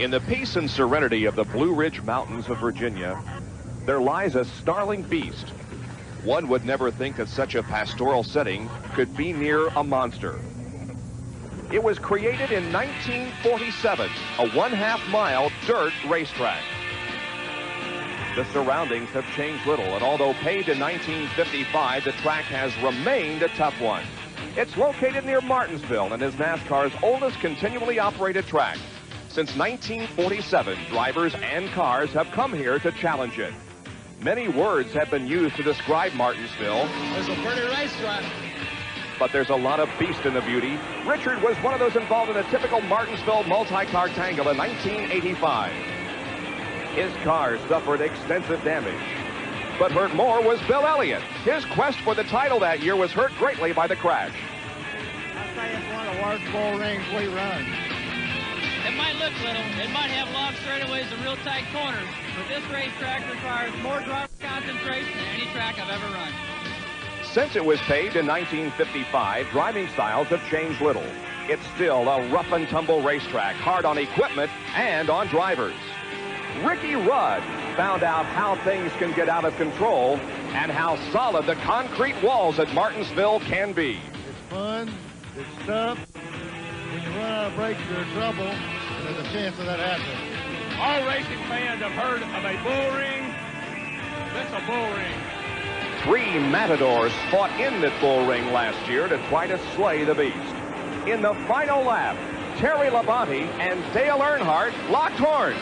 In the peace and serenity of the Blue Ridge Mountains of Virginia, there lies a startling beast. One would never think that such a pastoral setting could be near a monster. It was created in 1947, a 1/2 mile dirt racetrack. The surroundings have changed little, and although paved in 1955, the track has remained a tough one. It's located near Martinsville and is NASCAR's oldest continually operated track. Since 1947, drivers and cars have come here to challenge it. Many words have been used to describe Martinsville. It's a pretty racetrack. But there's a lot of beast in the beauty. Richard was one of those involved in a typical Martinsville multi-car tangle in 1985. His car suffered extensive damage. But hurt more was Bill Elliott. His quest for the title that year was hurt greatly by the crash. I say it's one of the worst bull rings we run. It might look little, it might have long straightaways and real tight corners, but this racetrack requires more driver concentration than any track I've ever run. Since it was paved in 1955, driving styles have changed little. It's still a rough and tumble racetrack, hard on equipment and on drivers. Ricky Rudd found out how things can get out of control and how solid the concrete walls at Martinsville can be. It's fun, it's tough. When you run out of brakes, you're in trouble, and there's a chance of that happening. All racing fans have heard of a bull ring. This is a bull ring. 3 matadors fought in the bull ring last year to try to slay the beast. In the final lap, Terry Labonte and Dale Earnhardt locked horns,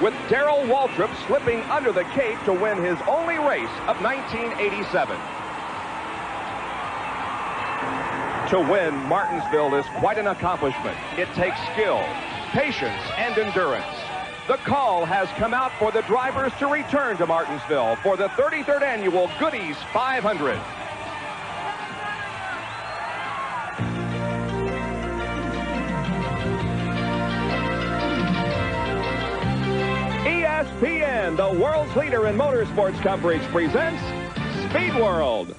with Darrell Waltrip slipping under the cape to win his only race of 1987. To win Martinsville is quite an accomplishment. It takes skill, patience, and endurance. The call has come out for the drivers to return to Martinsville for the 33rd annual Goody's 500. ESPN, the world's leader in motorsports coverage, presents Speed World.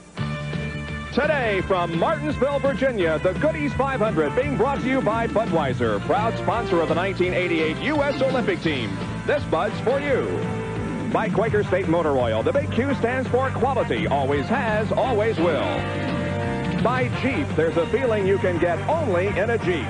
Today from Martinsville, Virginia, the Goody's 500 being brought to you by Budweiser, proud sponsor of the 1988 U.S. Olympic team. This Bud's for you. By Quaker State Motor Oil, the big Q stands for quality, always has, always will. By Jeep, there's a feeling you can get only in a Jeep.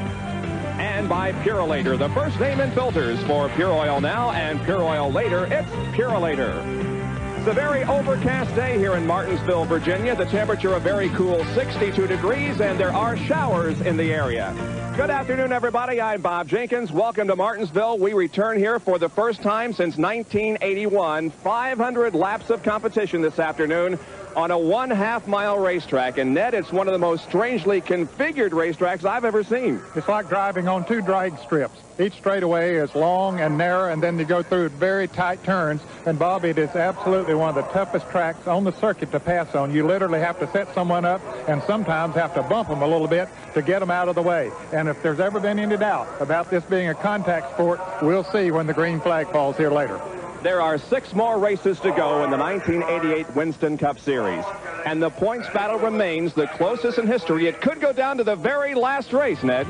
And by Purolator, the first name in filters for Pure Oil now and Pure Oil later, it's Purolator. It's a very overcast day here in Martinsville, Virginia. The temperature a very cool 62 degrees, and there are showers in the area. Good afternoon, everybody. I'm Bob Jenkins. Welcome to Martinsville. We return here for the first time since 1981. 500 laps of competition this afternoon on a 1/2 mile racetrack. And Ned, it's one of the most strangely configured racetracks I've ever seen. It's like driving on 2 drag strips. Each straightaway is long and narrow, and then you go through very tight turns. And, Bob, it is absolutely one of the toughest tracks on the circuit to pass on. You literally have to set someone up and sometimes have to bump them a little bit to get them out of the way. And if there's ever been any doubt about this being a contact sport, we'll see when the green flag falls here later. There are 6 more races to go in the 1988 Winston Cup Series. And the points battle remains the closest in history. It could go down to the very last race, Ned.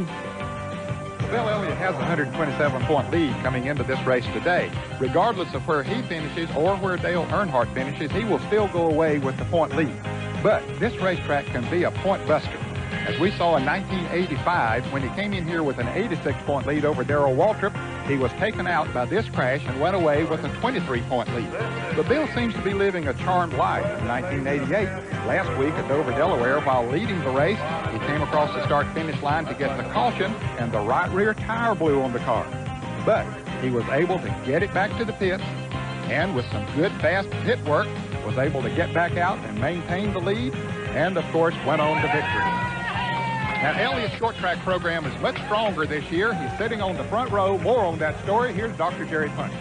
Bill Elliott has a 127-point lead coming into this race today. Regardless of where he finishes or where Dale Earnhardt finishes, he will still go away with the point lead. But this racetrack can be a point buster. As we saw in 1985, when he came in here with an 86-point lead over Darrell Waltrip, he was taken out by this crash and went away with a 23-point lead. But Bill seems to be living a charmed life. In 1988, last week at Dover, Delaware, while leading the race, he came across the start-finish line to get the caution, and the right rear tire blew on the car. But he was able to get it back to the pits, and with some good, fast pit work, was able to get back out and maintain the lead, and, of course, went on to victory. Now, Elliott's short track program is much stronger this year. He's sitting on the front row. More on that story. Here's Dr. Jerry Punch.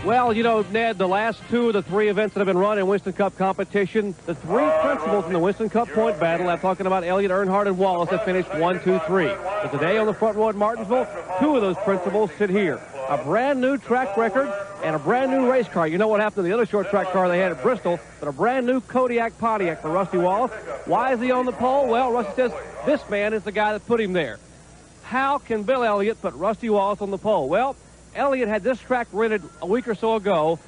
Well, you know, Ned, the last 2 of the 3 events that have been run in Winston Cup competition, the 3 principals in the Winston Cup point battle, I'm talking about Elliott, Earnhardt, and Wallace, have finished 1, 2, 3. But today on the front row at Martinsville, 2 of those principals sit here. A brand new track record and a brand new race car. You know what happened to the other short track car they had at Bristol, but a brand new Kodiak Pontiac for Rusty Wallace. Why is he on the pole? Well, Rusty says this man is the guy that put him there. How can Bill Elliott put Rusty Wallace on the pole? Well, Elliott had this track rented a week or so ago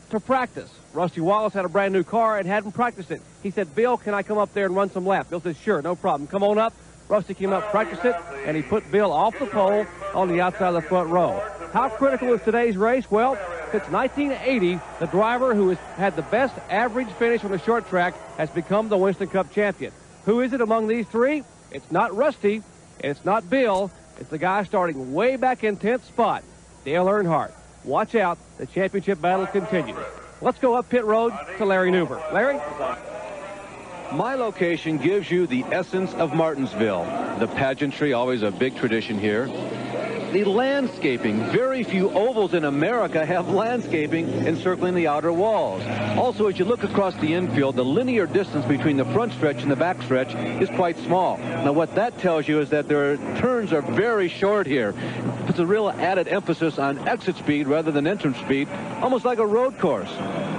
to practice. Rusty Wallace had a brand new car and hadn't practiced it. He said, Bill, can I come up there and run some laps? Bill said, sure, no problem. Come on up. Rusty came up, practiced it, and he put Bill off the pole on the outside of the front row. How critical is today's race? Well, since 1980, the driver who has had the best average finish on the short track has become the Winston Cup champion. Who is it among these three? It's not Rusty. It's not Bill. It's the guy starting way back in 10th spot, Dale Earnhardt. Watch out. The championship battle continues. Let's go up pit road to Larry Newber. Larry? My location gives you the essence of Martinsville. The pageantry, always a big tradition here. The landscaping. Very few ovals in America have landscaping encircling the outer walls. Also, as you look across the infield, the linear distance between the front stretch and the back stretch is quite small. Now, what that tells you is that their turns are very short here. It's a real added emphasis on exit speed rather than entrance speed, almost like a road course.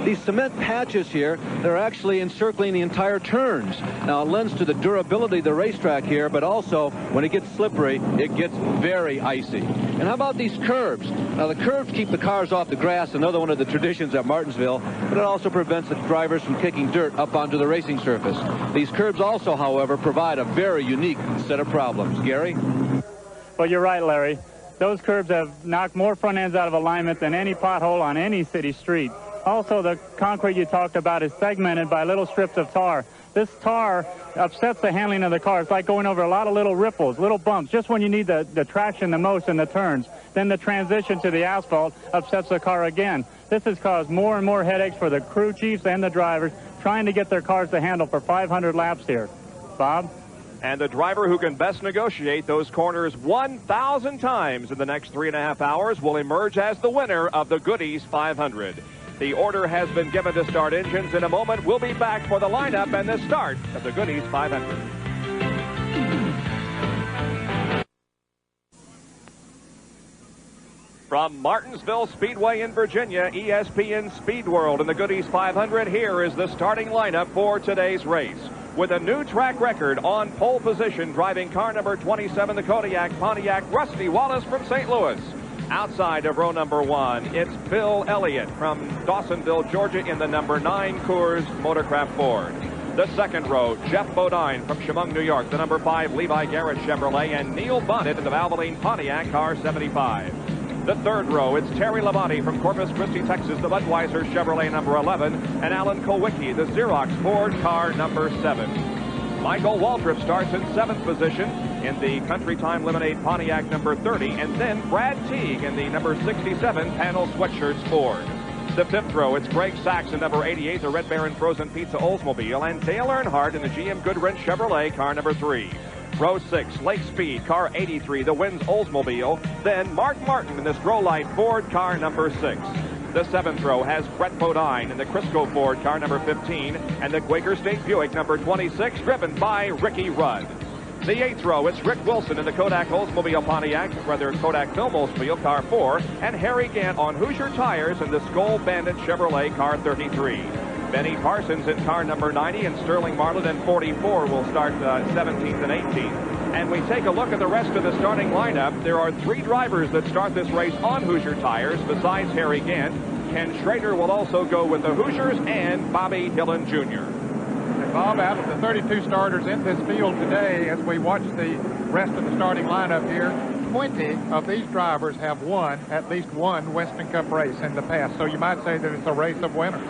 These cement patches here, they're actually encircling the entire turns. Now, it lends to the durability of the racetrack here, but also, when it gets slippery, it gets very icy. And how about these curbs? Now, the curbs keep the cars off the grass, another one of the traditions at Martinsville, but it also prevents the drivers from kicking dirt up onto the racing surface. These curbs also, however, provide a very unique set of problems. Gary? Well, you're right, Larry. Those curbs have knocked more front ends out of alignment than any pothole on any city street. Also, the concrete you talked about is segmented by little strips of tar. This tar upsets the handling of the car. It's like going over a lot of little ripples, little bumps, just when you need the traction the most in the turns. Then the transition to the asphalt upsets the car again. This has caused more and more headaches for the crew chiefs and the drivers trying to get their cars to handle for 500 laps here. Bob? And the driver who can best negotiate those corners 1,000 times in the next 3.5 hours will emerge as the winner of the Goody's 500. The order has been given to start engines. In a moment, we'll be back for the lineup and the start of the Goody's 500. From Martinsville Speedway in Virginia, ESPN Speed World and the Goody's 500, here is the starting lineup for today's race. With a new track record on pole position, driving car number 27, the Kodiak Pontiac, Rusty Wallace from St. Louis. Outside of row number 1, it's Bill Elliott from Dawsonville, Georgia, in the number 9 Coors Motorcraft Ford. The second row, Jeff Bodine from Chemung, New York, the number 5 Levi Garrett Chevrolet, and Neil Bonnet in the Valvoline Pontiac, car 75. The third row, it's Terry Labonte from Corpus Christi, Texas, the Budweiser Chevrolet number 11, and Alan Kowicki, the Xerox Ford car number 7. Michael Waltrip starts in 7th position in the Country Time Lemonade Pontiac number 30, and then Brad Teague in the number 67 Panel Sweatshirts Ford. The fifth row, it's Greg Sachs in number 88, the Red Baron Frozen Pizza Oldsmobile, and Dale Earnhardt in the GM Goodwrench Chevrolet car number 3. Row 6, Lake Speed, car 83, the Wins Oldsmobile, then Mark Martin in the Strollite Ford car number 6. The 7th row has Brett Bodine in the Crisco Ford car number 15 and the Quaker State Buick number 26, driven by Ricky Rudd. The 8th row, it's Rick Wilson in the Kodak Oldsmobile Pontiac, Kodak Film Oldsmobile car 4, and Harry Gant on Hoosier tires in the Skoal Bandit Chevrolet car 33. Benny Parsons in car number 90 and Sterling Marlin in 44 will start 17th and 18th. And we take a look at the rest of the starting lineup. There are 3 drivers that start this race on Hoosier tires besides Harry Gant. Ken Schrader will also go with the Hoosiers, and Bobby Dillon Jr. And Bob, out of the 32 starters in this field today, as we watch the rest of the starting lineup here, 20 of these drivers have won at least one Winston Cup race in the past. So you might say that it's a race of winners.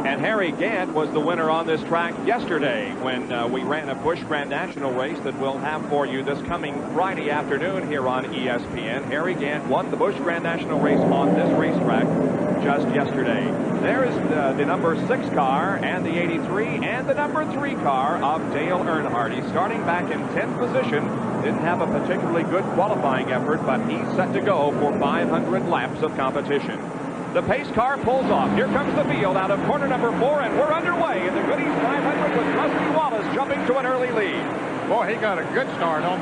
And Harry Gant was the winner on this track yesterday when we ran a Busch Grand National race that we'll have for you this coming Friday afternoon here on ESPN. Harry Gant won the Busch Grand National race on this racetrack just yesterday. There is the number 6 car and the 83 and the number 3 car of Dale Earnhardt. He's starting back in 10th position. Didn't have a particularly good qualifying effort, but he's set to go for 500 laps of competition. The pace car pulls off. Here comes the field out of corner number 4, and we're underway in the Goody's 500 with Rusty Wallace jumping to an early lead. Boy, he got a good start on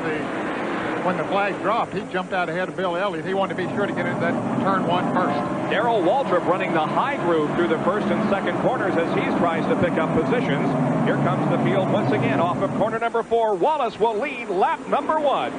when the flag dropped. He jumped out ahead of Bill Elliott. He wanted to be sure to get into that turn 1 first. Darrell Waltrip running the high groove through the first and second corners as he tries to pick up positions. Here comes the field once again off of corner number 4. Wallace will lead lap number 1.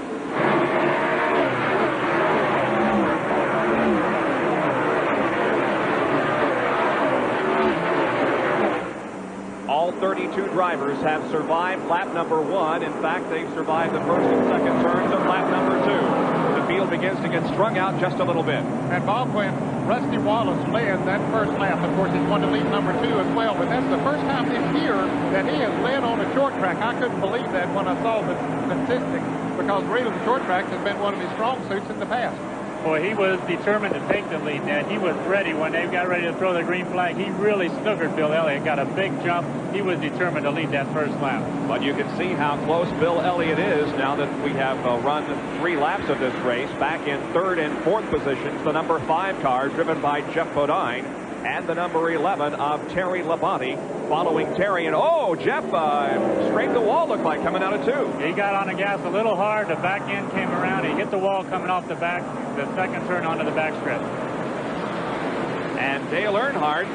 All 32 drivers have survived lap number 1. In fact, they've survived the first and second turns of lap number 2. The field begins to get strung out just a little bit. And Bob, when Rusty Wallace led that first lap, of course, he's going to lead number 2 as well, but that's the first time this year that he has led on a short track. I couldn't believe that when I saw the statistics, because really the short track has been one of his strong suits in the past. Boy, he was determined to take the lead, Ned. He was ready when they got ready to throw the green flag. He really snookered Bill Elliott, got a big jump. He was determined to lead that first lap. But you can see how close Bill Elliott is now that we have run 3 laps of this race. Back in 3rd and 4th positions, the number 5 car driven by Jeff Bodine and the number 11 of Terry Labonte following Terry. And oh, Jeff scraped the wall, looked like, coming out of 2. He got on the gas a little hard. The back end came around. He hit the wall coming off the back, the second turn onto the back stretch. And Dale Earnhardt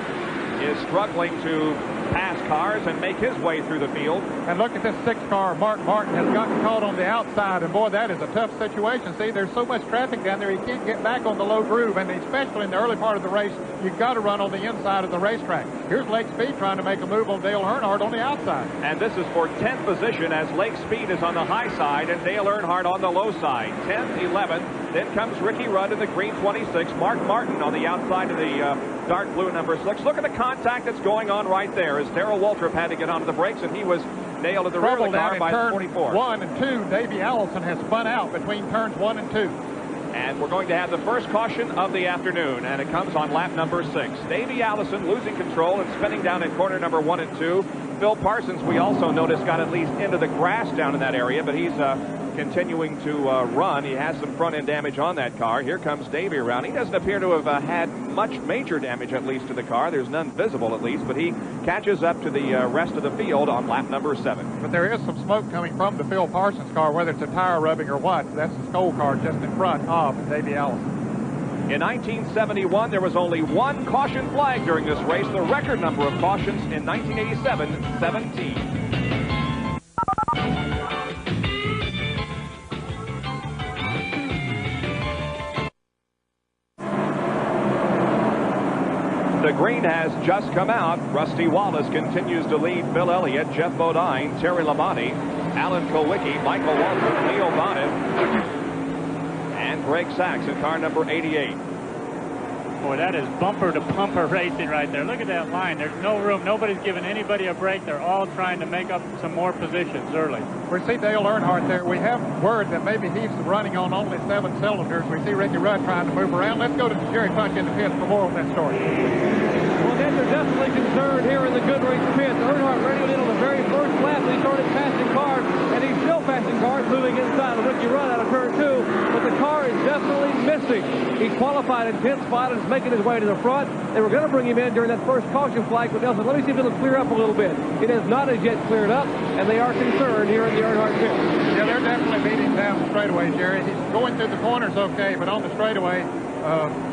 is struggling to pass cars and make his way through the field. And look at this 6 car. Mark Martin has gotten caught on the outside, and boy, that is a tough situation. See, there's so much traffic down there, he can't get back on the low groove, and especially in the early part of the race, you've got to run on the inside of the racetrack. Here's Lake Speed trying to make a move on Dale Earnhardt on the outside. And this is for 10th position as Lake Speed is on the high side and Dale Earnhardt on the low side. 10th, 11th. Then comes Ricky Rudd in the green 26. Mark Martin on the outside of the dark blue number 6. Look at the contact that's going on right there as Darrell Waltrip had to get onto the brakes, and he was nailed at the rear of the car by the 24. 1 and 2, Davey Allison has spun out between turns 1 and 2. And we're going to have the first caution of the afternoon, and it comes on lap number 6. Davey Allison losing control and spinning down in corner number 1 and 2. Phil Parsons, we also noticed, got at least into the grass down in that area, but he's continuing to run. He has some front end damage on that car. Here comes Davey around. He doesn't appear to have had much major damage, at least, to the car. There's none visible, at least, but he catches up to the rest of the field on lap number 7. But there is some smoke coming from the Phil Parsons car, whether it's a tire rubbing or what. That's the Skoll car just in front of Davey Allison. In 1971, there was only 1 caution flag during this race. The record number of cautions in 1987, 17. The green has just come out. Rusty Wallace continues to lead Bill Elliott, Jeff Bodine, Terry Labonte, Alan Kulwicki, Michael Waltrip, Leo Bonnet, and Greg Sachs in car number 88. Boy, that is bumper-to-bumper racing right there. Look at that line. There's no room. Nobody's giving anybody a break. They're all trying to make up some more positions early. We see Dale Earnhardt there. We have word that maybe he's running on only 7 cylinders. We see Ricky Rudd trying to move around. Let's go to Jerry Punch in the pits for more on that story. Well, Ned, they're definitely concerned here in the Goodrich pit. Earnhardt radioed in on the very first lap. He started passing cars, and he's still passing cars moving inside of Ricky Rudd out of turn 2. But the car is definitely missing. He's qualified in 10th spot and is making his way to the front. They were going to bring him in during that first caution flag, but Nelson, let me see if it'll clear up a little bit. It has not as yet cleared up, and they are concerned here in the Earnhardt pit. Yeah, they're definitely beating down the straightaway, Jerry. He's going through the corners okay, but on the straightaway,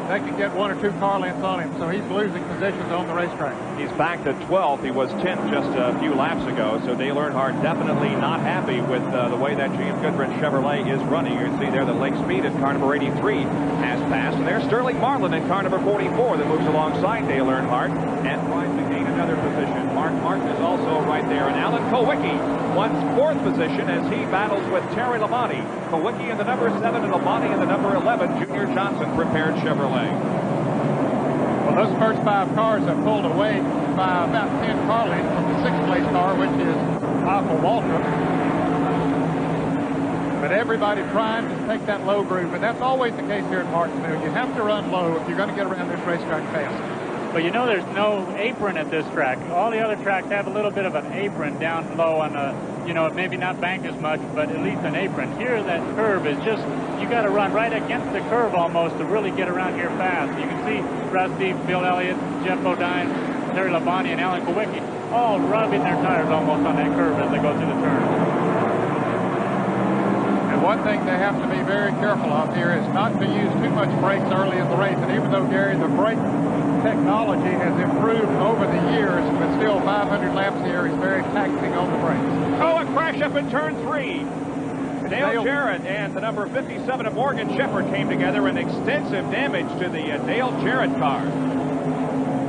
they can get 1 or 2 car lengths on him, so he's losing positions on the racetrack. He's back to 12th. He was 10th just a few laps ago, so Dale Earnhardt definitely not happy with the way that GM Goodrich Chevrolet is running. You can see there that Lake Speed in car number 83 has passed, and there's Sterling Marlin in car number 44 that moves alongside Dale Earnhardt and tries to gain another position. Mark Martin is also right there, and Alan Kulwicki wants 4th position as he battles with Terry Labonte. Kulwicki in the number 7 and Labonte in the number 11, Junior Johnson prepared Chevrolet. Well, those first 5 cars have pulled away by about 10 car lengths from the 6th place car, which is Michael Waltrip. But everybody trying to take that low groove, and that's always the case here at Martinsville. You have to run low if you're going to get around this racetrack fast. But you know, there's no apron at this track. All the other tracks have a little bit of an apron down low on a, you know, maybe not banked as much, but at least an apron. Here, that curve is just, you got to run right against the curve almost to really get around here fast. You can see Rusty, Bill Elliott, Jeff Bodine, Terry Labonte, and Alan Kulwicki all rubbing their tires almost on that curve as they go through the turn. And one thing they have to be very careful of here is not to use too much brakes early in the race. And even though, Gary, the brake technology has improved over the years, but still 500 laps here is very taxing on the brakes. Oh, a crash up in turn 3. Dale Jarrett and the number 57 of Morgan Shepherd came together in extensive damage to the Dale Jarrett car.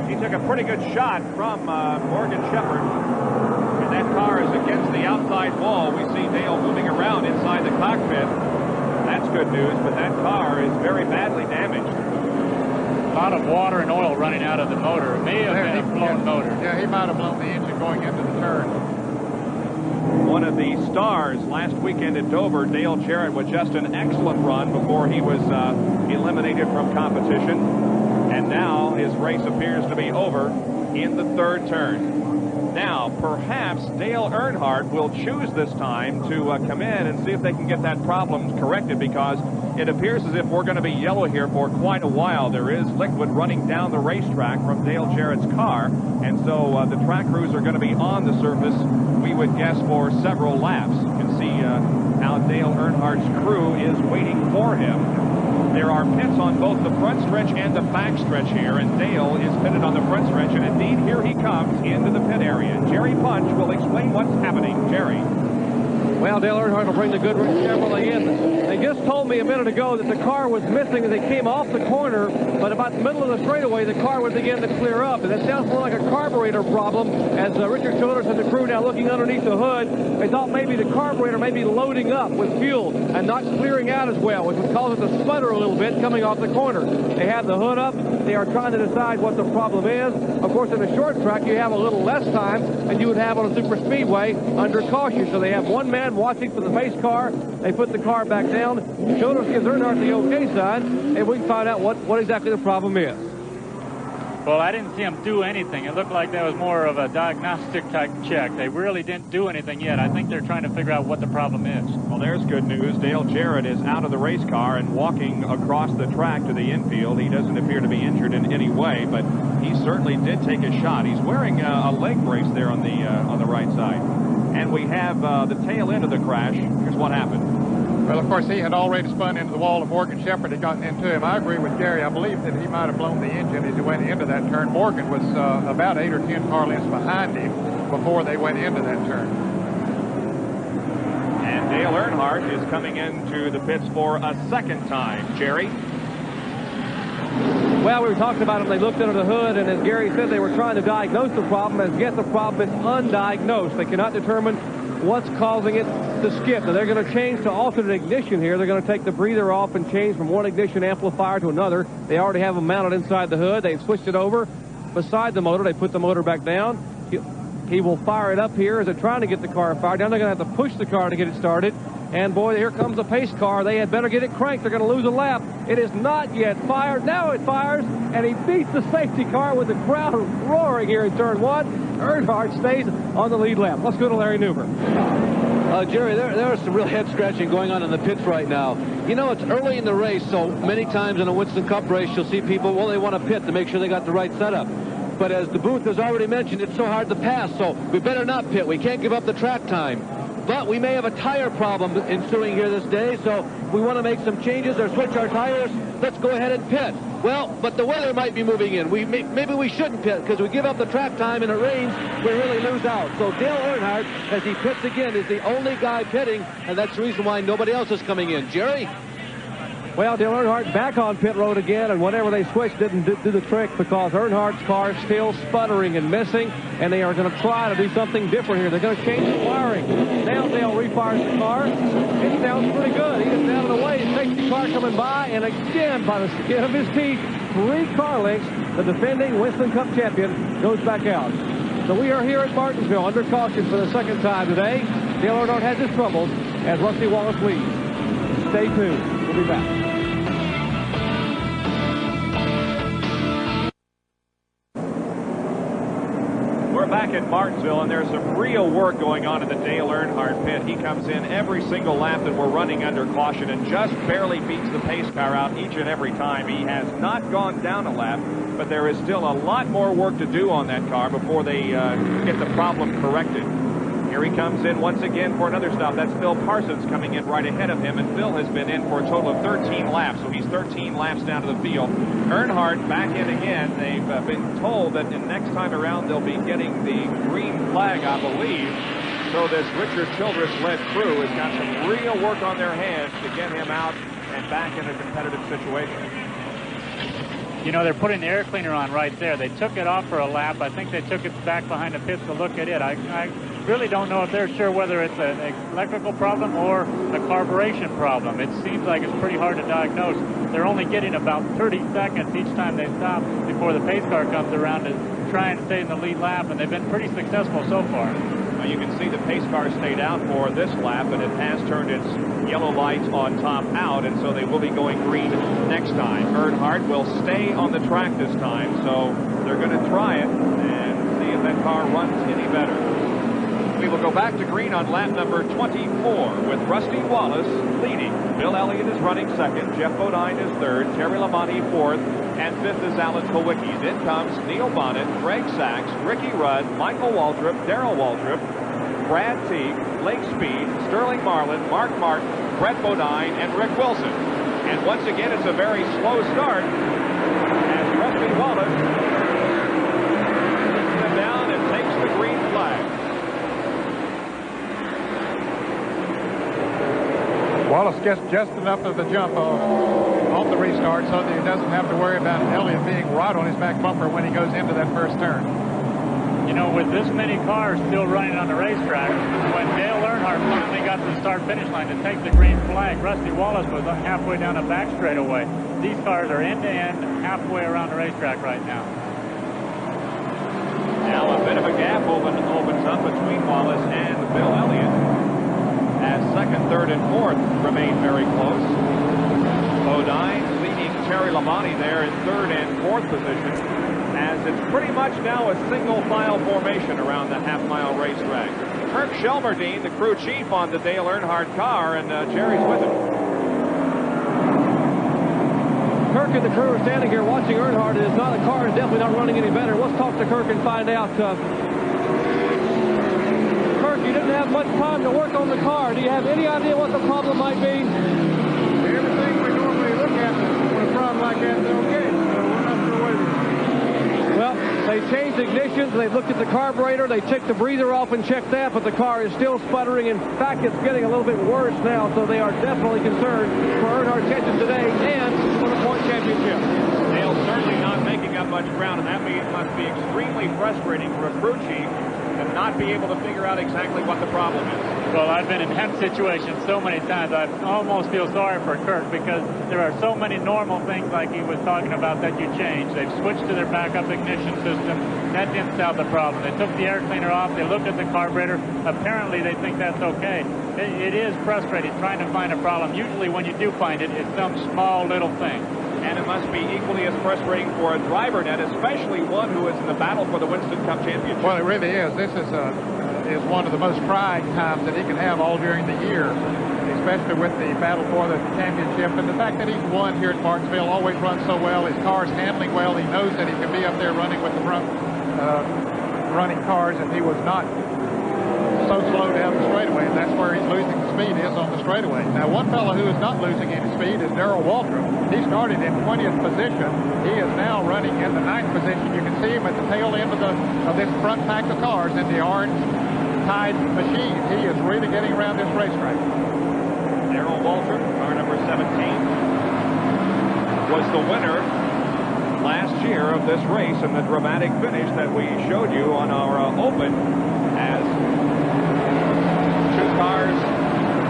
He took a pretty good shot from Morgan Shepherd, and that car is against the outside wall. We see Dale moving around inside the cockpit. That's good news, but that car is very badly damaged. A lot of water and oil running out of the motor. It may have been a blown motor. Yeah, he might have blown the engine going into the turn. One of the stars last weekend at Dover, Dale Jarrett, with just an excellent run before he was eliminated from competition. And now his race appears to be over in the third turn. Now, perhaps Dale Earnhardt will choose this time to come in and see if they can get that problem corrected, because it appears as if we're going to be yellow here for quite a while. There is liquid running down the racetrack from Dale Jarrett's car, and so the track crews are going to be on the surface, we would guess, for several laps. You can see how Dale Earnhardt's crew is waiting for him. There are pits on both the front stretch and the back stretch here, and Dale is pitted on the front stretch, and indeed here he comes into the pit area. Jerry Punch will explain what's happening. Jerry. Well, Dale Earnhardt will bring the Goodrich Chevrolet in. They just told me a minute ago that the car was missing as they came off the corner, but about the middle of the straightaway, the car would begin to clear up. And that sounds more like a carburetor problem, as Richard Childers and the crew now looking underneath the hood. They thought maybe the carburetor may be loading up with fuel and not clearing out as well, which would cause it to sputter a little bit coming off the corner. They have the hood up. They are trying to decide what the problem is. Of course, in a short track, you have a little less time than you would have on a super speedway under caution. So they have one man watching for the pace car. They put the car back down. Childers gives Earnhardt the okay side, and we can find out what exactly the problem is. Well, I didn't see him do anything. It looked like that was more of a diagnostic type check. They really didn't do anything yet. I think they're trying to figure out what the problem is. Well, there's good news. Dale Jarrett is out of the race car and walking across the track to the infield. He doesn't appear to be injured in any way, but he certainly did take a shot. He's wearing a leg brace there on the right side. And we have the tail end of the crash. Here's what happened. Well, of course, he had already spun into the wall, and Morgan Shepherd had gotten into him. I agree with Gary. I believe that he might have blown the engine as he went into that turn. Morgan was about 8 or 10 car lengths behind him before they went into that turn. And Dale Earnhardt is coming into the pits for a second time. Jerry? Well, we were talking about them. They looked under the hood, and as Gary said, they were trying to diagnose the problem. As yet, the problem is undiagnosed. They cannot determine what's causing it to skip. Now, they're going to change to alternate ignition here. They're going to take the breather off and change from one ignition amplifier to another. They already have them mounted inside the hood. They've switched it over beside the motor. They put the motor back down. He will fire it up here as they're trying to get the car fired. Now they're going to have to push the car to get it started. And boy, here comes the pace car. They had better get it cranked. They're going to lose a lap. It is not yet fired. Now it fires, and he beats the safety car with the crowd roaring here in turn 1. Earnhardt stays on the lead lap. Let's go to Larry Newber. Jerry, there is some real head scratching going on in the pits right now. You know, it's early in the race, so many times in a Winston Cup race, you'll see people, well, they want to pit to make sure they got the right setup. But as the booth has already mentioned, it's so hard to pass, so we better not pit. We can't give up the track time. But we may have a tire problem ensuing here this day, so we want to make some changes or switch our tires. Let's go ahead and pit. Well, but the weather might be moving in. Maybe we shouldn't pit, because we give up the track time and it rains, we really lose out. So Dale Earnhardt, as he pits again, is the only guy pitting, and that's the reason why nobody else is coming in. Jerry? Well, Dale Earnhardt back on pit road again, and whenever they switched, didn't do the trick, because Earnhardt's car is still sputtering and missing, and they are going to try to do something different here. They're going to change the wiring. Now Dale refires the car. It sounds pretty good. He is out of the way. Safety car coming by, and again, by the skin of his teeth, 3 car lengths, the defending Winston Cup champion goes back out. So we are here at Martinsville under caution for the second time today. Dale Earnhardt has his troubles as Rusty Wallace leads. Stay tuned. We'll be back. We're back at Martinsville, and there's some real work going on in the Dale Earnhardt pit. He comes in every single lap that we're running under caution and just barely beats the pace car out each and every time. He has not gone down a lap, but there is still a lot more work to do on that car before they get the problem corrected. Here he comes in once again for another stop. That's Phil Parsons coming in right ahead of him, and Phil has been in for a total of 13 laps, so he's 13 laps down to the field. Earnhardt back in again. They've been told that the next time around they'll be getting the green flag, I believe. So this Richard Childress-led crew has got some real work on their hands to get him out and back in a competitive situation. You know, they're putting the air cleaner on right there. They took it off for a lap. I think they took it back behind the pits to look at it. I really don't know if they're sure whether it's an electrical problem or a carburation problem. It seems like it's pretty hard to diagnose. They're only getting about 30 seconds each time they stop before the pace car comes around to try and stay in the lead lap, and they've been pretty successful so far. Well, you can see the pace car stayed out for this lap, and it has turned its yellow lights on top out, and so they will be going green next time. Earnhardt will stay on the track this time, so they're going to try it and see if that car runs any better. We will go back to green on lap number 24 with Rusty Wallace leading. Bill Elliott is running second. Jeff Bodine is third. Terry Labonte fourth. And fifth is Alan Kowicki. Then comes Neil Bonnet, Greg Sachs, Ricky Rudd, Michael Waltrip, Darrell Waltrip, Brad Teague, Blake Speed, Sterling Marlin, Mark Martin, Brett Bodine, and Rick Wilson. And once again, it's a very slow start as Rusty Wallace puts them down and takes the green flag. Wallace gets just enough of the jump off the restart so that he doesn't have to worry about Elliott being right on his back bumper when he goes into that first turn. You know, with this many cars still running on the racetrack, when Dale Earnhardt finally got to the start-finish line to take the green flag, Rusty Wallace was halfway down the back straightaway. These cars are end-to-end halfway around the racetrack right now. Now a bit of a gap opens up between Wallace and Bill Elliott, as second, third, and fourth remain very close. Bodine leading Terry Labonte there in third and fourth position, as it's pretty much now a single file formation around the half-mile racetrack. Kirk Shelmerdine, the crew chief on the Dale Earnhardt car, and Jerry's with him. Kirk and the crew are standing here watching Earnhardt. It is not a car, and definitely not running any better. Let's talk to Kirk and find out. Kirk, you didn't have much time to work on the car. Do you have any idea what the problem might be? Everything we normally look at with a problem like that is okay, so we're not sure what it is. Well, they changed ignitions, they looked at the carburetor, they took the breather off and checked that, but the car is still sputtering. In fact, it's getting a little bit worse now, so they are definitely concerned for Earnhardt's chances today and for the point championship. Dale's certainly not making up much ground, and that must be extremely frustrating for a crew chief to not be able to figure out exactly what the problem is. Well, I've been in that situation so many times. I almost feel sorry for Kirk because there are so many normal things like he was talking about that you change. They've switched to their backup ignition system. That didn't solve the problem. They took the air cleaner off. They looked at the carburetor. Apparently, they think that's okay. It is frustrating trying to find a problem. Usually, when you do find it, it's some small little thing. And it must be equally as frustrating for a driver, Ned, especially one who is in the battle for the Winston Cup Championship. Well, it really is. This is one of the most trying times that he can have all during the year, especially with the battle for the championship. And the fact that he's won here at Martinsville, always runs so well. His car's handling well. He knows that he can be up there running with the front running cars, and he was not so slow down the straightaway, and that's where he's losing the speed is on the straightaway. Now, one fellow who is not losing any speed is Darrell Waltrip. He started in 20th position. He is now running in the 9th position. You can see him at the tail end of this front pack of cars in the orange Tide machine. He is really getting around this racetrack. Darrell Waltrip, car number 17, was the winner last year of this race in the dramatic finish that we showed you on our Open, as two cars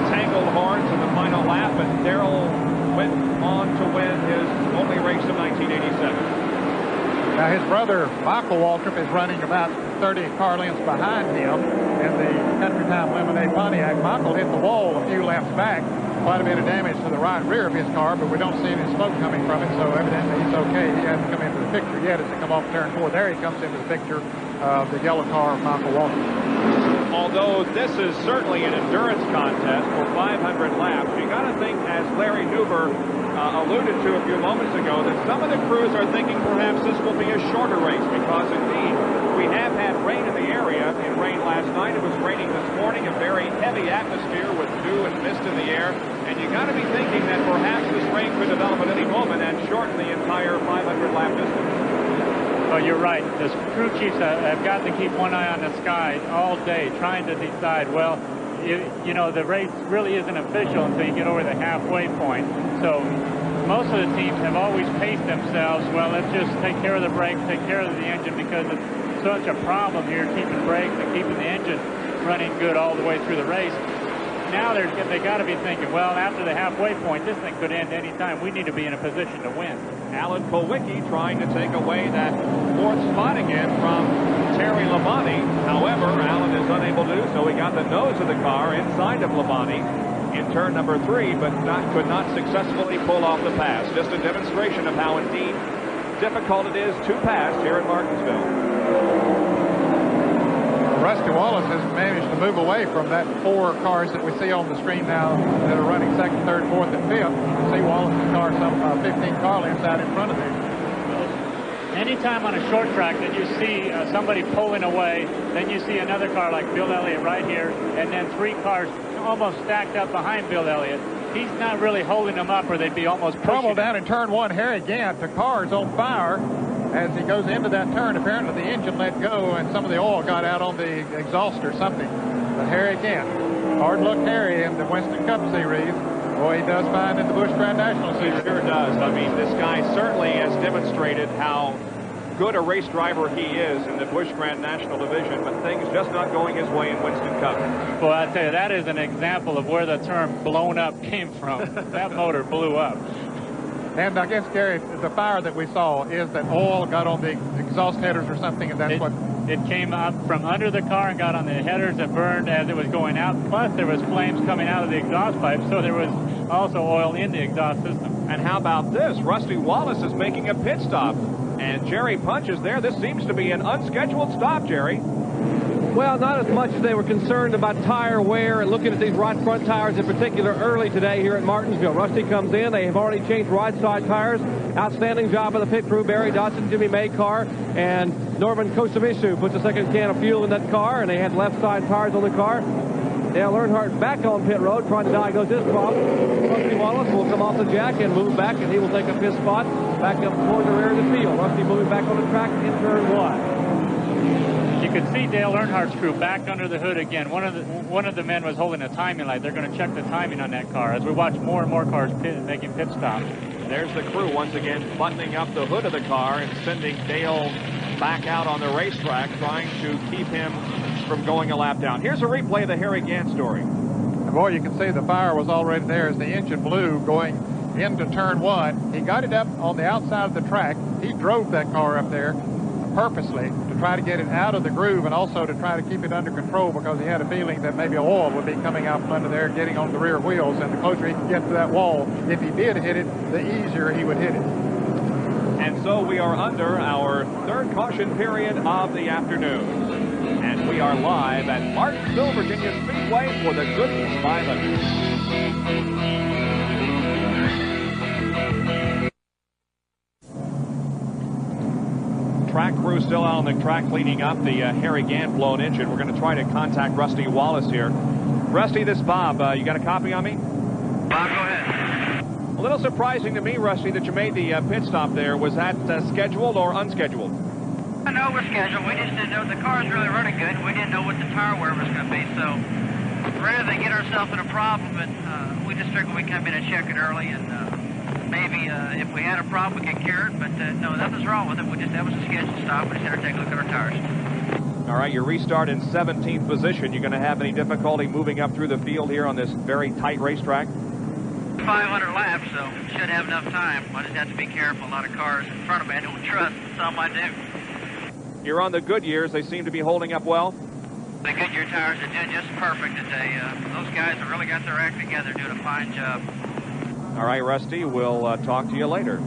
tangled horns in the final lap, and Darrell went on to win his only race of 1987. Now, his brother, Michael Waltrip, is running about 30 car lengths behind him in the Country Time Lemonade Pontiac. Michael hit the wall a few laps back. Quite a bit of damage to the right rear of his car, but we don't see any smoke coming from it, so evidently he's okay. He hasn't come into the picture yet as they come off turn 4. There he comes into the picture of the yellow car of Michael Waltrip. Although this is certainly an endurance contest for 500 laps, you got to think, as Larry Newber alluded to a few moments ago, that some of the crews are thinking perhaps this will be a shorter race, because indeed we have had rain in the area. It rained last night. It was raining this morning. A very heavy atmosphere with dew and mist in the air. And you got to be thinking that perhaps this rain could develop at any moment and shorten the entire 500-lap distance. Well, you're right. The crew chiefs have got to keep one eye on the sky all day, trying to decide, well, you know, the race really isn't official until you get over the halfway point. So most of the teams have always paced themselves. Well, let's just take care of the brakes, take care of the engine, because it's such a problem here keeping brakes and keeping the engine running good all the way through the race. Now they got to be thinking, well, after the halfway point, this thing could end any time. We need to be in a position to win. Alan Kulwicki trying to take away that fourth spot again from Terry Labonte. However, Alan is unable to do so. He got the nose of the car inside of Labonte in turn number 3, but could not successfully pull off the pass. Just a demonstration of how indeed difficult it is to pass here at Martinsville. Rusty Wallace has managed to move away from that 4 cars that we see on the screen now that are running 2nd, 3rd, 4th, and 5th. You can see Wallace's car, some 15 car lengths out in front of him. Anytime on a short track that you see somebody pulling away, then you see another car like Bill Elliott right here, and then 3 cars almost stacked up behind Bill Elliott. He's not really holding them up, or they'd be almost pushing. Trouble down in turn 1. Harry Gant, the car is on fire. As he goes into that turn, apparently the engine let go and some of the oil got out on the exhaust or something. But Harry Gant, hard look Harry in the Winston Cup Series. Boy, he does fine in the Busch Grand National Series. He sure does. I mean, this guy certainly has demonstrated how good a race driver he is in the Busch Grand National Division, but things just not going his way in Winston Cup. Well, I tell you, that is an example of where the term blown up came from. That motor blew up. And I guess, Gary, the fire that we saw is that oil got on the exhaust headers or something, and that's what... It came up from under the car and got on the headers that burned as it was going out. Plus, there was flames coming out of the exhaust pipe, so there was also oil in the exhaust system. And how about this? Rusty Wallace is making a pit stop, and Jerry Punch is there. This seems to be an unscheduled stop, Jerry. Well, not as much as they were concerned about tire wear and looking at these right front tires in particular early today here at Martinsville. Rusty comes in. They have already changed right side tires. Outstanding job of the pit crew. Barry Dodson, Jimmy May car, and Norman Kosamisu puts a second can of fuel in that car, and they had left side tires on the car. Dale Earnhardt back on pit road trying to diagnose this problem. Rusty Wallace will come off the jack and move back, and he will take a pit spot back up toward the rear of the field. Rusty moving back on the track in turn 1. You could see Dale Earnhardt's crew back under the hood again. One of the men was holding a timing light. They're going to check the timing on that car as we watch more and more cars making pit stops. There's the crew once again buttoning up the hood of the car and sending Dale back out on the racetrack, trying to keep him from going a lap down. Here's a replay of the Harry Gant story. And boy, you can see the fire was already there as the engine blew going into turn 1. He got it up on the outside of the track. He drove that car up there purposely to try to get it out of the groove and also to try to keep it under control, because he had a feeling that maybe oil would be coming out from under there, getting on the rear wheels, and the closer he could get to that wall, if he did hit it, the easier he would hit it. And so we are under our 3rd caution period of the afternoon. And we are live at Martinsville, Virginia Speedway for the Goody 500. Track crew still out on the track cleaning up the Harry Gant blown engine. We're going to try to contact Rusty Wallace here. Rusty, this is Bob. You got a copy on me? Bob, go ahead. A little surprising to me, Rusty, that you made the pit stop there. Was that scheduled or unscheduled? I know we're scheduled. We just didn't know the car's really running good. We didn't know what the tire wear was going to be, so rather than get ourselves in a problem, but we just figured we'd come in and check it early, and maybe if we had a problem, we could cure it, but no, nothing's wrong with it. That was a scheduled stop. We just had to take a look at our tires. All right, your restart in 17th position. You going to have any difficulty moving up through the field here on this very tight racetrack? 500 laps, so should have enough time. I just have to be careful. A lot of cars in front of me I don't trust. Some I do. You're on the Goodyears. They seem to be holding up well. The Goodyear tires are doing just perfect today. Those guys have really got their act together, doing a fine job. All right, Rusty, we'll talk to you later.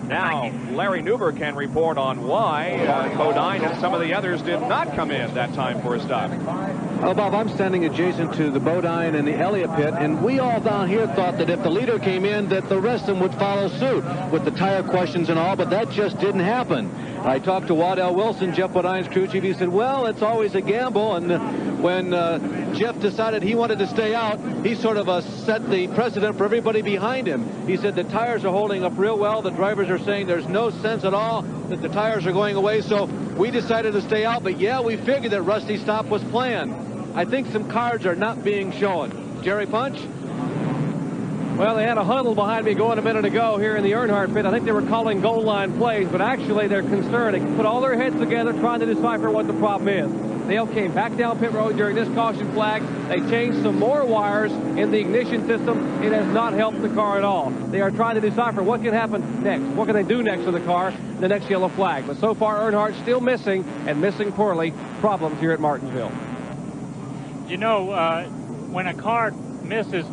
Now, Larry Newber can report on why Bodine and some of the others did not come in that time for a stop. Well, Bob, I'm standing adjacent to the Bodine and the Elliott pit, and we all down here thought that if the leader came in, that the rest of them would follow suit with the tire questions and all, but that just didn't happen. I talked to Waddell Wilson, Jeff Bodine's crew chief. He said, well, it's always a gamble, and when Jeff decided he wanted to stay out, he sort of set the precedent for everybody behind him. He said the tires are holding up real well. The drivers are saying there's no sense at all that the tires are going away, so we decided to stay out, but yeah, we figured that Rusty stop was planned. I think some cards are not being shown. Jerry Punch? Well, they had a huddle behind me going a minute ago here in the Earnhardt pit. I think they were calling goal line plays, but actually they're concerned. They put all their heads together trying to decipher what the problem is. They all came back down pit road during this caution flag. They changed some more wires in the ignition system. It has not helped the car at all. They are trying to decipher what can happen next. What can they do next to the car, the next yellow flag. But so far, Earnhardt still missing, and missing poorly, problems here at Martinsville. You know, when a car misses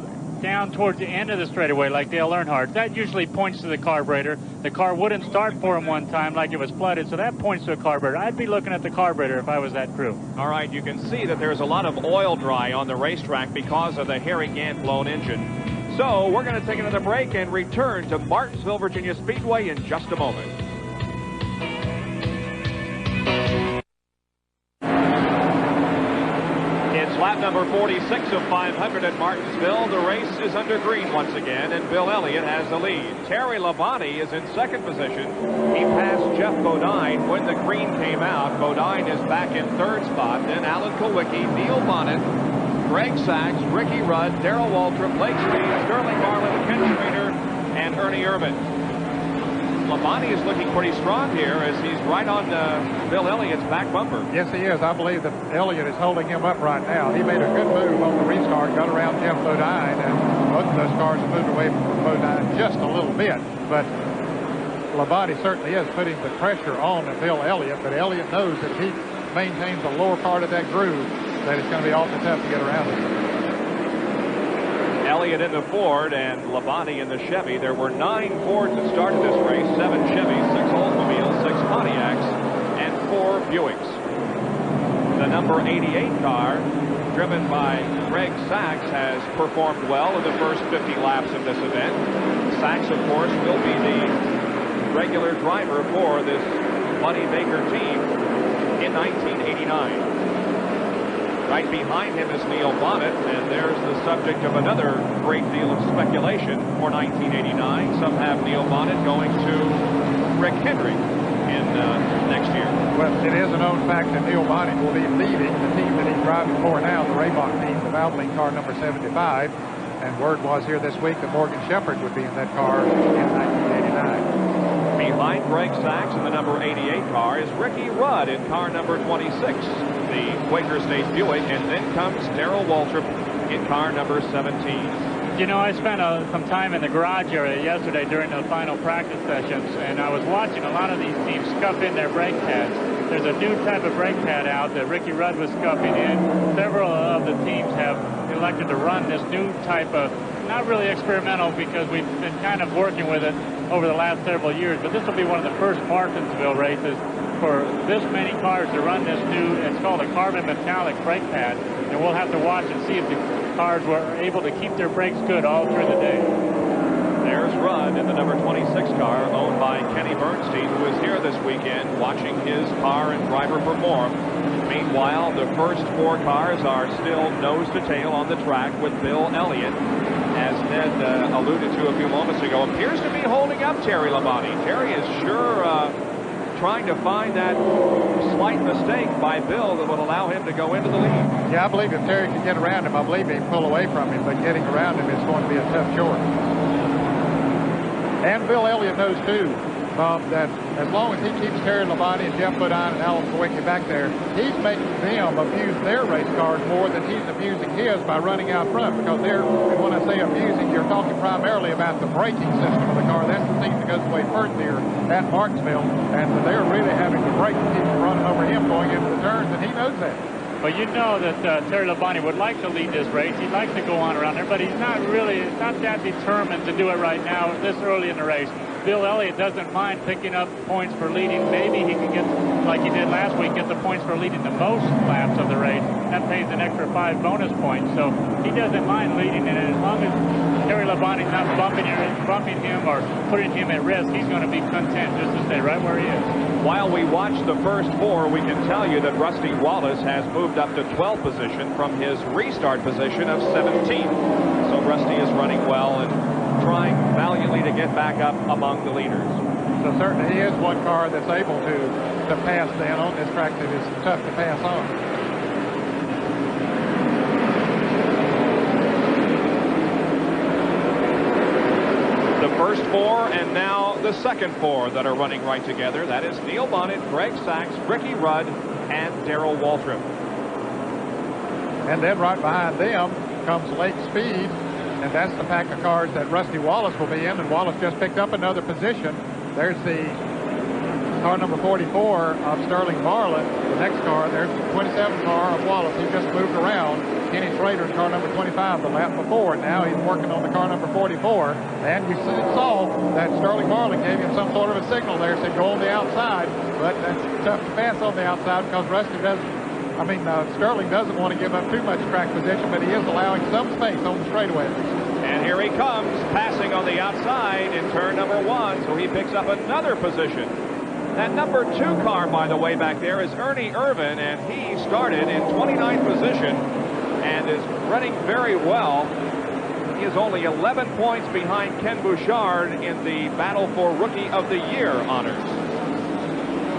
down towards the end of the straightaway like Dale Earnhardt, that usually points to the carburetor. The car wouldn't start for him one time like it was flooded, so that points to a carburetor. I'd be looking at the carburetor if I was that crew. All right, you can see that there's a lot of oil dry on the racetrack because of the Harry Gant blown engine. So we're going to take another break and return to Martinsville, Virginia Speedway in just a moment. Lap number 46 of 500 at Martinsville. The race is under green once again, and Bill Elliott has the lead. Terry Labonte is in second position. He passed Jeff Bodine when the green came out. Bodine is back in third spot. Then Alan Kulwicki, Neil Bonnet, Greg Sachs, Ricky Rudd, Darrell Waltrip, Blake Speed, Sterling Marlin, Ken Schrader, and Ernie Irvin. Labonte is looking pretty strong here as he's right on Bill Elliott's back bumper. Yes, he is. I believe that Elliott is holding him up right now. He made a good move on the restart, got around Jeff Bodine, and both of those cars have moved away from Bodine just a little bit. But Labonte certainly is putting the pressure on Bill Elliott, but Elliott knows that if he maintains the lower part of that groove, that it's going to be awfully tough to get around it. Elliott in the Ford and Labonte in the Chevy. There were 9 Fords that started this race, 7 Chevys, 6 Oldsmobiles, 6 Pontiacs, and 4 Buicks. The number 88 car, driven by Greg Sachs, has performed well in the first 50 laps of this event. Sachs, of course, will be the regular driver for this Buddy Baker team in 1989. Right behind him is Neil Bonnet, and there's the subject of another great deal of speculation for 1989. Some have Neil Bonnet going to Rick Hendrick in next year. Well, it is a known fact that Neil Bonnet will be leaving the team that he's driving for now, the Raybach team, the Valvoline car number 75. And word was here this week that Morgan Shepherd would be in that car in 1989. Behind Greg Sachs in the number 88 car is Ricky Rudd in car number 26, the Quaker State Buick, and then comes Darrell Waltrip in car number 17. You know, I spent some time in the garage area yesterday during the final practice sessions, and I was watching a lot of these teams scuff in their brake pads. There's a new type of brake pad out that Ricky Rudd was scuffing in. Several of the teams have elected to run this new type of, not really experimental because we've been kind of working with it over the last several years, but this will be one of the first Martinsville races for this many cars to run this new, it's called a carbon metallic brake pad, and we'll have to watch and see if the cars were able to keep their brakes good all through the day. There's Rudd in the number 26 car, owned by Kenny Bernstein, who is here this weekend watching his car and driver perform. Meanwhile, the first 4 cars are still nose to tail on the track with Bill Elliott, as Ned alluded to a few moments ago, appears to be holding up Terry Labonte. Terry is sure trying to find that slight mistake by Bill that would allow him to go into the lead. Yeah, I believe if Terry can get around him, I believe he can pull away from him, but getting around him is going to be a tough chore. And Bill Elliott knows, too, that as long as he keeps Terry Labonte and Jeff Bodine and Alan Kulwicki back there, he's making them abuse their race cars more than he's abusing his by running out front, because they're, and when I say abusing, you're talking primarily about the braking system of the car. That's the thing that goes away first here at Martinsville, and they're really having to brake to keep running over him going into the turns, and he knows that. But you know that Terry Labonte would like to lead this race. He'd like to go on around there, but he's not really, not that determined to do it right now this early in the race. Bill Elliott doesn't mind picking up points for leading. Maybe he can get, like he did last week, get the points for leading the most laps of the race. That pays an extra 5 bonus points. So he doesn't mind leading, and as long as Terry Labonte's not bumping him or putting him at risk, he's going to be content just to stay right where he is. While we watch the first 4, we can tell you that Rusty Wallace has moved up to 12th position from his restart position of 17th. So Rusty is running well and trying valiantly to get back up among the leaders. So certainly he is one car that's able to pass then on this track that is tough to pass on. The first 4 and now the second 4 that are running right together. That is Neil Bonnet, Greg Sachs, Ricky Rudd, and Darrell Waltrip. And then right behind them comes Lake Speed, and that's the pack of cars that Rusty Wallace will be in, and Wallace just picked up another position. There's the car number 44 of Sterling Marlin. The next car, there's the 27 car of Wallace. He just moved around. Kenny Schrader's car number 25 the lap before. Now he's working on the car number 44. And you saw that Sterling Marlin gave him some sort of a signal there, said go on the outside. But that's tough to pass on the outside because Sterling doesn't want to give up too much track position, but he is allowing some space on the straightaway. And here he comes, passing on the outside in turn number 1, so he picks up another position. That number 2 car, by the way, back there is Ernie Irvin, and he started in 29th position and is running very well. He is only 11 points behind Ken Bouchard in the battle for Rookie of the Year honors.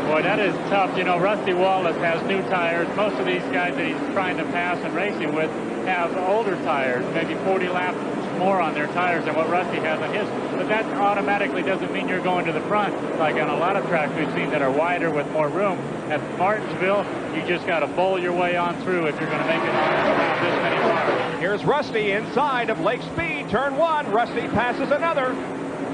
Boy, that is tough. You know, Rusty Wallace has new tires. Most of these guys that he's trying to pass and racing with have older tires, maybe 40 laps more on their tires than what Rusty has on his. But that automatically doesn't mean you're going to the front, like on a lot of tracks we've seen that are wider with more room. At Martinsville, you just got to bowl your way on through if you're going to make it around this many cars. Here's Rusty inside of Lake Speed, turn 1. Rusty passes another.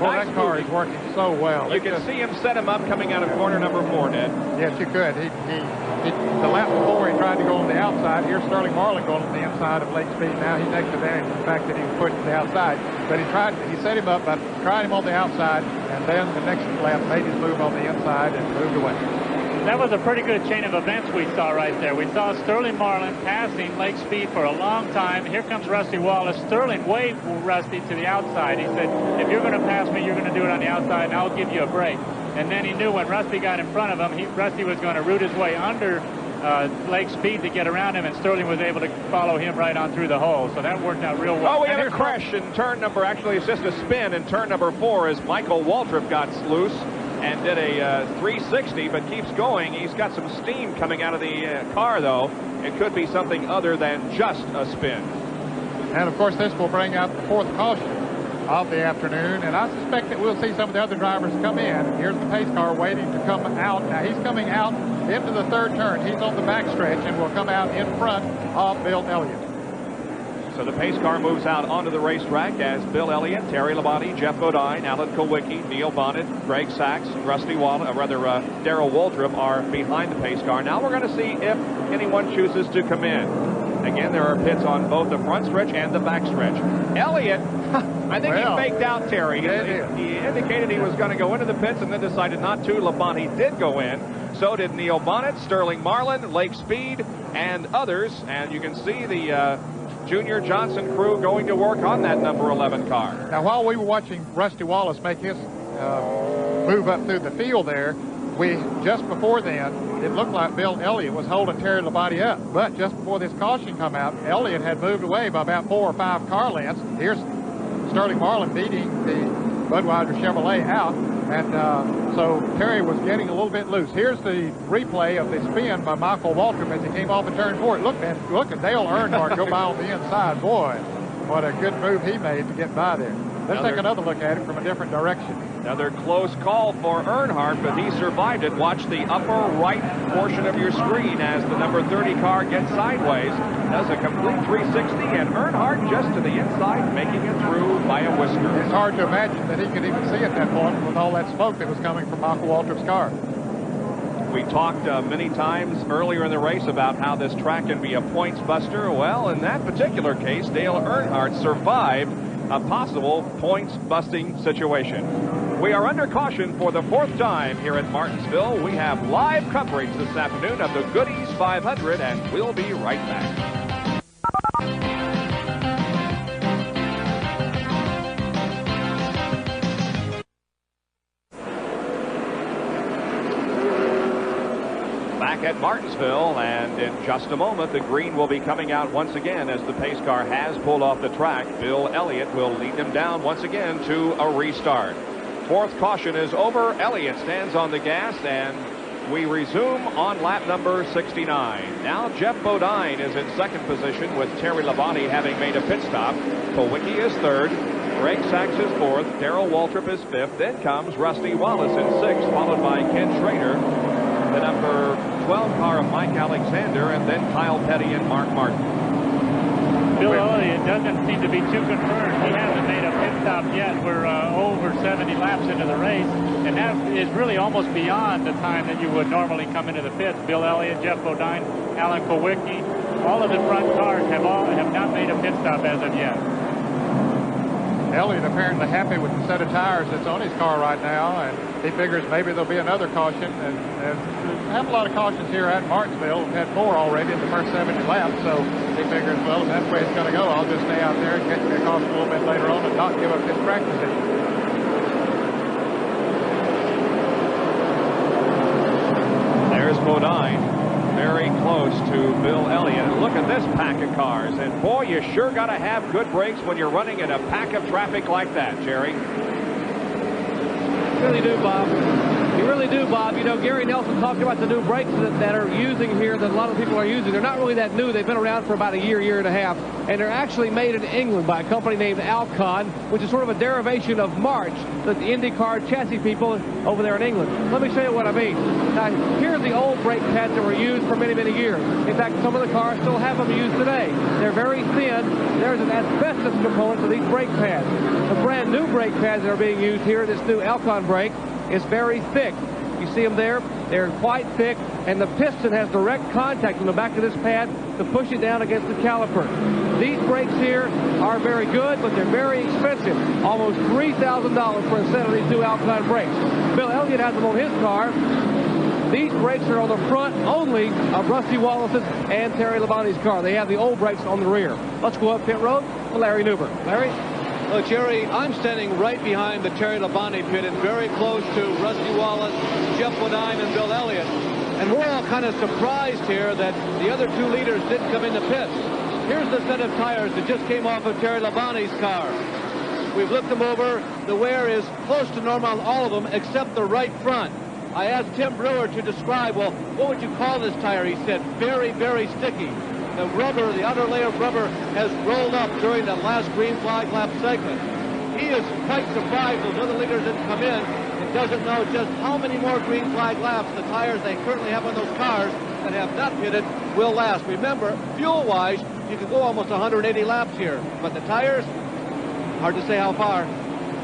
Well, nice that car movie. is working so well. You can see him set him up coming out of corner number 4, Ned. Yes, you could. The lap before he tried to go on the outside. Here's Sterling Marlin going on the inside of Lake Speed. Now he takes advantage of the fact that he was pushed to the outside. But he set him up by trying him on the outside, and then the next lap made his move on the inside and moved away. That was a pretty good chain of events we saw right there. We saw Sterling Marlin passing Lake Speed for a long time. Here comes Rusty Wallace. Sterling waved Rusty to the outside. He said, if you're going to pass me, you're going to do it on the outside, and I'll give you a break. And then he knew when Rusty got in front of him, Rusty was going to root his way under Lake Speed to get around him, and Sterling was able to follow him right on through the hole. So that worked out real well. Oh, we had a crash in turn number, actually it's just a spin in turn number 4 as Michael Waltrip got loose and did a 360, but keeps going. He's got some steam coming out of the car, though. It could be something other than just a spin. And, of course, this will bring out the 4th caution of the afternoon, and I suspect that we'll see some of the other drivers come in. Here's the pace car waiting to come out. Now, he's coming out into the 3rd turn. He's on the backstretch and will come out in front of Bill Elliott. So the pace car moves out onto the racetrack as Bill Elliott, Terry Labonte, Jeff Bodine, Alan Kulwicki, Neil Bonnet, Greg Sachs, Rusty Wallace, Darrell Waltrip are behind the pace car. Now we're going to see if anyone chooses to come in. Again, there are pits on both the front stretch and the back stretch. Elliott, I think he faked out Terry. He indicated he was going to go into the pits and then decided not to. Labonte did go in. So did Neil Bonnet, Sterling Marlin, Lake Speed, and others. And you can see the Junior Johnson crew going to work on that number 11 car. Now, while we were watching Rusty Wallace make his move up through the field there, just before then, it looked like Bill Elliott was holding Terry Labonte up. But just before this caution come out, Elliott had moved away by about 4 or 5 car lengths. Here's Sterling Marlin beating the Budweiser Chevrolet out. And so Terry was getting a little bit loose. Here's the replay of the spin by Michael Waltrip as he came off of turn 4. Look at Dale Earnhardt go by on the inside. Boy, what a good move he made to get by there. Let's take another look at it from a different direction. Another close call for Earnhardt, but he survived it. Watch the upper right portion of your screen as the number 30 car gets sideways. Does a complete 360, and Earnhardt just to the inside, making it through by a whisker. It's hard to imagine that he could even see at that point with all that smoke that was coming from Michael Waltrip's car. We talked many times earlier in the race about how this track can be a points buster. Well, in that particular case, Dale Earnhardt survived a possible points busting situation. We are under caution for the 4th time here at Martinsville. We have live coverage this afternoon of the Goodies 500, and we'll be right back. Back at Martinsville, and in just a moment, the green will be coming out once again as the pace car has pulled off the track. Bill Elliott will lead them down once again to a restart. 4th caution is over. Elliott stands on the gas, and we resume on lap number 69. Now Jeff Bodine is in 2nd position with Terry Labonte having made a pit stop. Kowicki is 3rd. Greg Sachs is 4th. Darrell Waltrip is 5th. Then comes Rusty Wallace in 6th, followed by Ken Schrader, the number 12 car of Mike Alexander, and then Kyle Petty and Mark Martin. Bill Elliott doesn't seem to be too concerned. He hasn't made a pit stop yet. We're over 70 laps into the race, and that is really almost beyond the time that you would normally come into the pits. Bill Elliott, Jeff Bodine, Alan Kowicki, all of the front cars have not made a pit stop as of yet. Elliott apparently happy with the set of tires that's on his car right now, and he figures maybe there'll be another caution. And we have a lot of cautions here at Martinsville. We've had 4 already in the first 70 laps, so he figures, well, if that's the way it's going to go, I'll just stay out there and catch me a caution a little bit later on and not give up his track position. There's Bodine. Very close to Bill Elliott. Look at this pack of cars. And boy, you sure got to have good brakes when you're running in a pack of traffic like that, Jerry. You really do, Bob. You really do, Bob. You know, Gary Nelson talked about the new brakes that are using here that a lot of people are using. They're not really that new. They've been around for about a year and a half. And they're actually made in England by a company named Alcon, which is sort of a derivation of March, the IndyCar chassis people over there in England. Let me show you what I mean. Now, here's the old brake pads that were used for many, many years. In fact, some of the cars still have them used today. They're very thin. There's an asbestos component to these brake pads. The brand new brake pads that are being used here, this new Alcon brake, is very thick. You see them there? They're quite thick, and the piston has direct contact on the back of this pad to push it down against the caliper. These brakes here are very good, but they're very expensive. Almost $3,000 for a set of these new Alcon brakes. Bill Elliott has them on his car. These brakes are on the front only of Rusty Wallace's and Terry Labonte's car. They have the old brakes on the rear. Let's go up pit road to Larry Newber. Larry? Well, Jerry, I'm standing right behind the Terry Labonte pit and very close to Rusty Wallace, Jeff Bodine, and Bill Elliott. And we're all kind of surprised here that the other 2 leaders didn't come in the pits. Here's the set of tires that just came off of Terry Labonte's car. We've looked them over. The wear is close to normal on all of them except the right front. I asked Tim Brewer to describe, well, what would you call this tire? He said, very, very sticky. The rubber, the outer layer of rubber, has rolled up during the last green flag lap segment. He is quite surprised those other leaders didn't come in and doesn't know just how many more green flag laps the tires they currently have on those cars that have not pitted will last. Remember, fuel-wise, you can go almost 180 laps here, but the tires, hard to say how far.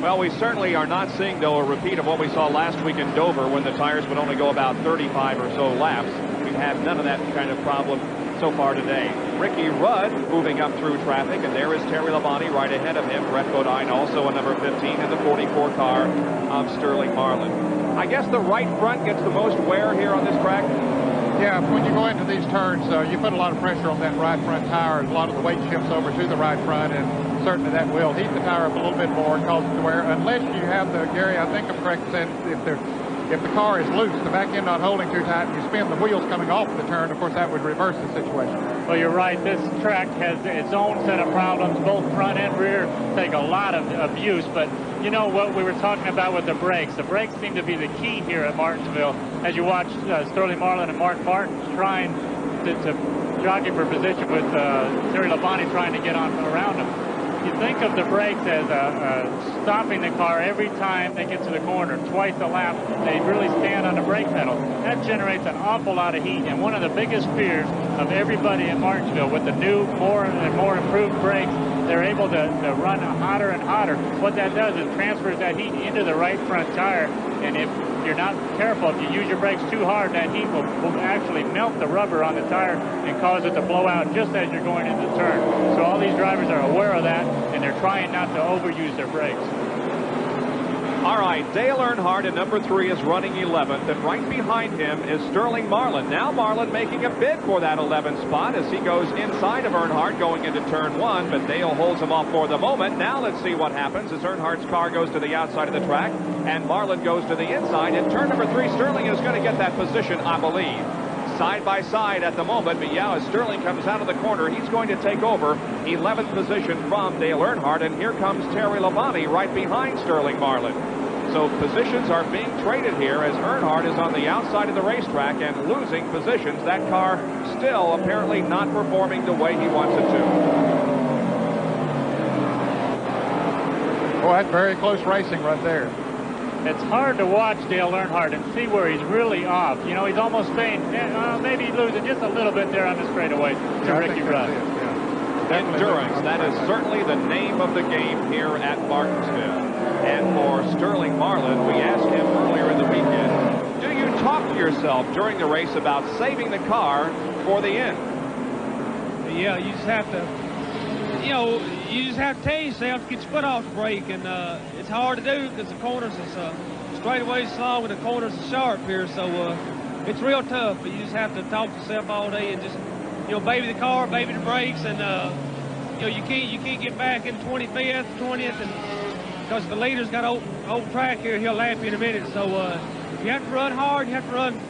Well, we certainly are not seeing, though, a repeat of what we saw last week in Dover when the tires would only go about 35 or so laps. We've had none of that kind of problem so far today. Ricky Rudd moving up through traffic, and there is Terry Labonte right ahead of him. Brett Bodine also a number 15 in the 44 car of Sterling Marlin. I guess the right front gets the most wear here on this track. Yeah, when you go into these turns, you put a lot of pressure on that right front tire. A lot of the weight shifts over to the right front, and certainly that will heat the tire up a little bit more and cause it to wear. Unless you have the, Gary, I think I'm correct in saying if the car is loose, the back end not holding too tight, and you spin the wheels coming off the turn, of course, that would reverse the situation. Well, you're right. This track has its own set of problems. Both front and rear take a lot of abuse, but you know what we were talking about with the brakes. The brakes seem to be the key here at Martinsville. As you watch Sterling Marlin and Mark Martin trying to jockey for position with Terry Labonte trying to get on around him. You think of the brakes as stopping the car every time they get to the corner. Twice a lap, they really stand on the brake pedal. That generates an awful lot of heat, and one of the biggest fears of everybody in Martinsville with the new, more and more improved brakes, they're able to run hotter and hotter. What that does is transfers that heat into the right front tire, and if you're not careful, if you use your brakes too hard, that heat will actually melt the rubber on the tire and cause it to blow out just as you're going into the turn. So all these drivers are aware of that, and they're trying not to overuse their brakes. All right, Dale Earnhardt in number 3 is running 11th, and right behind him is Sterling Marlin. Now Marlin making a bid for that 11th spot as he goes inside of Earnhardt going into turn 1, but Dale holds him off for the moment. Now let's see what happens as Earnhardt's car goes to the outside of the track and Marlin goes to the inside. In turn number 3, Sterling is going to get that position, I believe. Side by side at the moment, but yeah, as Sterling comes out of the corner, he's going to take over 11th position from Dale Earnhardt, and here comes Terry Labonte right behind Sterling Marlin. So positions are being traded here as Earnhardt is on the outside of the racetrack and losing positions. That car still apparently not performing the way he wants it to. Boy, that's very close racing right there. It's hard to watch Dale Earnhardt and see where he's really off. You know, he's almost staying, maybe losing just a little bit there on the straightaway to Ricky Rudd. Endurance, that is certainly the name of the game here at Martinsville. And for Sterling Marlin, we asked him earlier in the weekend, do you talk to yourself during the race about saving the car for the end? Yeah, you just have to, you know, you just have to tell yourself to get your foot off the brake, and it's hard to do because the corners is straightaways long and the corners are sharp here, so it's real tough. But you just have to talk to yourself all day and just, you know, baby the car, baby the brakes, and you know, you can't get back in 25th, 20th, and because the leader's got old track here, he'll lap you in a minute. So if you have to run hard, you have to run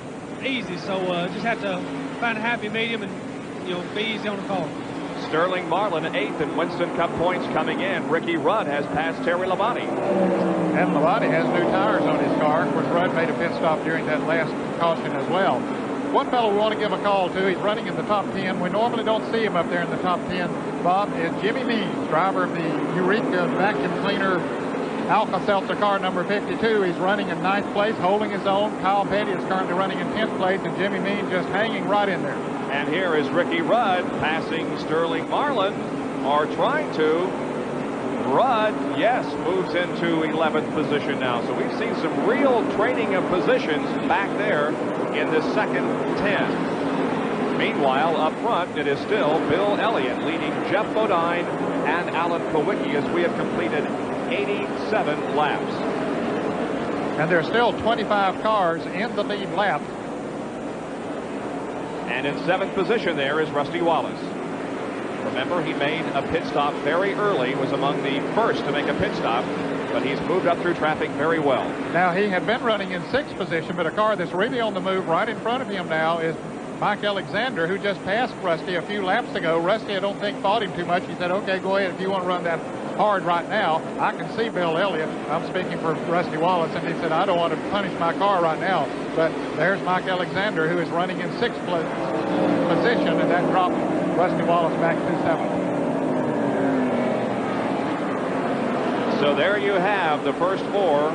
easy. So just have to find a happy medium and, you know, be easy on the car. Sterling Marlin 8th in Winston Cup points coming in. Ricky Rudd has passed Terry Labonte. And Labonte has new tires on his car. Of course, Rudd made a pit stop during that last caution as well. One fellow we want to give a call to, he's running in the top 10. We normally don't see him up there in the top 10, Bob, is Jimmy Means, driver of the Eureka vacuum cleaner Alka-Seltzer car number 52. He's running in 9th place, holding his own. Kyle Petty is currently running in 10th place, and Jimmy Means just hanging right in there. And here is Ricky Rudd passing Sterling Marlin, or trying to. Rudd, yes, moves into 11th position now. So we've seen some real trading of positions back there in the second 10. Meanwhile, up front, it is still Bill Elliott leading Jeff Bodine and Alan Kowicki as we have completed 87 laps. And there's still 25 cars in the lead lap. And in 7th position there is Rusty Wallace. Remember, he made a pit stop very early, was among the first to make a pit stop, but he's moved up through traffic very well. Now, he had been running in 6th position, but a car that's really on the move right in front of him now is Mike Alexander, who just passed Rusty a few laps ago. Rusty, I don't think, fought him too much. He said, okay, go ahead if you want to run that hard right now. I can see Bill Elliott. I'm speaking for Rusty Wallace, and he said, I don't want to punish my car right now. But there's Mike Alexander, who is running in 6th position, and that dropped Rusty Wallace back to 7th. So there you have the first 4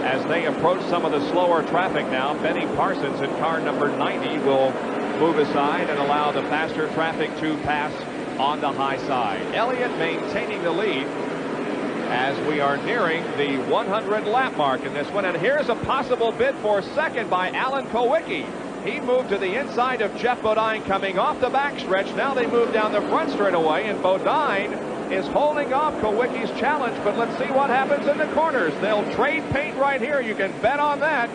as they approach some of the slower traffic now. Benny Parsons in car number 90 will move aside and allow the faster traffic to pass on the high side. Elliott maintaining the lead as we are nearing the 100 lap mark in this one. And here's a possible bid for second by Alan Kowicki. He moved to the inside of Jeff Bodine coming off the backstretch. Now they move down the front straightaway, and Bodine is holding off Kowicki's challenge, but let's see what happens in the corners. They'll trade paint right here. You can bet on that.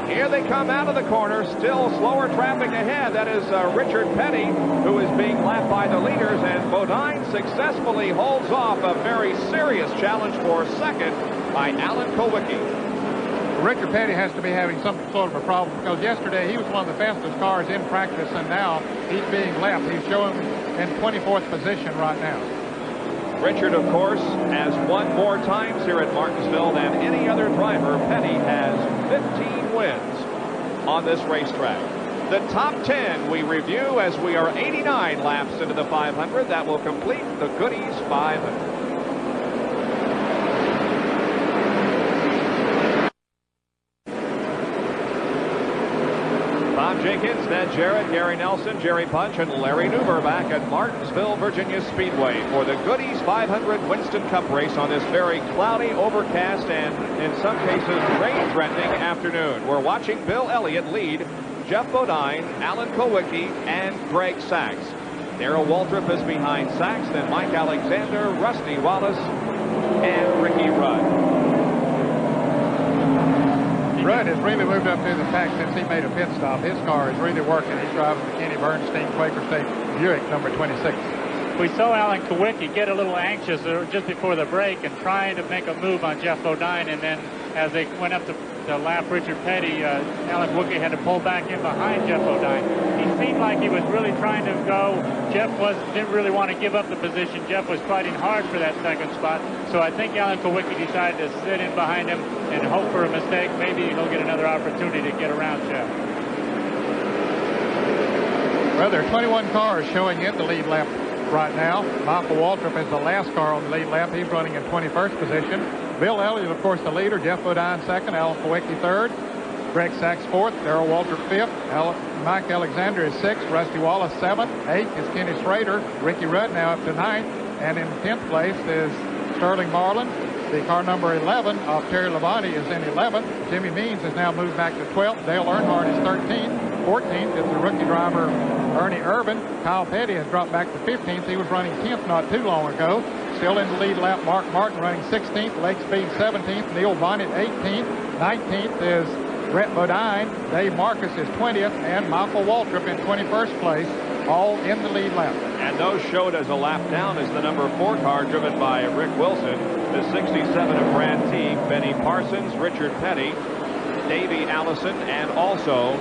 Here they come out of the corner, still slower traffic ahead. That is Richard Petty, who is being lapped by the leaders, and Bodine successfully holds off a very serious challenge for second by Alan Kowicki. Richard Petty has to be having some sort of a problem because yesterday he was one of the fastest cars in practice, and now he's being lapped. He's showing in 24th position right now. Richard, of course, has won more times here at Martinsville than any other driver. Petty has 15 wins on this racetrack. The top 10 we review as we are 89 laps into the 500. That will complete the Goody's 500. Bob Jenkins, Ned Jarrett, Gary Nelson, Jerry Punch, and Larry Newber back at Martinsville, Virginia Speedway for the Goody's 500 Winston Cup race on this very cloudy, overcast, and in some cases rain-threatening afternoon. We're watching Bill Elliott lead Jeff Bodine, Alan Kowicki, and Greg Sachs. Darrell Waltrip is behind Sachs, then Mike Alexander, Rusty Wallace, and Ricky Rudd. Burnstein has really moved up to the pack since he made a pit stop. His car is really working. He's driving the Kenny Bernstein Quaker State Buick number 26. We saw Alan Kowicki get a little anxious just before the break and trying to make a move on Jeff Bodine, and then as they went up to lap Richard Petty, Alan Kowicki had to pull back in behind Jeff Bodine. He seemed like he was really trying to go. Jeff didn't really want to give up the position. Jeff was fighting hard for that second spot, so I think Alan Kowicki decided to sit in behind him and hope for a mistake. Maybe he'll get another opportunity to get around Jeff. Well, there are 21 cars showing in the lead lap right now. Michael Waltrip is the last car on the lead lap. He's running in 21st position. Bill Elliott, of course, the leader. Jeff Bodine second. Alan Kowicki third. Greg Sachs fourth. Darrell Waltrip fifth. Mike Alexander is sixth. Rusty Wallace seventh. Eighth is Kenny Schrader. Ricky Rudd now up to ninth. And in 10th place is Sterling Marlin. The car number 11 of Terry Labonte is in 11th. Jimmy Means has now moved back to 12th. Dale Earnhardt is 13th. 14th is the rookie driver Ernie Irvin. Kyle Petty has dropped back to 15th. He was running 10th not too long ago. Still in the lead lap, Mark Martin running 16th. Lake Speed 17th. Neil Bonnet 18th. 19th is Brett Bodine. Dave Marcus is 20th. And Michael Waltrip in 21st place, all in the lead lap. And those showed as a lap down is the number 4 car driven by Rick Wilson. The 67 of Brad Teague, Benny Parsons, Richard Petty, Davey Allison, and also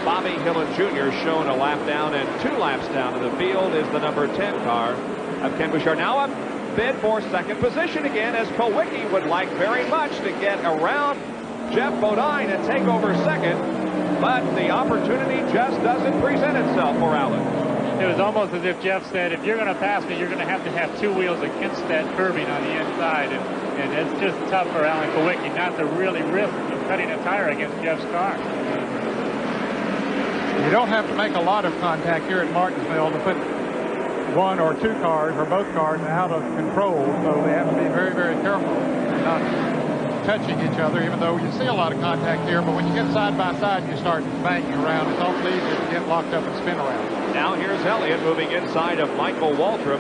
Bobby Hillin Jr. shown a lap down, and 2 laps down in the field is the number 10 car of Ken Bouchard. Now a bid for second position again, as Kowicki would like very much to get around Jeff Bodine and take over second, but the opportunity just doesn't present itself for Alan. It was almost as if Jeff said, if you're going to pass me, you're going to have 2 wheels against that curbing on the inside, and it's just tough for Alan Kowicki not to really risk cutting a tire against Jeff's car. You don't have to make a lot of contact here at Martinsville to put 1 or 2 cars or both cars out of control, so they have to be very, very careful not touching each other, even though you see a lot of contact here, but when you get side by side, you start banging around. It's awfully easy to get locked up and spin around. Now here's Elliott moving inside of Michael Waltrip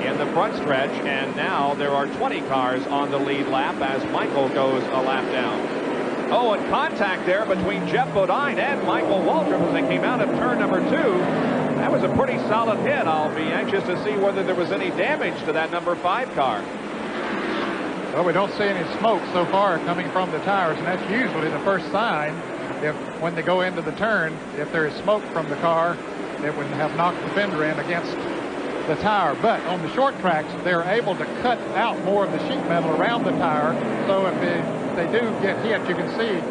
in the front stretch, and now there are 20 cars on the lead lap as Michael goes a lap down. Oh, and contact there between Jeff Bodine and Michael Waltrip as they came out of turn number 2. That was a pretty solid hit. I'll be anxious to see whether there was any damage to that number 5 car. Well, we don't see any smoke so far coming from the tires, and that's usually the first sign. When they go into the turn, if there is smoke from the car, it would have knocked the fender in against the tire. But on the short tracks, they're able to cut out more of the sheet metal around the tire, so if they do get hit, you can see,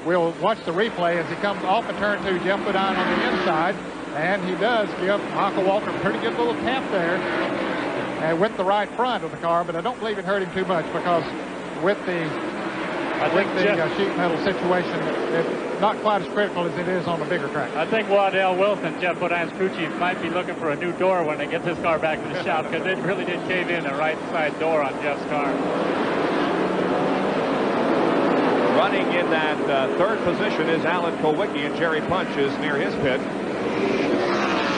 we'll watch the replay as he comes off of turn 2, Jeff Bodine on the inside, and he does give Michael Waltrip a pretty good little tap there with the right front of the car, but I don't believe it hurt him too much, because with the sheet metal situation, it's not quite as critical as it is on the bigger track. I think Waddell Wilson, Jeff Bodine's crew chief, might be looking for a new door when they get this car back to the shop, because it really did cave in the right side door on Jeff's car. Running in that third position is Alan Kowicki, and Jerry Punch is near his pit.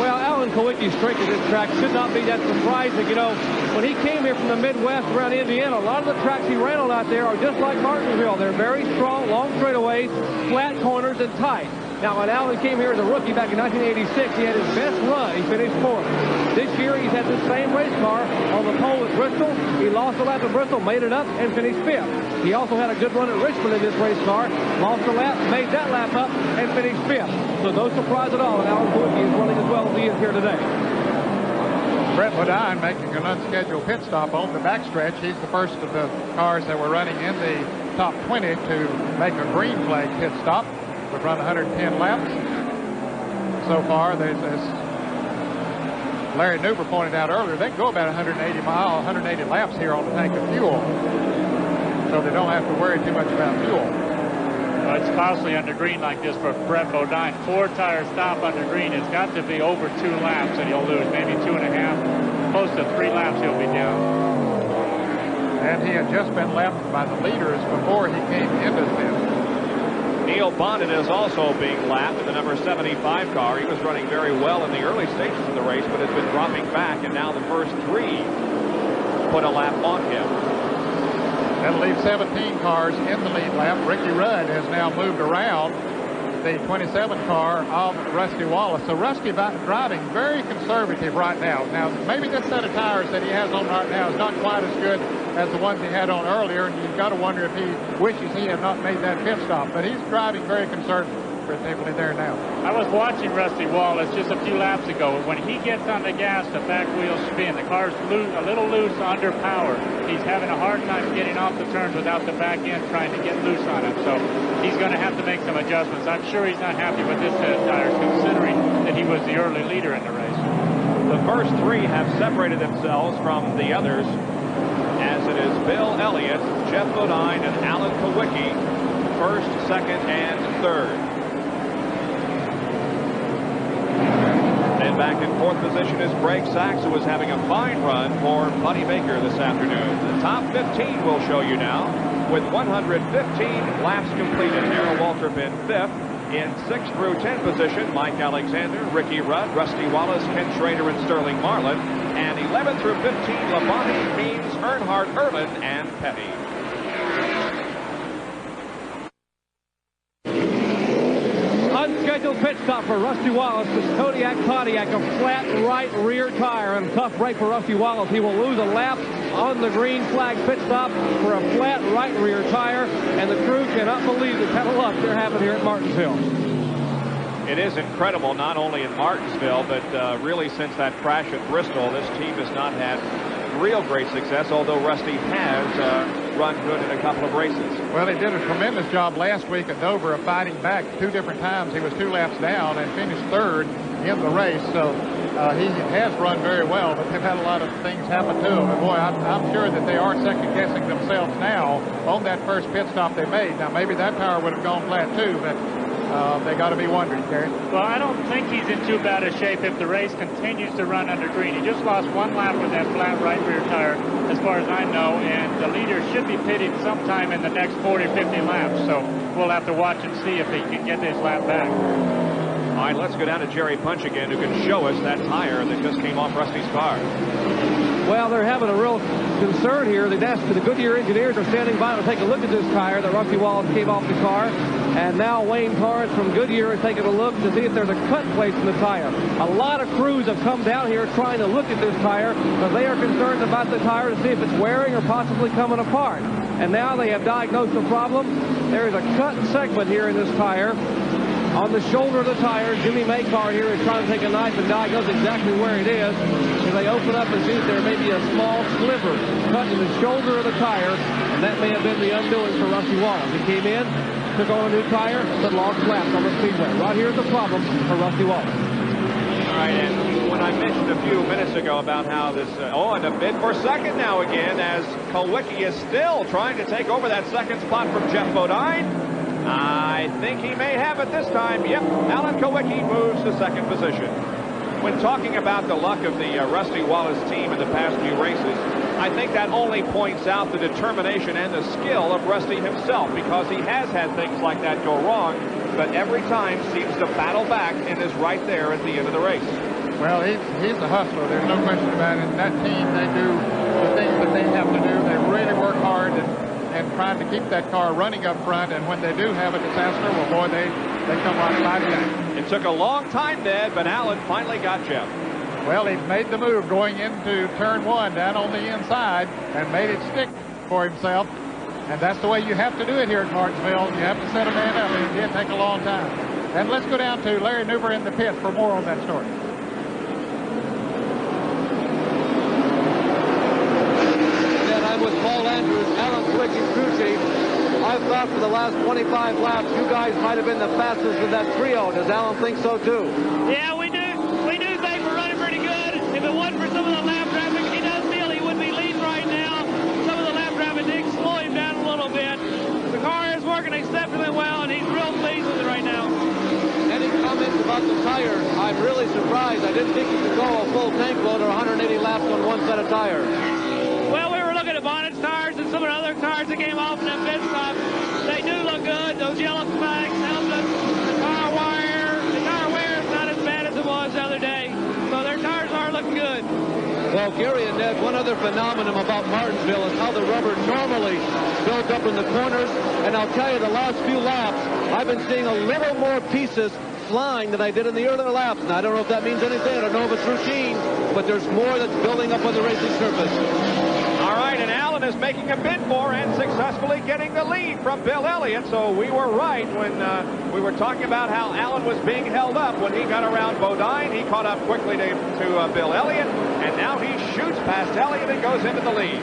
Well, Alan Kowicki's strength at this track should not be that surprising. You know, when he came here from the Midwest around Indiana, a lot of the tracks he ran on out there are just like Martinsville. They're very strong, long straightaways, flat corners, and tight. Now, when Alan came here as a rookie back in 1986, he had his best run. He finished 4th. This year, he's had the same race car on the pole at Bristol. He lost a lap at Bristol, made it up, and finished 5th. He also had a good run at Richmond in this race car. Lost a lap, made that lap up, and finished 5th. So no surprise at all, and Alan Kowicki is running as well as he is here today. Brett Bodine making an unscheduled pit stop on the backstretch. He's the first of the cars that were running in the top 20 to make a green flag pit stop. We've run 110 laps so far. There's, as Larry Newber pointed out earlier, they can go about 180 laps here on the tank of fuel, so they don't have to worry too much about fuel. Well, it's costly under green like this for Brett Bodine. 4-tire stop under green. It's got to be over 2 laps that he'll lose, maybe 2.5. Close to 3 laps he'll be down. And he had just been lapped by the leaders before he came into this. Neil Bonnet is also being lapped in the number 75 car. He was running very well in the early stages of the race, but has been dropping back, and now the first 3 put a lap on him. That'll leave 17 cars in the lead lap. Ricky Rudd has now moved around the 27 car of Rusty Wallace. So Rusty driving very conservative right now. Now, maybe this set of tires that he has on right now is not quite as good as the ones he had on earlier, and you've got to wonder if he wishes he had not made that pit stop. But he's driving very conservative there now. I was watching Rusty Wallace just a few laps ago. When he gets on the gas, the back wheels spin. The car's a little loose under power. He's having a hard time getting off the turns without the back end trying to get loose on him. So he's going to have to make some adjustments. I'm sure he's not happy with this set of tires, considering that he was the early leader in the race. The first three have separated themselves from the others, as it is Bill Elliott, Jeff Bodine, and Alan Kowicki, first, second, and third. And back in fourth position is Greg Sachs, who is having a fine run for Buddy Baker this afternoon. The top 15 we'll show you now, with 115 laps completed. Darrell Waltrip in fifth. In 6 through 10 position, Mike Alexander, Ricky Rudd, Rusty Wallace, Ken Schrader, and Sterling Marlin. And 11 through 15, Labonte, Means, Earnhardt, Erlin, and Petty. Unscheduled pit stop for Rusty Wallace. The Kodiak Pontiac, a flat right rear tire, and a tough break for Rusty Wallace. He will lose a lap on the green flag pit stop for a flat right rear tire, and the crew cannot believe the pedal up they're having here at Martinsville. It is incredible, not only in Martinsville, but really since that crash at Bristol, this team has not had real great success, although Rusty has run good in a couple of races. Well, he did a tremendous job last week at Dover of fighting back 2 different times. He was 2 laps down and finished third in the race. So he has run very well, but they've had a lot of things happen to him. And boy, I'm sure that they are second-guessing themselves now on that first pit stop they made. Now, maybe that tire would have gone flat too, but they got to be wondering, Terry. Well, I don't think he's in too bad a shape if the race continues to run under green. He just lost 1 lap with that flat right rear tire, as far as I know, and the leader should be pitting sometime in the next 40 or 50 laps. So we'll have to watch and see if he can get his lap back. All right, let's go down to Jerry Punch again, who can show us that tire that just came off Rusty's car. Well, they're having a real concern here. The Goodyear engineers are standing by to take a look at this tire that Rusty Wallace came off the car. And now Wayne Torrance from Goodyear is taking a look to see if there's a cut place in the tire. A lot of crews have come down here trying to look at this tire, but they are concerned about the tire to see if it's wearing or possibly coming apart. And now they have diagnosed the problem. There is a cut segment here in this tire. On the shoulder of the tire, Jimmy Maycar here is trying to take a knife and diagnose exactly where it is. As they open up and see that there may be a small sliver cut in the shoulder of the tire, and that may have been the undoing for Rusty Wallace. He came in, took on a new tire, but lost laps on the Speedway. Right here's the problem for Rusty Wallace. All right, and when I mentioned a few minutes ago about how this, and a bid for second now again, as Kowicki is still trying to take over that second spot from Jeff Bodine. I think he may have it this time. Yep, Alan Kowicki moves to second position. When talking about the luck of the Rusty Wallace team in the past few races, I think that only points out the determination and the skill of Rusty himself, because he has had things like that go wrong, but every time seems to battle back and is right there at the end of the race. Well, he's a hustler. There's no question about it. And that team, they do the things that they have to do. They really work hard and trying to keep that car running up front. And when they do have a disaster, well, boy, they come right fighting back. It took a long time, Ned, but Alan finally got Jeff. Well, he made the move going into turn 1 down on the inside and made it stick for himself. And that's the way you have to do it here at Martinsville. You have to set a man up, and it did take a long time. And let's go down to Larry Newber in the pits for more on that story. And I'm with Paul Andrews, Alan Kowicki's crew chief. I thought for the last 25 laps, you guys might have been the fastest in that trio. Does Alan think so, too? Yeah, we do. We do think we're running pretty good. If it wasn't for some of the lap traffic, he does feel he would be leading right now. Some of the lap traffic did slow him down a little bit. The car is working exceptionally well, and he's real pleased with it right now. Any comments about the tires? I'm really surprised. I didn't think you could go a full tank load or 180 laps on one set of tires. Well, we were looking at Bonnet's tires and some of the other tires that came off in that pit stop. They do look good. Those yellow spikes, the tire wear is not as bad as it was the other day. So their tires are looking good. Well, Gary and Ned, one other phenomenon about Martinsville is how the rubber normally builds up in the corners. And I'll tell you, the last few laps, I've been seeing a little more pieces flying than I did in the earlier laps. And I don't know if that means anything. I don't know if it's routine, but there's more that's building up on the racing surface. All right, and Allen is making a bid for and successfully getting the lead from Bill Elliott. So we were right when we were talking about how Allen was being held up when he got around Bodine. He caught up quickly to Bill Elliott, and now he shoots past Elliott and goes into the lead.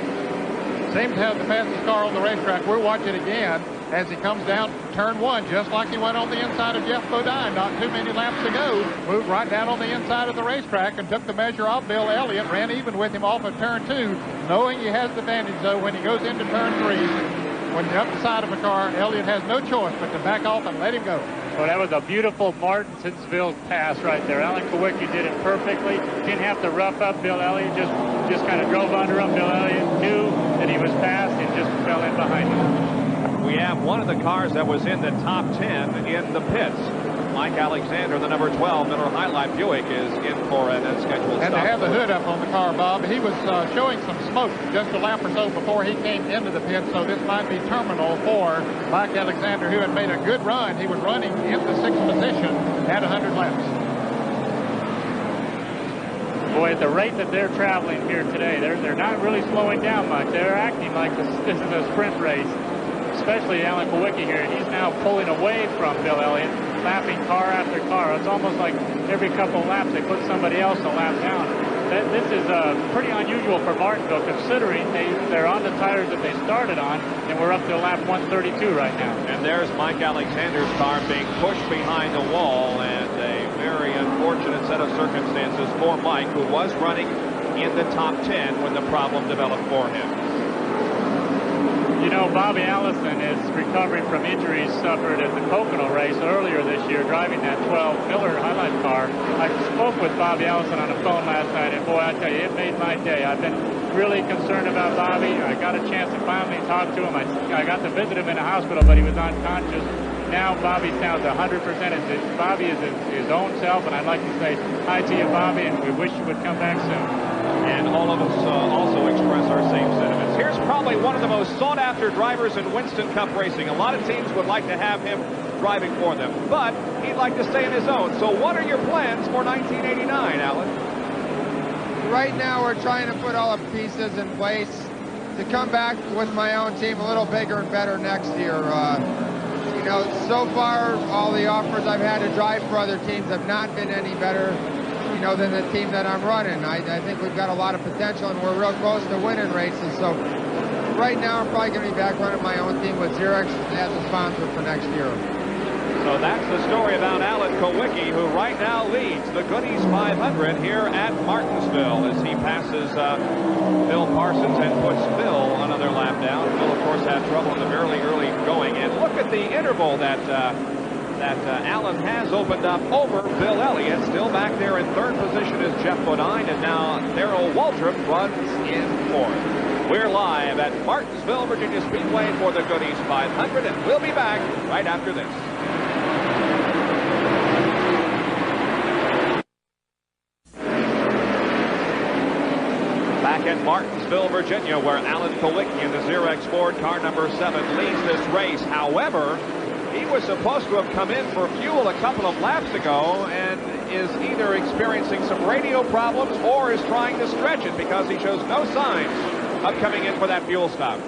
Seems to have the fastest car on the racetrack. We'll watch it again as he comes down turn one, just like he went on the inside of Jeff Bodine not too many laps ago. Moved right down on the inside of the racetrack and took the measure of Bill Elliott, ran even with him off of turn two, knowing he has the advantage, though, when he goes into turn three. When you're up the side of a car, Elliott has no choice but to back off and let him go. Well, that was a beautiful Martinsville pass right there. Alan Kowicki did it perfectly. Didn't have to rough up Bill Elliott. Just kind of drove under him. Bill Elliott knew that he was fast and just fell in behind him. We have one of the cars that was in the top 10 in the pits. Mike Alexander, the number 12 Miller High Life Buick, is in for an unscheduled stop. And they have the hood up on the car, Bob. He was showing some smoke just a lap or so before he came into the pit, so this might be terminal for Mike Alexander, who had made a good run. He was running in the 6th position at 100 laps. Boy, at the rate that they're traveling here today, they're not really slowing down much. They're acting like this is a sprint race, especially Alan Kowicki here. He's now pulling away from Bill Elliott, lapping car after car. It's almost like every couple laps they put somebody else a lap down. This is pretty unusual for Martinsville, considering they're on the tires that they started on, and we're up to lap 132 right now. And there's Mike Alexander's car being pushed behind the wall, and a very unfortunate set of circumstances for Mike, who was running in the top 10 when the problem developed for him. You know, Bobby Allison is recovering from injuries suffered at the Pocono race earlier this year, driving that 12 Miller High Life car. I spoke with Bobby Allison on the phone last night, and boy, I tell you, it made my day. I've been really concerned about Bobby. I got a chance to finally talk to him. I got to visit him in the hospital, but he was unconscious. Now Bobby sounds 100%. Bobby is his own self, and I'd like to say hi to you, Bobby, and we wish you would come back soon. And all of us also express our same sentiments. Here's probably one of the most sought-after drivers in Winston Cup racing. A lot of teams would like to have him driving for them, but he'd like to stay in his own. So what are your plans for 1989, Alan? Right now, we're trying to put all the pieces in place to come back with my own team a little bigger and better next year. You know, so far, all the offers I've had to drive for other teams have not been any better, you know, than the team that I'm running. I think we've got a lot of potential, and we're real close to winning races. So right now, I'm probably going to be back running my own team with Xerox as a sponsor for next year. So that's the story about Alan Kowicki, who right now leads the Goodies 500 here at Martinsville as he passes Phil Parsons and puts Phil another lap down. Phil, of course, had trouble in the very early going. And look at the interval that Allen has opened up over Bill Elliott. Still back there in third position is Jeff Bodine, and now Darrell Waltrip runs in fourth. We're live at Martinsville, Virginia Speedway for the Goodies 500, and we'll be back right after this. Back at Martinsville, Virginia, where Alan Kowicki in the Xerox Ford car number 7 leads this race. However, he was supposed to have come in for fuel a couple of laps ago and is either experiencing some radio problems or is trying to stretch it because he shows no signs of coming in for that fuel stop.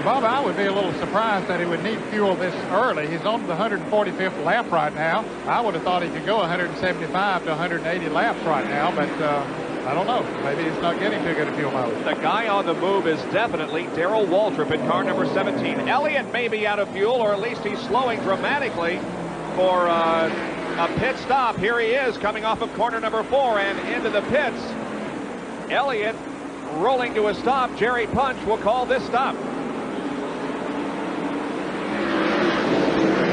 Bob, I would be a little surprised that he would need fuel this early. He's on the 145th lap right now. I would have thought he could go 175 to 180 laps right now, but I don't know. Maybe he's not getting too good a fuel mileage. The guy on the move is definitely Darrell Waltrip in car number 17. Elliott may be out of fuel, or at least he's slowing dramatically for a pit stop. Here he is coming off of corner number 4 and into the pits. Elliott rolling to a stop. Jerry Punch will call this stop.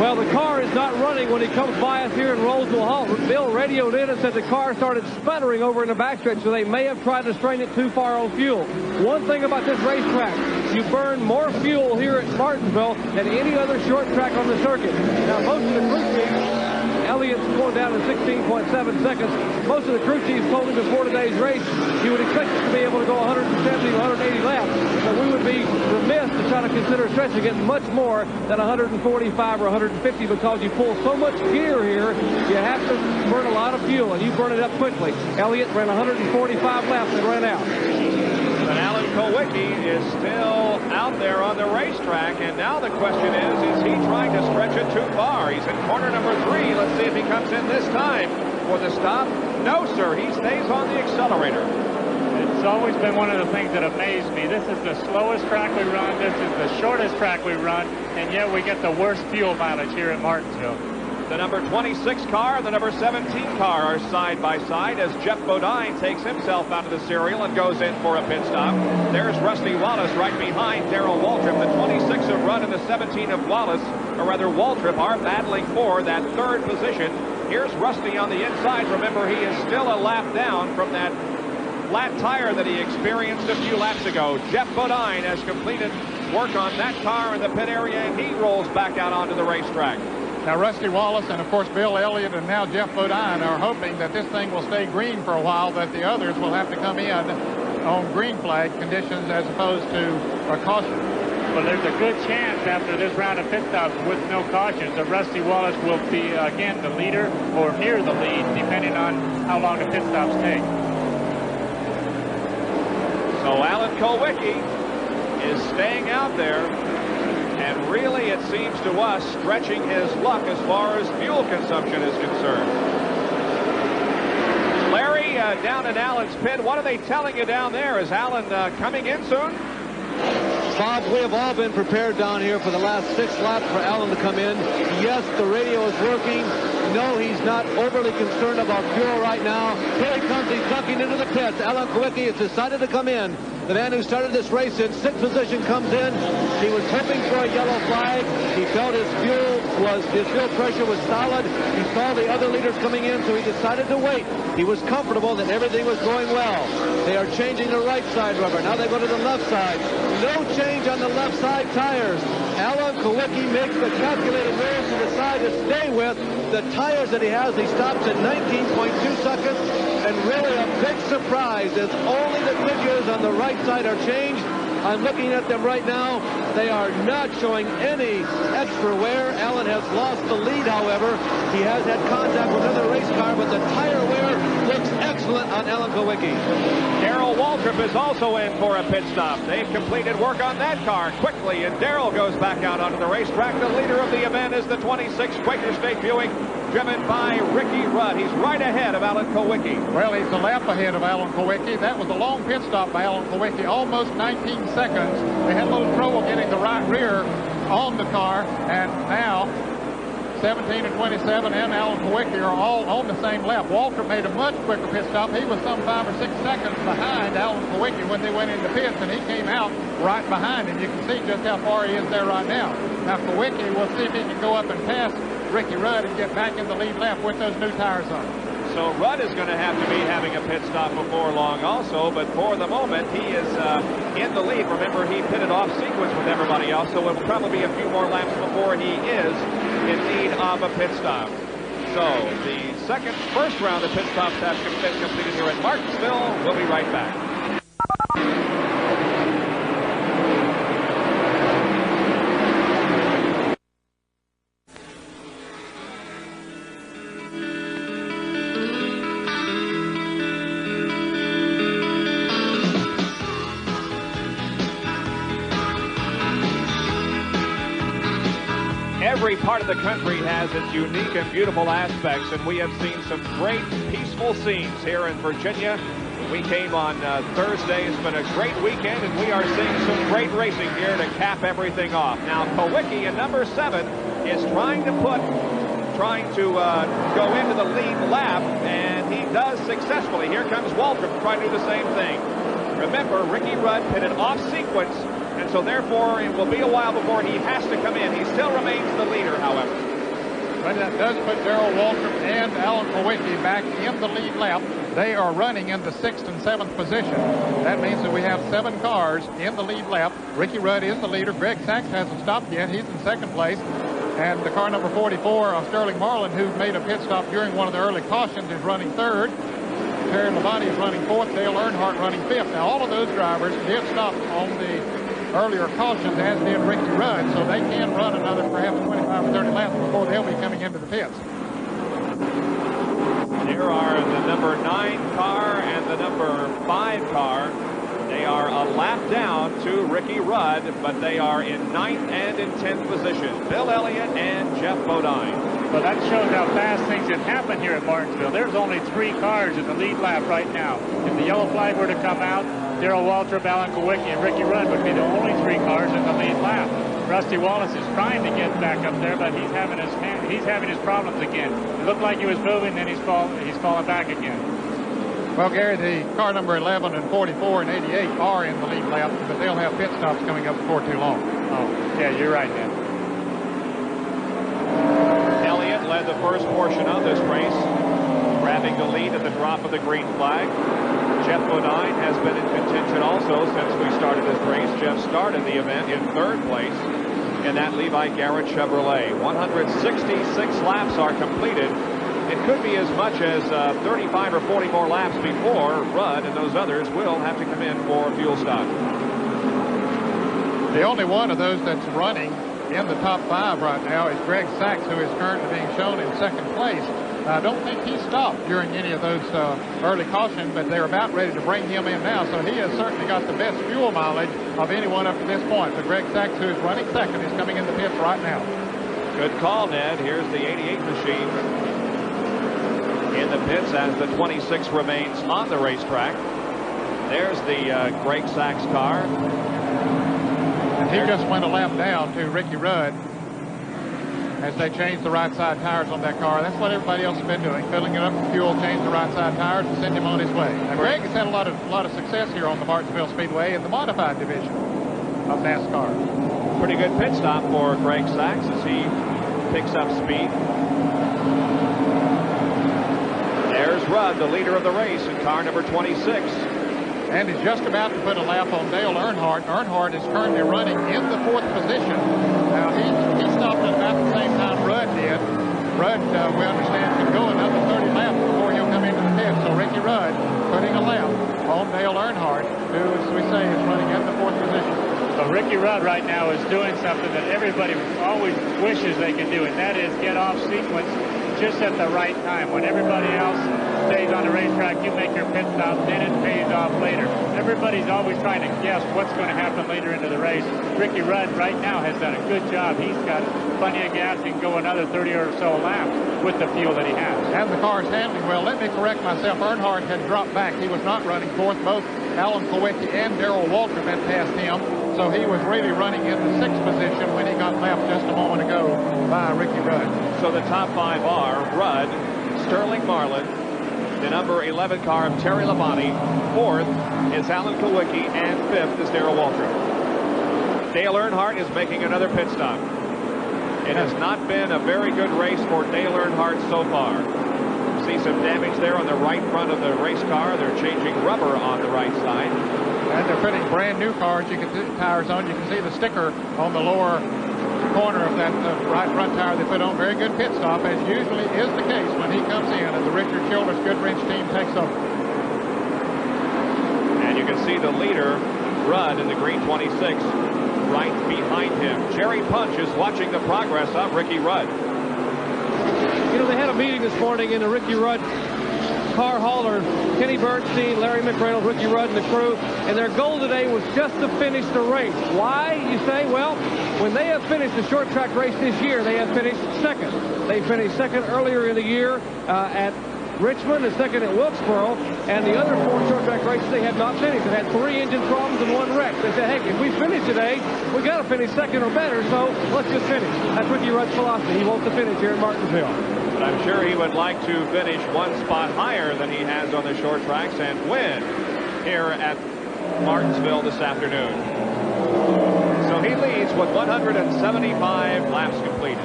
Well, the car is not running when he comes by us here and rolls to a halt. Bill radioed in and said the car started sputtering over in the backstretch, so they may have tried to strain it too far on fuel. One thing about this racetrack, you burn more fuel here at Martinsville than any other short track on the circuit. Now, most of the crew chiefs, Elliott's going down in 16.7 seconds. Most of the crew chiefs told him before today's race he would expect us to be able to go 170 to 180 laps, but we would be remiss to try to consider stretching it much more than 145 or 150 because you pull so much gear here, you have to burn a lot of fuel, and you burn it up quickly. Elliott ran 145 laps and ran out. But Alan Kulwicki is still out there on the racetrack, and now the question is he trying to stretch it too far? He's in corner number 3. Let's see if he comes in this time for the stop. No, sir, he stays on the accelerator. It's always been one of the things that amazed me. This is the slowest track we run. This is the shortest track we run, and yet we get the worst fuel mileage here at Martinsville. The number 26 car and the number 17 car are side by side as Jeff Bodine takes himself out of the serial and goes in for a pit stop. There's Rusty Wallace right behind Darrell Waltrip. The 26 of Rudd and the 17 of Wallace, or rather Waltrip, are battling for that third position. Here's Rusty on the inside. Remember, he is still a lap down from that flat tire that he experienced a few laps ago. Jeff Bodine has completed work on that car in the pit area, and he rolls back out onto the racetrack. Now, Rusty Wallace and, of course, Bill Elliott and now Jeff Bodine are hoping that this thing will stay green for a while, that the others will have to come in on green flag conditions as opposed to a caution. Well, there's a good chance after this round of pit stops with no cautions that Rusty Wallace will be, again, the leader or near the lead, depending on how long the pit stops take. So Alan Kulwicki is staying out there. And really, it seems to us, stretching his luck as far as fuel consumption is concerned. Larry, down in Alan's pit, what are they telling you down there? Is Alan coming in soon? Bob, we have all been prepared down here for the last 6 laps for Alan to come in. Yes, the radio is working. No, he's not overly concerned about fuel right now. Here he comes. He's ducking into the pits. Alan Kulwicki has decided to come in. The man who started this race in 6th position comes in. He was hoping for a yellow flag. He felt his fuel pressure was solid. He saw the other leaders coming in, so he decided to wait. He was comfortable that everything was going well. They are changing the right side rubber. Now they go to the left side. No change on the left side tires. Alan Kulwicki makes the calculated move to decide to stay with the tires that he has. He stops at 19.2 seconds. And really a big surprise is only the figures on the right side are changed. I'm looking at them right now. They are not showing any extra wear. Alan has lost the lead, however. He has had contact with another race car, but the tire wear looks excellent on Alan Kulwicki. Darrell Waltrip is also in for a pit stop. They've completed work on that car quickly, and Darrell goes back out onto the racetrack. The leader of the event is the 26 Quaker State Buick, driven by Ricky Rudd. He's right ahead of Alan Kulwicki. Well, he's a lap ahead of Alan Kulwicki. That was a long pit stop by Alan Kulwicki, almost 19 seconds. They had a little trouble getting the right rear on the car, and now 17 and 27 and Alan Kulwicki are all on the same lap. Walter made a much quicker pit stop. He was some 5 or 6 seconds behind Alan Kulwicki when they went into pits, and he came out right behind him. You can see just how far he is there right now. Now, Kulwicki, we'll see if he can go up and pass Ricky Rudd and get back in the lead lap with those new tires on. So Rudd is going to have to be having a pit stop before long also, but for the moment he is in the lead. Remember, he pitted off sequence with everybody else, so it will probably be a few more laps before he is in need of a pit stop. So the first round of pit stops has been completed here at Martinsville. We'll be right back. Every part of the country has its unique and beautiful aspects, and we have seen some great peaceful scenes here in Virginia. We came on Thursday. It's been a great weekend, and we are seeing some great racing here to cap everything off. Now, Kulwicki in number 7 is trying to go into the lead lap, and he does successfully. Here comes Waltrip trying to do the same thing. Remember, Ricky Rudd pitted off sequence, and so therefore it will be a while before he has to come in. He still remains the leader, however. But that does put Darrell Waltrip and Alan Kulwicki back in the lead lap. They are running in the 6th and 7th position. That means that we have 7 cars in the lead lap. Ricky Rudd is the leader. Greg Sachs hasn't stopped yet. He's in 2nd place. And the car number 44 of Sterling Marlin, who made a pit stop during one of the early cautions, is running third. Terry Labonte is running fourth. Dale Earnhardt running fifth. Now, all of those drivers did stop on the earlier cautions, as did Ricky Rudd, so they can run another perhaps 25 or 30 laps before they'll be coming into the pits. Here are the number 9 car and the number 5 car. They are a lap down to Ricky Rudd, but they are in 9th and in 10th position. Bill Elliott and Jeff Bodine. Well, that shows how fast things can happen here at Martinsville. There's only 3 cars in the lead lap right now. If the yellow flag were to come out, Darrell Waltrip, Alan Kulwicki, and Ricky Rudd would be the only 3 cars in the lead lap. Rusty Wallace is trying to get back up there, but he's having his problems again. It looked like he was moving, then he's falling back again. Well, Gary, the car number 11 and 44 and 88 are in the lead lap, but they'll have pit stops coming up before too long. Oh, yeah, you're right, Ned. Elliott led the first portion of this race, grabbing the lead at the drop of the green flag. Jeff Bodine has been in contention also since we started this race. Jeff started the event in 3rd place in that Levi Garrett Chevrolet. 166 laps are completed. It could be as much as 35 or 40 more laps before Rudd and those others will have to come in for a fuel stop. The only one of those that's running in the top 5 right now is Greg Sachs, who is currently being shown in 2nd place. I don't think he stopped during any of those early cautions, but they're about ready to bring him in now, so he has certainly got the best fuel mileage of anyone up to this point. But Greg Sachs, who is running 2nd, is coming in the pits right now. Good call, Ned. Here's the 88 machine in the pits as the 26 remains on the racetrack. There's the Greg Sachs car. And he just went a lap down to Ricky Rudd as they changed the right side tires on that car. That's what everybody else has been doing, filling it up with fuel, change the right side tires, and send him on his way. Now, Greg has had a lot of success here on the Martinsville Speedway in the modified division of NASCAR. Pretty good pit stop for Greg Sachs as he picks up speed. There's Rudd, the leader of the race, in car number 26. And he's just about to put a lap on Dale Earnhardt. Earnhardt is currently running in the 4th position. Now, he stopped at about the same time Rudd did. Rudd, we understand, can go another 30 laps before he'll come into the pit. So Ricky Rudd putting a lap on Dale Earnhardt, who, as we say, is running in the 4th position. So Ricky Rudd right now is doing something that everybody always wishes they could do, and that is get off sequence just at the right time. When everybody else stays on the racetrack, you make your pit stop, then it pays off later. Everybody's always trying to guess what's going to happen later into the race. Ricky Rudd right now has done a good job. He's got plenty of gas and go another 30 or so laps with the fuel that he has. And the car is handling well. Let me correct myself. Earnhardt had dropped back. He was not running 4th. Both Alan Kulwicki and Darrell Waltrip had passed him. So he was really running in the 6th position when he got lapped just a moment ago by Ricky Rudd. So the top 5 are Rudd, Sterling Marlin, the number 11 car of Terry Labonte, 4th is Alan Kulwicki, and 5th is Darrell Waltrip. Dale Earnhardt is making another pit stop. It has not been a very good race for Dale Earnhardt so far. See some damage there on the right front of the race car. They're changing rubber on the right side. And they're putting brand new tires on. You can see the sticker on the lower corner of that right front tire they put on. Very good pit stop, as usually is the case when he comes in and the Richard Childress Goodwrench team takes over. And you can see the leader, Rudd, in the green 26, right behind him. Jerry Punch is watching the progress of Ricky Rudd. You know, they had a meeting this morning in the Ricky Rudd car hauler. Kenny Bernstein, Larry McReynolds, Ricky Rudd, and the crew, and their goal today was just to finish the race. Why, you say? Well, when they have finished the short track race this year, they have finished 2nd. They finished 2nd earlier in the year at Richmond and 2nd at Wilkesboro, and the other 4 short track races they had not finished. They had 3 engine problems and 1 wreck. They said, hey, if we finish today, we got to finish 2nd or better, so let's just finish. That's Ricky Rudd's philosophy. He wants to finish here in Martinsville. But I'm sure he would like to finish 1 spot higher than he has on the short tracks and win here at Martinsville this afternoon. So he leads with 175 laps completed.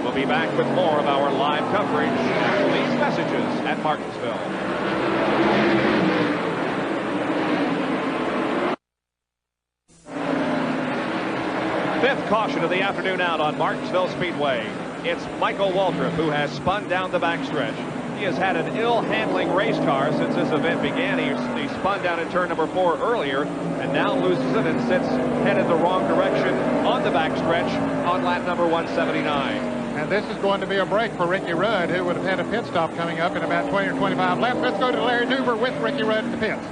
We'll be back with more of our live coverage after these messages at Martinsville. Fifth caution of the afternoon out on Martinsville Speedway. It's Michael Waltrip who has spun down the backstretch. He has had an ill-handling race car since this event began. He spun down in turn number 4 earlier and now loses it and sits headed the wrong direction on the backstretch on lap number 179. And this is going to be a break for Ricky Rudd, who would have had a pit stop coming up in about 20 or 25 laps. Let's go to Larry Newber with Ricky Rudd at the pits.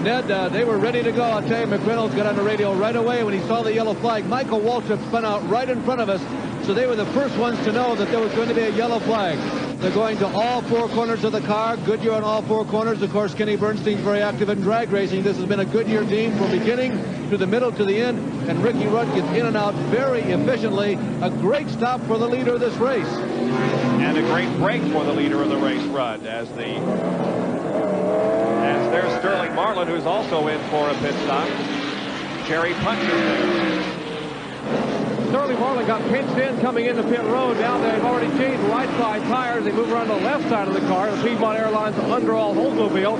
Ned, they were ready to go. I'll tell you, McReynolds got on the radio right away when he saw the yellow flag. Michael Waltrip spun out right in front of us, so they were the first ones to know that there was going to be a yellow flag. They're going to all 4 corners of the car. Goodyear on all 4 corners. Of course, Kenny Bernstein's very active in drag racing. This has been a Goodyear team from beginning to the middle to the end, and Ricky Rudd gets in and out very efficiently. A great stop for the leader of this race. And a great break for the leader of the race, Rudd, as there's Sterling Marlin, who's also in for a pit stop. Jerry Punch is there. Sterling Marlin got pinched in coming into pit road. Now they've already changed right side tires. They move around the left side of the car. The Piedmont Airlines Underall Oldsmobile.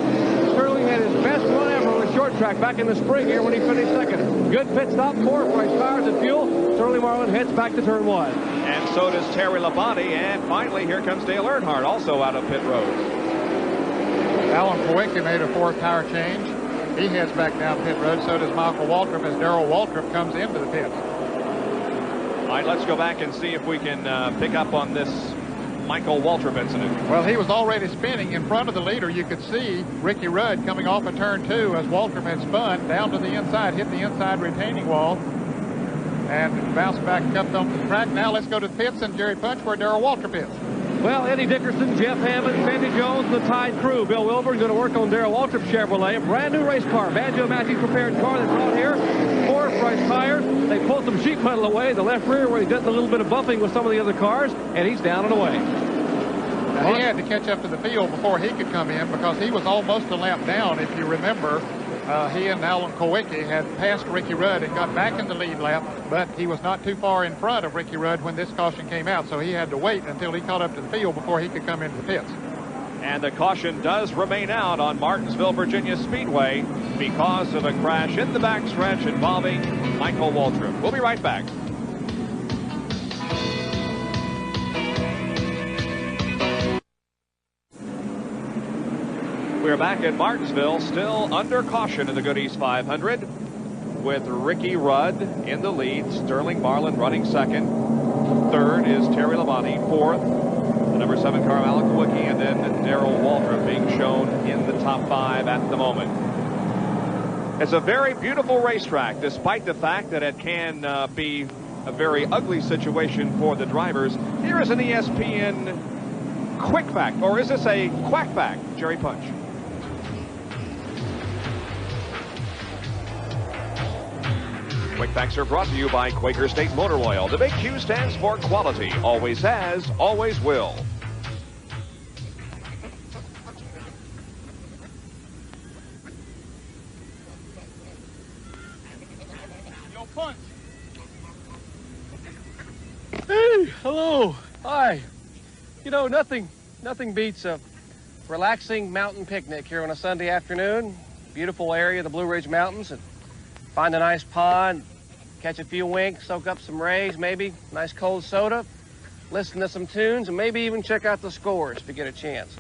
Sterling had his best run ever on the short track back in the spring here when he finished second. Good pit stop, 4 fresh tires and fuel. Sterling Marlin heads back to turn 1. And so does Terry Labonte. And finally, here comes Dale Earnhardt, also out of pit road. Alan Kowicki made a 4th tire change. He heads back down pit road. So does Michael Waltrip as Darrell Waltrip comes into the pits. All right, let's go back and see if we can pick up on this Michael Waltrip incident. Well, he was already spinning in front of the leader. You could see Ricky Rudd coming off of turn 2 as Waltrip had spun down to the inside, hit the inside retaining wall, and bounced back up onto the track. Now let's go to the pits and Jerry Punch where Darrell Waltrip is. Well, Eddie Dickerson, Jeff Hammond, Sandy Jones, and the Tide crew. Bill Wilburn going to work on Darrell Waltrip Chevrolet, a brand new race car, banjo matching prepared car that's brought here. 4 fresh tires. They pulled some sheet metal away, the left rear where he did a little bit of bumping with some of the other cars, and he's down and away. Now, he had to catch up to the field before he could come in because he was almost a lap down, if you remember. He and Alan Kowicki had passed Ricky Rudd and got back in the lead lap, but he was not too far in front of Ricky Rudd when this caution came out, so he had to wait until he caught up to the field before he could come into the pits. And the caution does remain out on Martinsville, Virginia Speedway because of a crash in the backstretch involving Michael Waltrip. We'll be right back. We're back at Martinsville, still under caution in the Goodies 500, with Ricky Rudd in the lead, Sterling Marlin running second. Third is Terry Labonte. 4th, the number 7 car, Alan Kowicki, and then Darrell Waltrip being shown in the top 5 at the moment. It's a very beautiful racetrack, despite the fact that it can be a very ugly situation for the drivers. Here is an ESPN quick fact, or is this a quack fact, Jerry Punch? Quick facts are brought to you by Quaker State Motor Oil. The big Q stands for quality. Always has, always will. Yo, Punch. Hey, hello. Hi. You know, nothing beats a relaxing mountain picnic here on a Sunday afternoon. Beautiful area, the Blue Ridge Mountains. And find a nice pond, catch a few winks, soak up some rays, maybe nice cold soda, listen to some tunes, and maybe even check out the scores if you get a chance.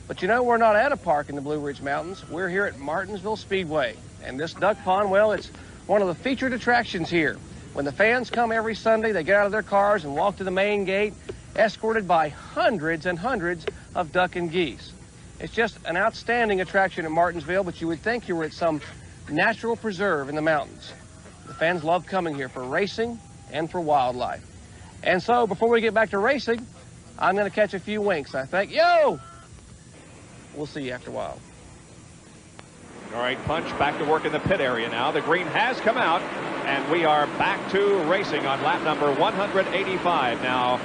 But you know, we're not at a park in the Blue Ridge Mountains. We're here at Martinsville Speedway. And this duck pond, well, it's one of the featured attractions here. When the fans come every Sunday, they get out of their cars and walk to the main gate, escorted by hundreds and hundreds of duck and geese. It's just an outstanding attraction at Martinsville, but you would think you were at some natural preserve in the mountains. The fans love coming here for racing and for wildlife. And so before we get back to racing, I'm going to catch a few winks, I think. Yo! We'll see you after a while. All right, Punch back to work in the pit area now. The green has come out, and we are back to racing on lap number 185. Now,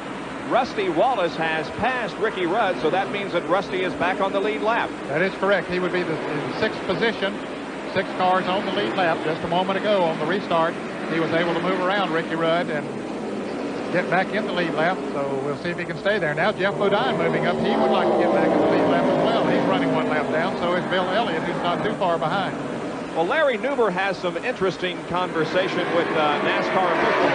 Rusty Wallace has passed Ricky Rudd, so that means that Rusty is back on the lead lap. That is correct. He would be in the 6th position. 6 cars on the lead lap. Just a moment ago on the restart, he was able to move around Ricky Rudd and get back in the lead lap, so we'll see if he can stay there. Now Jeff Bodine moving up. He would like to get back in the lead lap as well. He's running 1 lap down, so is Bill Elliott, who's not too far behind. Well, Larry Newber has some interesting conversation with NASCAR officials.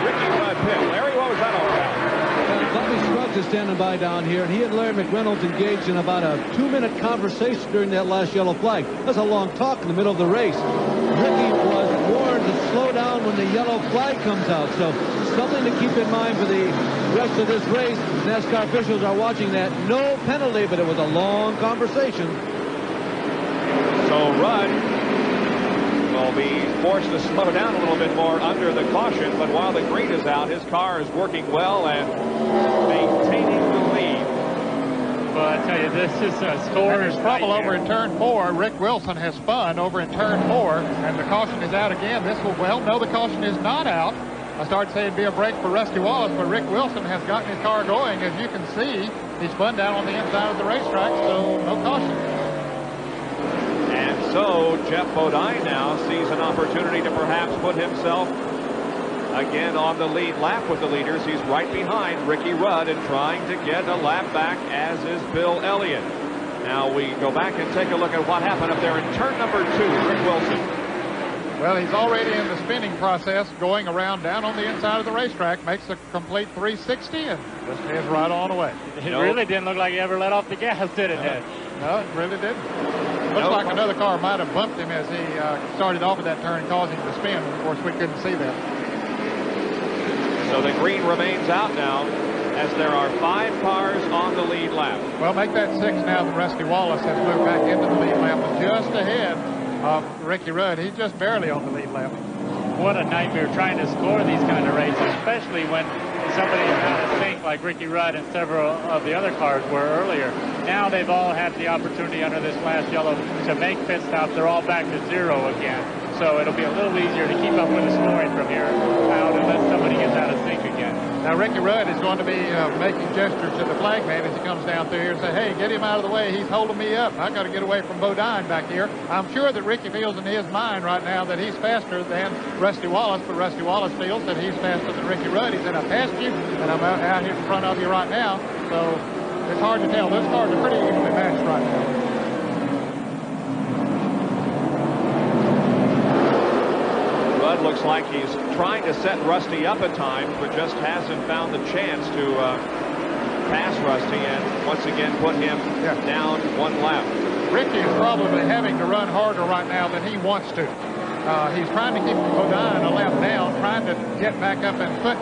Ricky Rudd pit. Larry, what was that all about? Bobby Scruggs is standing by down here, and he and Larry McReynolds engaged in about a 2-minute conversation during that last yellow flag. That's a long talk in the middle of the race. Ricky was warned to slow down when the yellow flag comes out, so something to keep in mind for the rest of this race. NASCAR officials are watching that. No penalty, but it was a long conversation. So Rudd will be forced to slow down a little bit more under the caution, but while the green is out, his car is working well and maintaining the lead. Well, I tell you, this is a score. There's trouble over in turn 4. Rick Wilson has spun over in turn 4, and the caution is out again. This will, well, no, the caution is not out. I started saying it'd be a break for Rusty Wallace, but Rick Wilson has gotten his car going. As you can see, he spun down on the inside of the racetrack, so no caution. And so Jeff Bodine now sees an opportunity to perhaps put himself again on the lead lap with the leaders. He's right behind Ricky Rudd and trying to get a lap back, as is Bill Elliott. Now we go back and take a look at what happened up there in turn number 2, Rick Wilson. Well, he's already in the spinning process, going around down on the inside of the racetrack, makes a complete 360 and just heads right on away. It really didn't look like he ever let off the gas, did it, Ed? No, it really didn't. Looks like another car might have bumped him as he started off at that turn, causing him to spin. Of course, we couldn't see that. So the green remains out now, as there are 5 cars on the lead lap. Well, make that 6 now that Rusty Wallace has moved back into the lead lap and just ahead of Ricky Rudd. He's just barely on the lead lap. What a nightmare trying to score these kind of races, especially when somebody is out of sync like Ricky Rudd and several of the other cars were earlier. Now they've all had the opportunity under this last yellow to make pit stops. They're all back to 0 again. So it'll be a little easier to keep up with the scoring from here out unless somebody gets out of sync again. Now Ricky Rudd is going to be making gestures to the flag man as he comes down through here and say, hey, get him out of the way. He's holding me up. I've got to get away from Bodine back here. I'm sure that Ricky feels in his mind right now that he's faster than Rusty Wallace, but Rusty Wallace feels that he's faster than Ricky Rudd. He said, I passed you, and I'm out here in front of you right now. So it's hard to tell. Those cars are pretty evenly matched right now. Rudd looks like he's trying to set Rusty up at times, but just hasn't found the chance to pass Rusty and once again put him down 1 lap. Ricky is probably having to run harder right now than he wants to. He's trying to keep Bodine a lap down, trying to get back up and put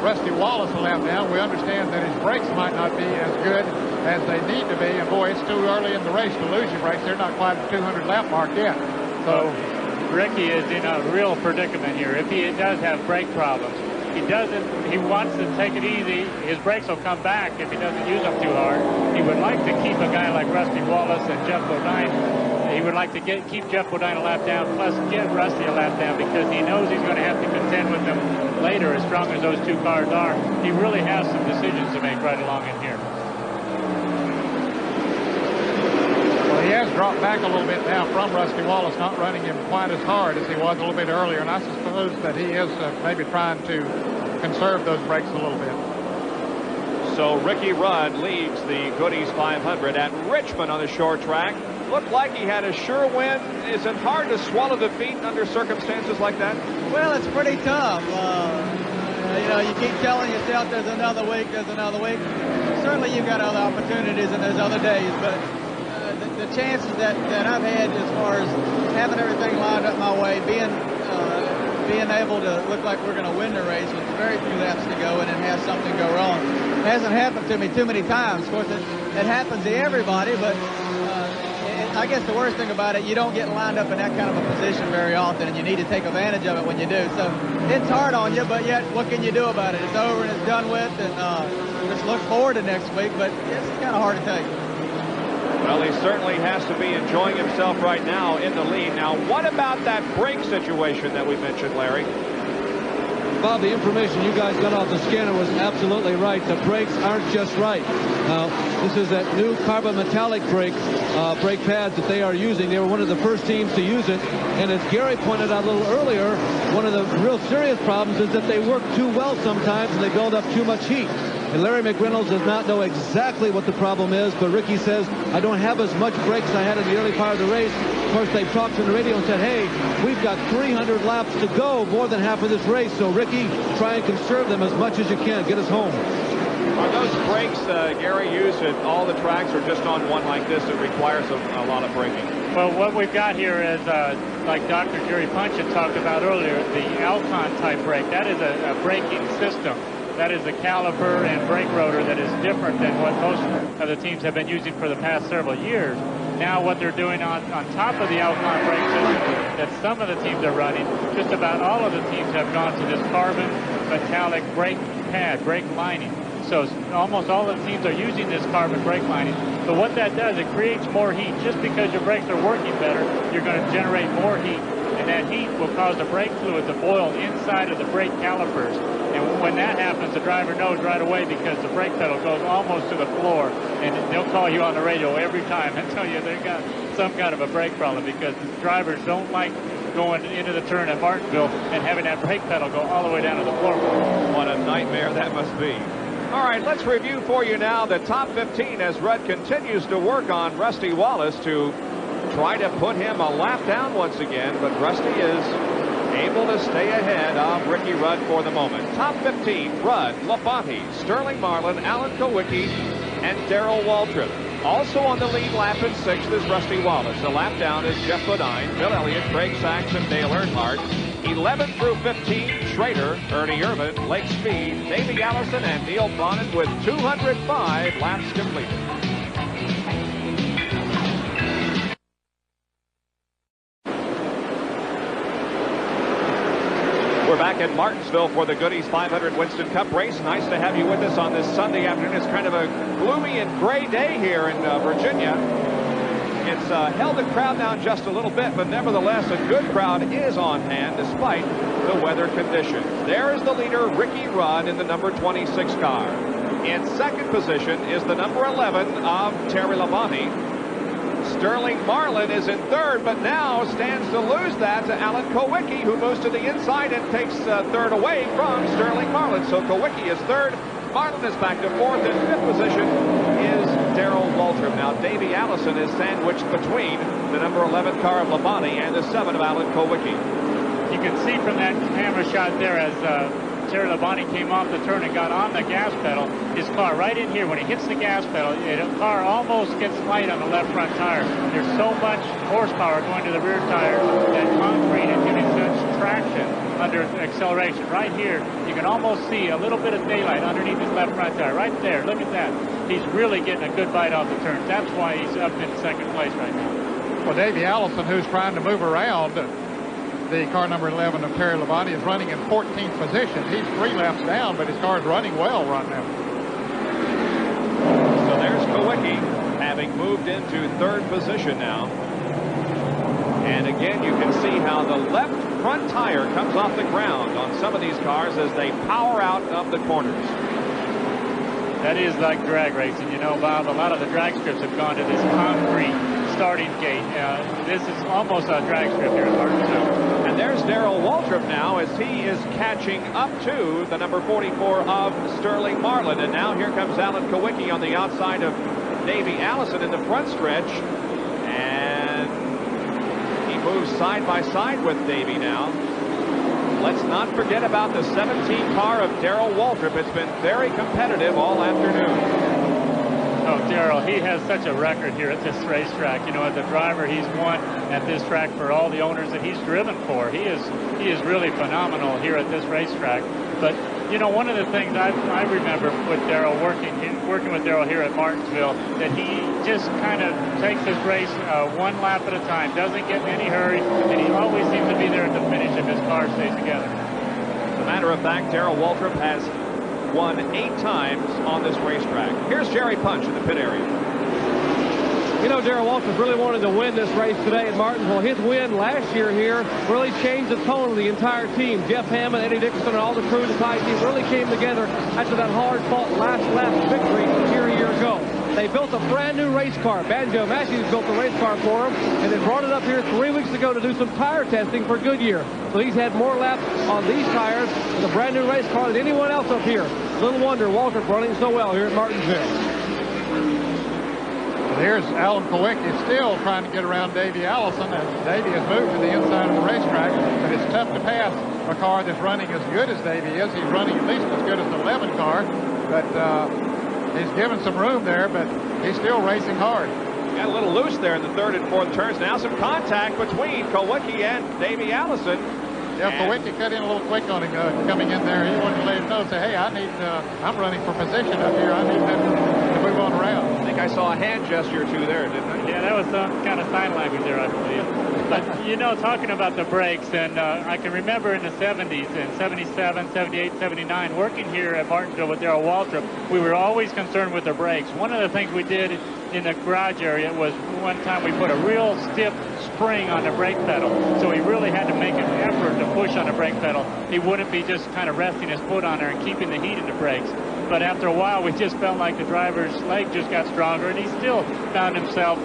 Rusty Wallace a lap down. We understand that his brakes might not be as good as they need to be, and boy, it's too early in the race to lose your brakes. They're not quite at the 200 lap mark yet. So Ricky is in a real predicament here. If he does have brake problems, he wants to take it easy. His brakes will come back if he doesn't use them too hard. He would like to keep a guy like Rusty Wallace and Jeff Bodine. He would like to keep Jeff Bodine a lap down, plus get Rusty a lap down, because he knows he's going to have to contend with them later, as strong as those 2 cars are. He really has some decisions to make right along in here. Well, he has dropped back a little bit now from Rusty Wallace, not running him quite as hard as he was a little bit earlier, and I suppose that he is maybe trying to conserve those brakes a little bit. So Ricky Rudd leads the Goody's 500 at Richmond on the short track. Looked like he had a sure win. Is it hard to swallow defeat under circumstances like that? Well, it's pretty tough. You know, you keep telling yourself there's another week, there's another week. Certainly you've got other opportunities and there's other days, but the chances that I've had as far as having everything lined up my way, being able to look like we're going to win the race with very few laps to go and then have something go wrong, it hasn't happened to me too many times. Of course, it happens to everybody, but I guess the worst thing about it, you don't get lined up in that kind of a position very often, and you need to take advantage of it when you do. So it's hard on you, but yet what can you do about it? It's over and it's done with, and just look forward to next week, but it's kind of hard to take. Well, he certainly has to be enjoying himself right now in the lead. Now, what about that brake situation that we mentioned, Larry? Bob, the information you guys got off the scanner was absolutely right. The brakes aren't just right. Now, this is that new carbon metallic brake pads that they are using. They were one of the first teams to use it. And as Gary pointed out a little earlier, one of the real serious problems is that they work too well sometimes and they build up too much heat. And Larry McReynolds does not know exactly what the problem is, but Ricky says, I don't have as much brakes as I had in the early part of the race. Of course, they've talked on the radio and said, hey, we've got 300 laps to go, more than half of this race. So, Ricky, try and conserve them as much as you can. Get us home. Are those brakes, Gary, used at all the tracks or just on one like this that requires a lot of braking? Well, what we've got here is, like Dr. Jerry Punch had talked about earlier, the Alcon type brake. That is a braking system. That is a caliper and brake rotor that is different than what most of the teams have been using for the past several years. Now what they're doing on top of the Alcon brake system that some of the teams are running, just about all of the teams have gone to this carbon metallic brake pad, brake lining. So almost all the teams are using this carbon brake lining. But what that does, it creates more heat. Just because your brakes are working better, you're going to generate more heat. And that heat will cause the brake fluid to boil inside of the brake calipers. And when that happens, the driver knows right away because the brake pedal goes almost to the floor. And they'll call you on the radio every time and tell you they've got some kind of a brake problem because the drivers don't like going into the turn at Martinsville and having that brake pedal go all the way down to the floor. What a nightmare that must be. All right, let's review for you now the top 15 as Rudd continues to work on Rusty Wallace to try to put him a lap down once again, but Rusty is able to stay ahead of Ricky Rudd for the moment. Top 15, Rudd, Labonte, Sterling Marlin, Alan Kowicki, and Darrell Waltrip. Also on the lead lap in 6th is Rusty Wallace. The lap down is Jeff Bodine, Bill Elliott, Craig Sachs, and Dale Earnhardt. 11 through 15, Schrader, Ernie Irvan, Lake Speed, Davey Allison, and Neil Bonnet with 205 laps completed. We're back at Martinsville for the Goody's 500 Winston Cup race. Nice to have you with us on this Sunday afternoon. It's kind of a gloomy and gray day here in Virginia. It's held the crowd down just a little bit, but nevertheless, a good crowd is on hand despite the weather conditions. There is the leader, Ricky Rudd, in the number 26 car. In second position is the number 11 of Terry Labonte. Sterling Marlin is in third, but now stands to lose that to Alan Kowicki, who moves to the inside and takes third away from Sterling Marlin. So Kowicki is third. Marlin is back to fourth. In fifth position is Darrell Waltrip. Now, Davey Allison is sandwiched between the number 11 car of Labonte and the 7 of Alan Kowicki. You can see from that camera shot there as Terry Labonte came off the turn and got on the gas pedal, his car right in here, when he hits the gas pedal, the car almost gets light on the left front tire. There's so much horsepower going to the rear tire that concrete is giving such traction under acceleration. Right here, you can almost see a little bit of daylight underneath his left front tire. Right there, look at that. He's really getting a good bite off the turn. That's why he's up in second place right now. Well, Davey Allison, who's trying to move around the car number 11 of Terry Labonte, is running in 14th position. He's 3 laps down, but his car is running well right now. So there's Kowicki, having moved into third position now. And again, you can see how the left front tire comes off the ground on some of these cars as they power out of the corners. That is like drag racing. You know, Bob, a lot of the drag strips have gone to this concrete starting gate. This is almost a drag strip here in Martinsville. And there's Darrell Waltrip now as he is catching up to the number 44 of Sterling Marlin. And now here comes Alan Kowicki on the outside of Davey Allison in the front stretch. And he moves side by side with Davey now. Let's not forget about the 17 car of Darrell Waltrip. It's been very competitive all afternoon. Oh, Darrell, he has such a record here at this racetrack. You know, as a driver, he's won at this track for all the owners that he's driven for. He is really phenomenal here at this racetrack. But, you know, one of the things I remember with Darrell, working with Darrell here at Martinsville, that he just kind of takes his race one lap at a time, doesn't get in any hurry, and he always seems to be there at the finish if his car stays together. As a matter of fact, Darrell Waltrip has won 8 times on this racetrack. Here's Jerry Punch in the pit area. You know, Darrell Waltrip really wanted to win this race today at Martinsville. His win last year here really changed the tone of the entire team. Jeff Hammond, Eddie Dixon, and all the crew, the tie team really came together after that hard-fought last lap victory here a year ago. They built a brand-new race car. Banjo Matthews built the race car for him, and they brought it up here 3 weeks ago to do some tire testing for Goodyear. So he's had more laps on these tires with a brand-new race car than anyone else up here. Little wonder Waltrip running so well here at Martinsville. Here's Alan Kowicki still trying to get around Davey Allison, as Davey has moved to the inside of the racetrack. But it's tough to pass a car that's running as good as Davey is. He's running at least as good as the 11 car, but he's given some room there, but he's still racing hard. Got a little loose there in the third and fourth turns. Now some contact between Kowicki and Davey Allison. Yeah, Kowicki cut in a little quick on him coming in there. He wanted to let him know, say, hey, I'm running for position up here. I need to move on around. I think I saw a hand gesture or two there, didn't I? Yeah, that was some kind of sign language there, I believe. But, you know, talking about the brakes, and I can remember in the 70s, in 77, 78, 79, working here at Martinsville with Darrell Waltrip, we were always concerned with the brakes. One of the things we did in the garage area was one time we put a real stiff spring on the brake pedal. So he really had to make an effort to push on the brake pedal. He wouldn't be just kind of resting his foot on there and keeping the heat in the brakes. But after a while, we just felt like the driver's leg just got stronger, and he still found himself,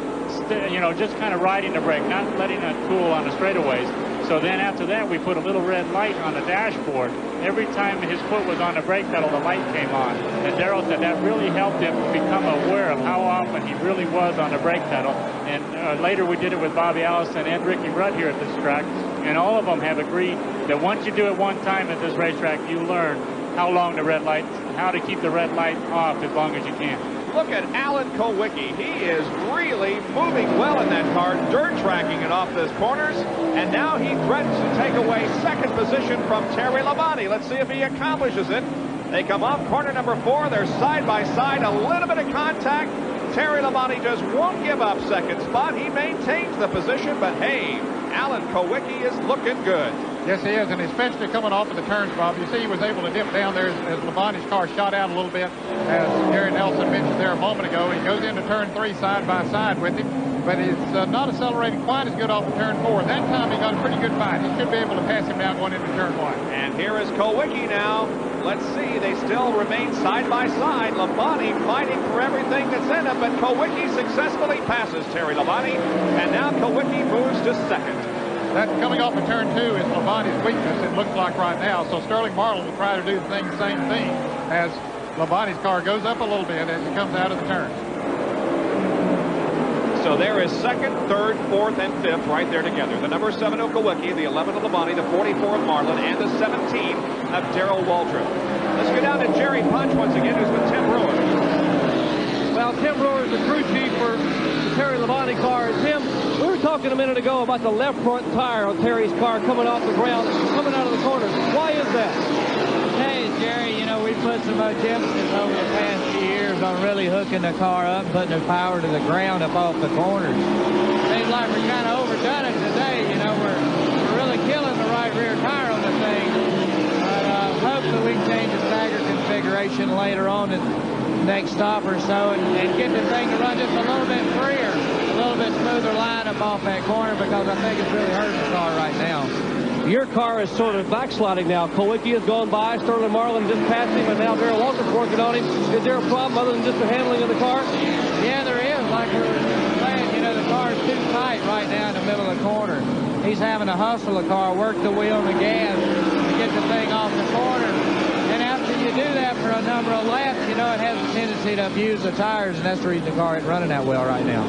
you know, just kind of riding the brake, not letting it cool on the straightaways. So then after that, we put a little red light on the dashboard. Every time his foot was on the brake pedal, the light came on. And Darrell said that really helped him become aware of how often he really was on the brake pedal. And later we did it with Bobby Allison and Ricky Rudd here at this track. And all of them have agreed that once you do it one time at this racetrack, you learn how long the red light, how to keep the red light off as long as you can. Look at Alan Kowicki. He is really moving well in that car, dirt tracking it off those corners, and now he threatens to take away second position from Terry Labonte. Let's see if he accomplishes it. They come off corner number 4. They're side by side, a little bit of contact. Terry Labonte just won't give up second spot. He maintains the position, but hey, Alan Kowicki is looking good. Yes, he is, and especially coming off of the turns, Bob. You see he was able to dip down there as Labonte's car shot out a little bit, as Gary Nelson mentioned there a moment ago. He goes into turn 3 side by side with him, but he's not accelerating quite as good off of turn 4. That time he got a pretty good fight. He should be able to pass him down going into turn 1. And here is Kowicki now. Let's see, they still remain side by side. Labonte fighting for everything that's in it, but Kowicki successfully passes Terry Labonte, and now Kowicki moves to second. That coming off of turn 2 is Labonte's weakness, it looks like right now. So Sterling Marlin will try to do the same thing as Labonte's car goes up a little bit as he comes out of the turn. So there is second, third, fourth, and fifth right there together. The number 7 of Kowicki, the 11 of Labonte, the 44 of Marlin, and the 17 of Darrell Waltrip. Let's go down to Jerry Punch once again, who's with Tim Brewer. Well, Tim Brewer is the crew chief for the Terry Labonte car. And Tim, we were talking a minute ago about the left front tire on Terry's car coming off the ground, coming out of the corner. Why is that? Hey, Jerry, you know, we put so much emphasis over the past few years on really hooking the car up and putting the power to the ground up off the corners. Seems like we're kind of overdone it today. You know, we're really killing the right rear tire on the thing. But hopefully we can change the stagger configuration later on at next stop or so and get the thing to run just a little bit freer, a little bit smoother line up off that corner, because I think it's really hurting the car right now. Your car is sort of backsliding now. Kowicki has gone by, Sterling Marlin just passed him, and now Darrell Waltrip's working on him. Is there a problem other than just the handling of the car? Yeah, there is. Like we were saying, you know, the car is too tight right now in the middle of the corner. He's having to hustle the car, work the wheel and the gas to get the thing off the corner. And after you do that for a number of laps, you know, it has a tendency to abuse the tires, and that's the reason the car isn't running that well right now.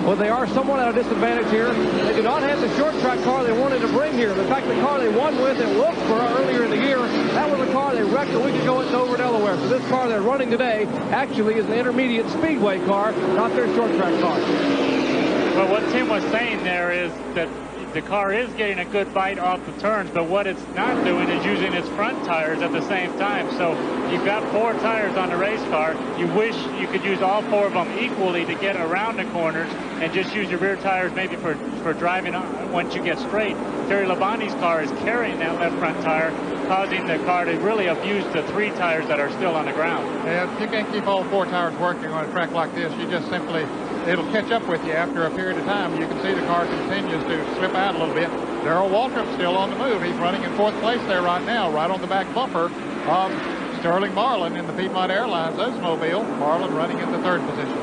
Well, they are somewhat at a disadvantage here. They do not have the short track car they wanted to bring here. In fact, the car they won with at Wilkesboro earlier in the year, that was a car they wrecked a week ago at Dover, Delaware. So this car they're running today actually is an intermediate Speedway car, not their short track car. Well, what Tim was saying there is that the car is getting a good bite off the turns, but what it's not doing is using its front tires at the same time. So you've got 4 tires on the race car. You wish you could use all 4 of them equally to get around the corners and just use your rear tires maybe for driving once you get straight. Terry Labonte's car is carrying that left front tire, causing the car to really abuse the 3 tires that are still on the ground. Yeah, you can't keep all 4 tires working on a track like this. You just simply, it'll catch up with you after a period of time. You can see the car continues to slip out a little bit. Darrell Waltrip still on the move. He's running in 4th place there right now, right on the back bumper of Sterling Marlin in the Piedmont Airlines Oldsmobile. Marlin running in the 3rd position.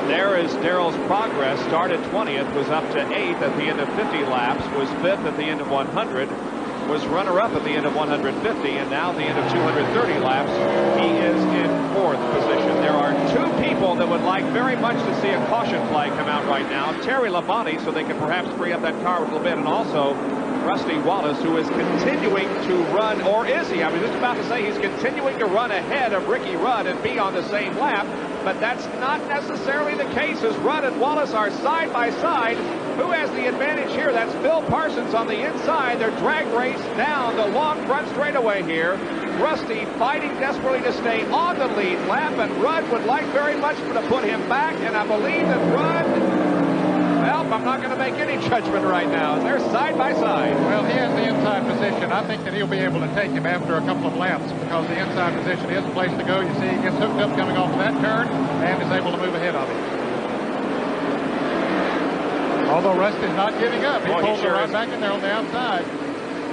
There is Darrell's progress. Started 20th, was up to 8th at the end of 50 laps, was 5th at the end of 100. was runner-up at the end of 150, and now at the end of 230 laps, he is in 4th position. There are 2 people that would like very much to see a caution flag come out right now. Terry Labonte, so they can perhaps free up that car a little bit, and also Rusty Wallace, who is continuing to run, or is he? I was just about to say he's continuing to run ahead of Ricky Rudd and be on the same lap, but that's not necessarily the case, as Rudd and Wallace are side by side. Who has the advantage here? That's Phil Parsons on the inside. They're drag race down the long front straightaway here. Rusty fighting desperately to stay on the lead lap, and Rudd would like very much to put him back, and I believe that Rudd, well, I'm not going to make any judgment right now. They're side by side. Well, he has the inside position. I think that he'll be able to take him after a couple of laps because the inside position is the place to go. You see, he gets hooked up coming off of that turn and is able to move ahead of him. Although Rusty's not giving up. He pulls it right back in there on the outside.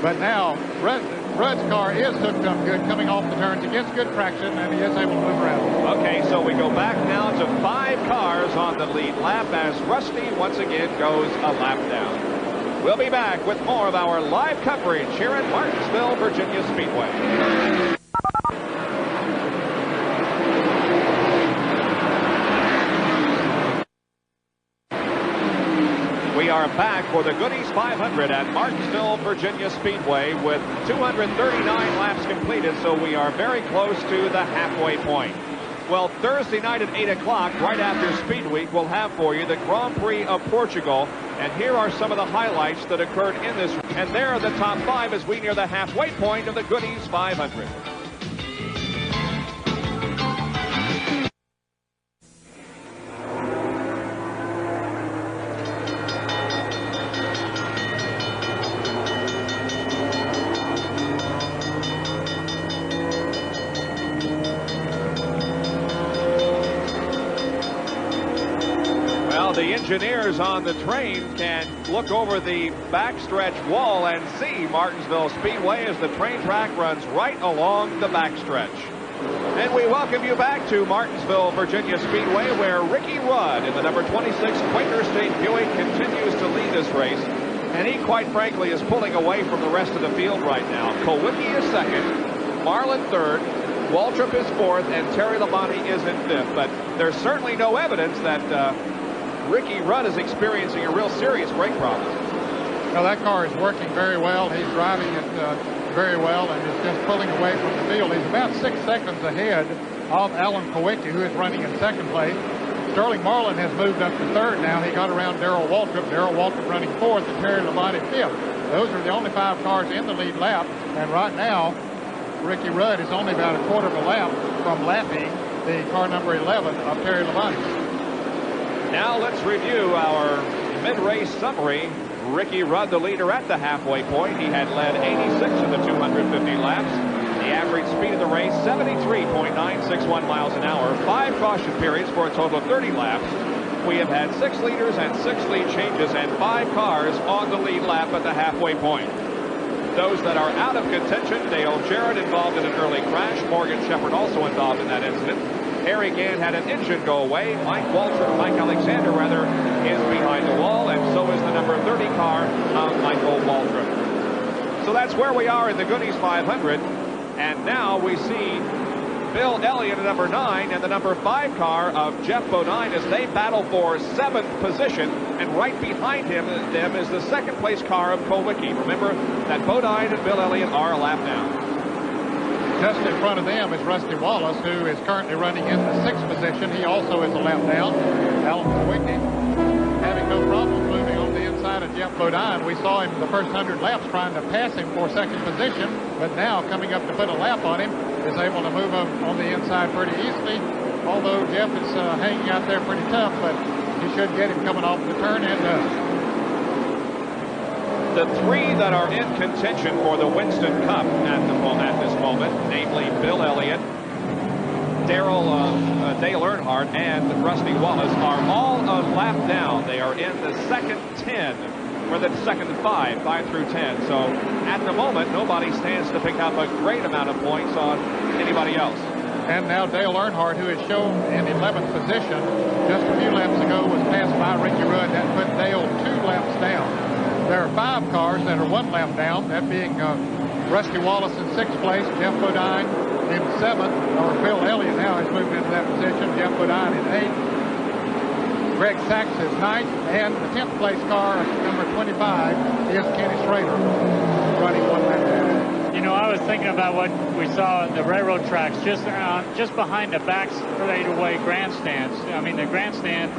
But now, Rudd's car is hooked up good coming off the turns. He gets good traction, and he is able to move around. Okay, so we go back now to 5 cars on the lead lap as Rusty once again goes a lap down. We'll be back with more of our live coverage here at Martinsville, Virginia Speedway. We are back for the Goodies 500 at Martinsville, Virginia Speedway with 239 laps completed, so we are very close to the halfway point. Well, Thursday night at 8 o'clock, right after Speed Week, we'll have for you the Grand Prix of Portugal, and here are some of the highlights that occurred in this, and there are the top 5 as we near the halfway point of the Goodies 500. The engineers on the train can look over the backstretch wall and see Martinsville Speedway as the train track runs right along the backstretch. And we welcome you back to Martinsville, Virginia Speedway, where Ricky Rudd in the number 26 Quaker State Buick continues to lead this race. And he, quite frankly, is pulling away from the rest of the field right now. Kowicki is second, Marlin third, Waltrip is fourth, and Terry Labonte is in fifth. But there's certainly no evidence that Ricky Rudd is experiencing a real serious brake problem. Well, that car is working very well. He's driving it very well and is just pulling away from the field. He's about 6 seconds ahead of Alan Kowicki, who is running in second place. Sterling Marlin has moved up to third now. He got around Darrell Waltrip. Darrell Waltrip running fourth and Terry Labonte fifth. Those are the only 5 cars in the lead lap. And right now, Ricky Rudd is only about a quarter of a lap from lapping the car number 11 of Terry Labonte. Now let's review our mid-race summary. Ricky Rudd, the leader at the halfway point. He had led 86 of the 250 laps. The average speed of the race, 73.961 miles an hour. 5 caution periods for a total of 30 laps. We have had 6 leaders and 6 lead changes and 5 cars on the lead lap at the halfway point. Those that are out of contention, Dale Jarrett involved in an early crash. Morgan Shepherd also involved in that incident. Harry Gann had an engine go away. Mike Alexander, is behind the wall, and so is the number 30 car of Michael Waltrip. So that's where we are in the Goodies 500. And now we see Bill Elliott at number 9 and the number 5 car of Jeff Bodine as they battle for 7th position. And right behind them is the 2nd place car of Kowicki. Remember that Bodine and Bill Elliott are a lap down. Just in front of them is Rusty Wallace, who is currently running in the 6th position. He also is a lap down. Alan Kowicki having no problem moving on the inside of Jeff Bodine. We saw him the first 100 laps trying to pass him for 2nd position, but now coming up to put a lap on him, is able to move up on the inside pretty easily. Although Jeff is hanging out there pretty tough, but he should get him coming off the turn and the 3 that are in contention for the Winston Cup at this moment, namely Bill Elliott, Dale Earnhardt, and Rusty Wallace, are all a lap down. They are in the second 10, or the second 5 through 10. So at the moment, nobody stands to pick up a great amount of points on anybody else. And now Dale Earnhardt, who is shown in 11th position, just a few laps ago was passed by Ricky Rudd. That put Dale 2 laps down. there are 5 cars that are 1 lap down, that being Rusty Wallace in 6th place, Jeff Bodine in 7th, or Bill Elliott now has moved into that position, Jeff Bodine in 8th. Greg Sachs is 9th, and the 10th place car, number 25, is Kenny Schrader, running 1 lap down. You know, I was thinking about what we saw at the railroad tracks just behind the back straightaway grandstands. I mean, the grandstands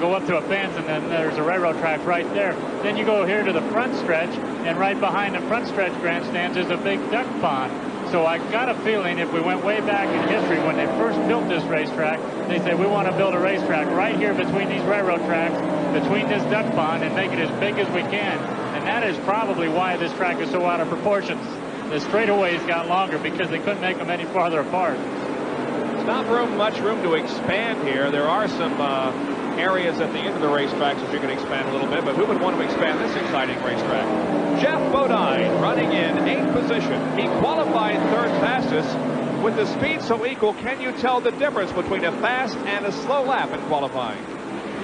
go up to a fence, and then there's a railroad track right there. Then you go here to the front stretch, and right behind the front stretch grandstands is a big duck pond. So I got a feeling if we went way back in history when they first built this racetrack, they said we want to build a racetrack right here between these railroad tracks, between this duck pond, and make it as big as we can. And that is probably why this track is so out of proportions. The straightaways got longer because they couldn't make them any farther apart. There's not much room to expand here. There are some areas at the end of the racetracks that you can expand a little bit, but who would want to expand this exciting racetrack? Jeff Bodine running in 8th position. He qualified 3rd fastest. With the speed so equal, can you tell the difference between a fast and a slow lap in qualifying?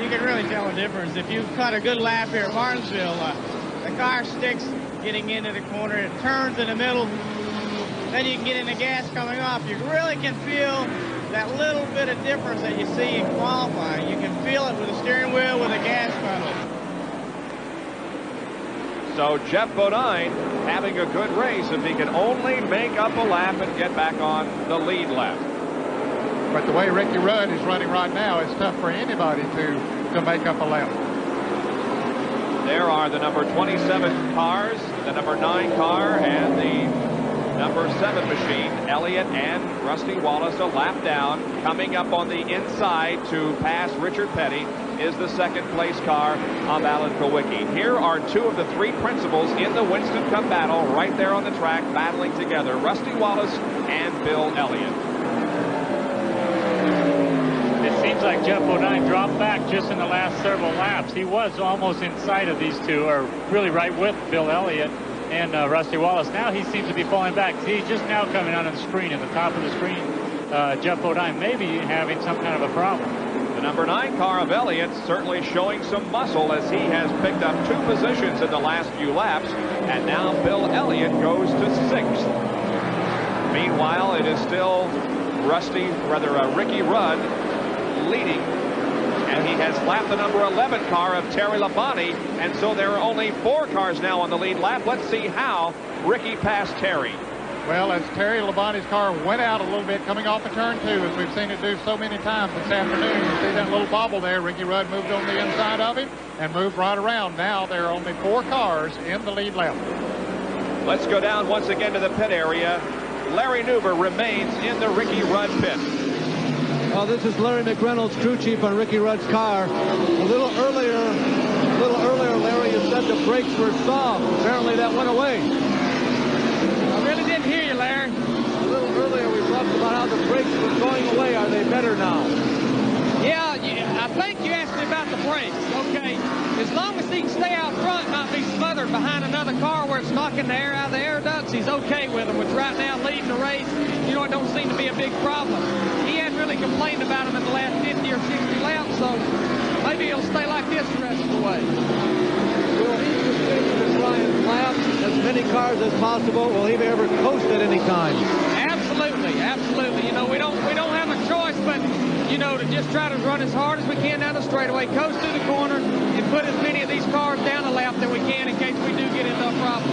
You can really tell the difference. If you cut a good lap here at Martinsville, the car sticks getting into the corner, it turns in the middle, then you can get in the gas coming off. You really can feel that little bit of difference that you see in qualifying. You can feel it with the steering wheel, with the gas pedal. So Jeff Bodine having a good race if he can only make up a lap and get back on the lead lap. But the way Ricky Rudd is running right now, it's tough for anybody to make up a lap. There are the number 27 cars, the number 9 car, and the number 7 machine. Elliott and Rusty Wallace a lap down. Coming up on the inside to pass Richard Petty is the 2nd place car of Alan Kowicki. Here are 2 of the 3 principals in the Winston Cup battle right there on the track battling together. Rusty Wallace and Bill Elliott. It seems like Jeff Bodine dropped back just in the last several laps. He was almost inside of these 2, or really right with Bill Elliott and Rusty Wallace. Now he seems to be falling back. He's just now coming on the screen, at the top of the screen. Jeff Bodine may be having some kind of a problem. The number 9 car of Elliott certainly showing some muscle as he has picked up 2 positions in the last few laps, and now Bill Elliott goes to 6th. Meanwhile, it is still Ricky Rudd leading, and he has lapped the number 11 car of Terry Labonte, and so there are only 4 cars now on the lead lap. Let's see how Ricky passed Terry. Well, as Terry Labonte's car went out a little bit coming off of turn 2, as we've seen it do so many times this afternoon, you see that little bobble there. Ricky Rudd moved on the inside of him and moved right around. Now there are only 4 cars in the lead lap. Let's go down once again to the pit area. Larry Newber remains in the Ricky Rudd pit. Well, this is Larry McReynolds, crew chief on Ricky Rudd's car. A little earlier, Larry, you said the brakes were soft. Apparently that went away. I really didn't hear you, Larry. A little earlier we talked about how the brakes were going away. Are they better now? Yeah, I think you asked me about the brakes. Okay, as long as he can stay out front, not be smothered behind another car where it's knocking the air out of the air ducts, he's okay with them, which right now leading the race, you know, it don't seem to be a big problem. He hadn't really complained about them in the last 50 or 60 laps, so maybe he'll stay like this the rest of the way. Will he continue to try and lap as many cars as possible? Will he be ever coast at any time? Absolutely, absolutely. You know, we don't have a choice but, you know, to just try to run as hard as we can down the straightaway, coast through the corner, and put as many of these cars down the lap that we can in case we do get into a problem.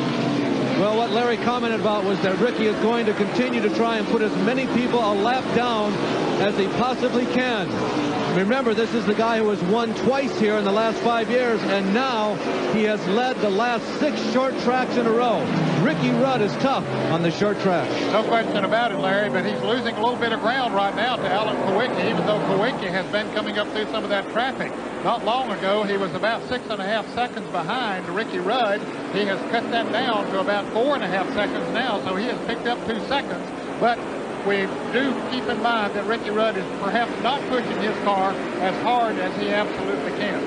Well, what Larry commented about was that Ricky is going to continue to try and put as many people a lap down as he possibly can. Remember, this is the guy who has won twice here in the last 5 years, and now he has led the last 6 short tracks in a row. Ricky Rudd is tough on the short track. No question about it, Larry, but he's losing a little bit of ground right now to Alan Kowicki, even though Kowicki has been coming up through some of that traffic. Not long ago, he was about 6.5 seconds behind Ricky Rudd. He has cut that down to about 4.5 seconds now, so he has picked up 2 seconds. But we do keep in mind that Ricky Rudd is perhaps not pushing his car as hard as he absolutely can.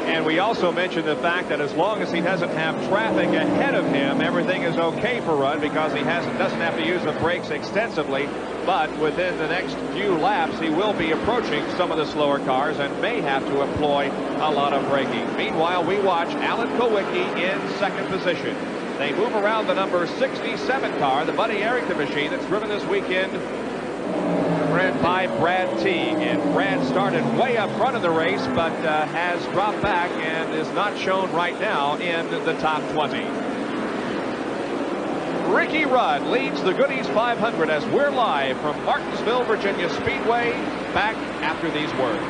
And we also mentioned the fact that as long as he doesn't have traffic ahead of him, everything is okay for Rudd because he doesn't have to use the brakes extensively. But within the next few laps, he will be approaching some of the slower cars and may have to employ a lot of braking. Meanwhile, we watch Alan Kowicki in second position. They move around the number 67 car, the Buddy Arrington machine that's driven this weekend by Brad Teague. And Brad started way up front of the race, but has dropped back and is not shown right now in the top 20. Ricky Rudd leads the Goodies 500 as we're live from Martinsville, Virginia Speedway. Back after these words.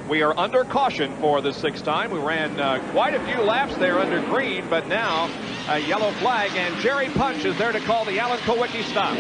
We are under caution for the sixth time. We ran quite a few laps there under green, but now a yellow flag, and Jerry Punch is there to call the Alan Kowicki stop.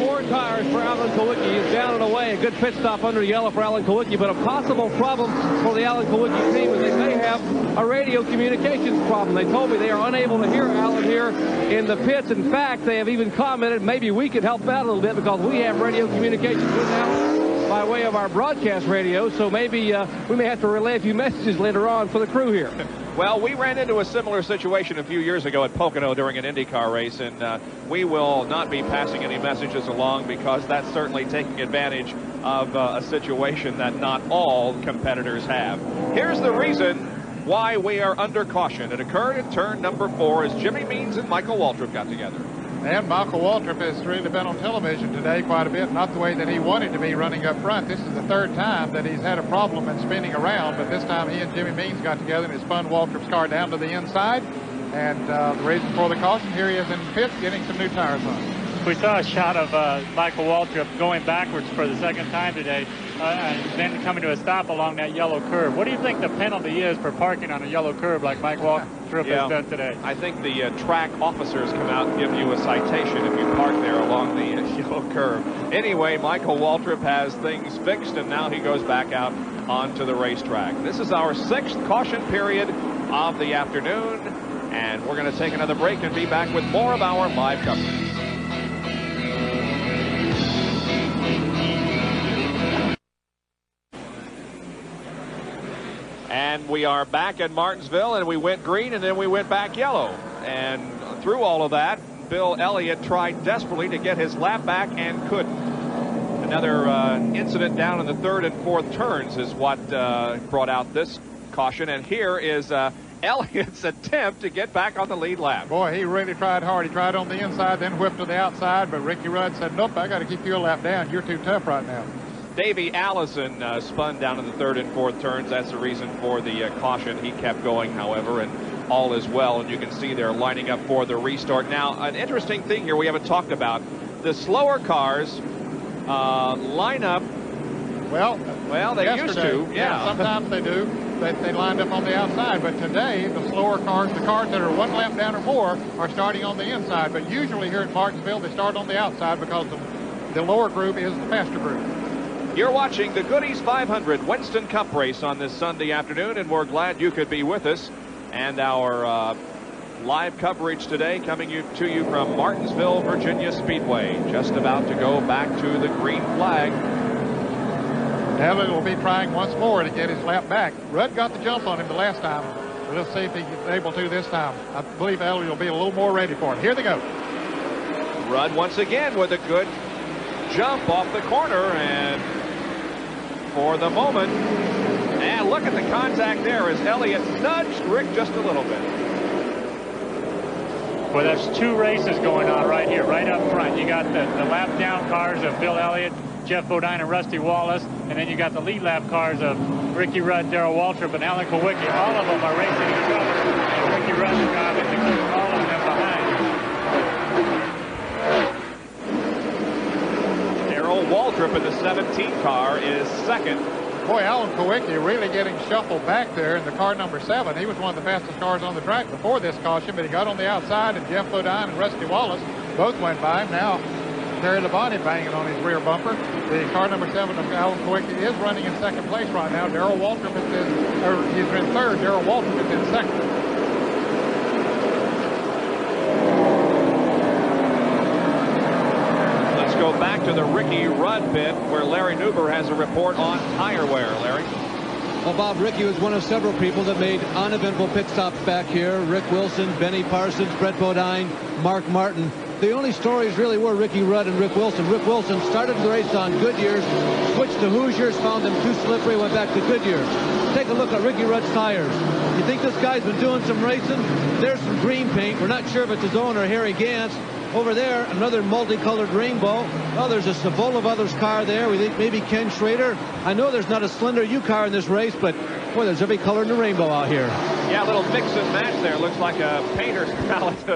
4 tires for Alan Kowicki. He's down and away. A good pit stop under yellow for Alan Kowicki, but a possible problem for the Alan Kowicki team is they may have a radio communications problem. They told me they are unable to hear Alan here in the pits. In fact, they have even commented maybe we could help out a little bit because we have radio communications with Alan by way of our broadcast radio, so maybe we may have to relay a few messages later on for the crew here. Well, we ran into a similar situation a few years ago at Pocono during an IndyCar race, and we will not be passing any messages along because that's certainly taking advantage of a situation that not all competitors have. Here's the reason why we are under caution. It occurred in turn number 4 as Jimmy Means and Michael Waltrip got together. And Michael Waltrip has really been on television today quite a bit, not the way that he wanted to be running up front. This is the 3rd time that he's had a problem in spinning around, but this time he and Jimmy Means got together and he spun Waltrip's car down to the inside. And the reason for the caution, here he is in the pits getting some new tires on. We saw a shot of Michael Waltrip going backwards for the 2nd time today and then coming to a stop along that yellow curb. What do you think the penalty is for parking on a yellow curb like Mike Waltrip has done today? I think the track officers come out and give you a citation if you park there along the yellow curb. Anyway, Michael Waltrip has things fixed, and now he goes back out onto the racetrack. This is our 6th caution period of the afternoon, and we're going to take another break and be back with more of our live coverage. And we are back at Martinsville, and we went green, and then we went back yellow. And through all of that, Bill Elliott tried desperately to get his lap back and couldn't. Another incident down in the 3rd and 4th turns is what brought out this caution. And here is Elliott's attempt to get back on the lead lap. Boy, he really tried hard. He tried on the inside, then whipped to the outside, but Ricky Rudd said, nope, I got to keep you a lap down. You're too tough right now. Davey Allison spun down in the 3rd and 4th turns. That's the reason for the caution. He kept going, however, and all is well. And you can see they're lining up for the restart. Now, an interesting thing here we haven't talked about. The slower cars line up. Well, they used to. Yeah. Sometimes they do. They lined up on the outside. But today, the slower cars, the cars that are 1 lap down or more, are starting on the inside. But usually here at Martinsville, they start on the outside because the lower group is the faster group. You're watching the Goodies 500 Winston Cup race on this Sunday afternoon, and we're glad you could be with us. And our live coverage today coming to you from Martinsville, Virginia Speedway. Just about to go back to the green flag. Elliott will be trying once more to get his lap back. Rudd got the jump on him the last time. Let's see if he's able to this time. I believe Elliott will be a little more ready for it. Here they go. Rudd once again with a good jump off the corner, and for the moment, and look at the contact there as Elliott nudged Rick just a little bit. Well, there's 2 races going on right here, right up front. You got the lap down cars of Bill Elliott, Jeff Bodine, and Rusty Wallace, and then you got the lead lap cars of Ricky Rudd, Darrell Waltrip, and Alan Kowicki. All of them are racing each other, and Ricky Rudd's job is to keep all of them behind. Waltrip in the 17 car is 2nd. Boy, Alan Kowicki really getting shuffled back there in the car number 7. He was one of the fastest cars on the track before this caution, but he got on the outside, and Jeff Bodine and Rusty Wallace both went by him. Now, Terry Labonte banging on his rear bumper. The car number 7 of Alan Kowicki is running in 2nd place right now. Darrell Waltrip he's in 3rd. Darrell Waltrip is in 2nd. Let's go back to the Ricky Rudd pit where Larry Newber has a report on tire wear. Larry? Well, Bob, Ricky was one of several people that made uneventful pit stops back here. Rick Wilson, Benny Parsons, Brett Bodine, Mark Martin. The only stories really were Ricky Rudd and Rick Wilson. Rick Wilson started the race on Goodyear's, switched to Hoosiers, found them too slippery, went back to Goodyear's. Take a look at Ricky Rudd's tires. You think this guy's been doing some racing? There's some green paint. We're not sure if it's his own or Harry Gant's. Over there, another multicolored rainbow. Oh, there's a Savola Brothers car there. We think maybe Ken Schrader. I know there's not a Slender U car in this race, but boy, there's every color in the rainbow out here. Yeah, a little mix and match there. Looks like a painter's palette,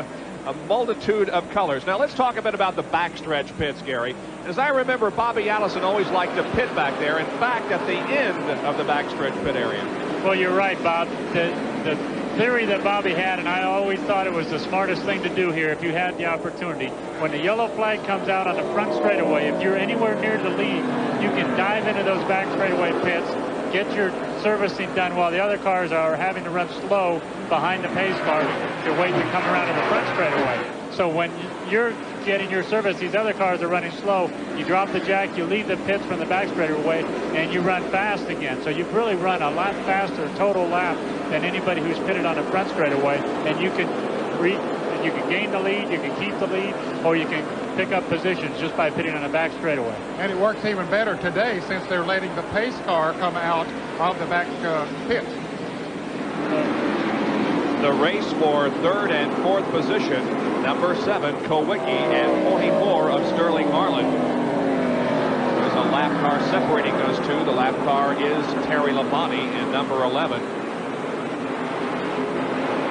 a multitude of colors. Now let's talk a bit about the backstretch pits, Gary. As I remember, Bobby Allison always liked to pit back there. In fact, at the end of the backstretch pit area. Well, you're right, Bob. The theory that Bobby had, and I always thought it was the smartest thing to do here if you had the opportunity. When the yellow flag comes out on the front straightaway, if you're anywhere near the lead, you can dive into those back straightaway pits, get your servicing done while the other cars are having to run slow behind the pace car to wait to come around to the front straightaway. So when you're getting your service, these other cars are running slow, you drop the jack, you leave the pits from the back straightaway, and you run fast again. So you've really run a lot faster total lap than anybody who's pitted on the front straightaway, and you can gain the lead, you can keep the lead, or you can pick up positions just by pitting on the back straightaway. And it works even better today since they're letting the pace car come out of the back pits. The race for third and fourth position, number 7, Kowicki, and 44 of Sterling Harlan. There's a lap car separating those two. The lap car is Terry Labonte in number 11.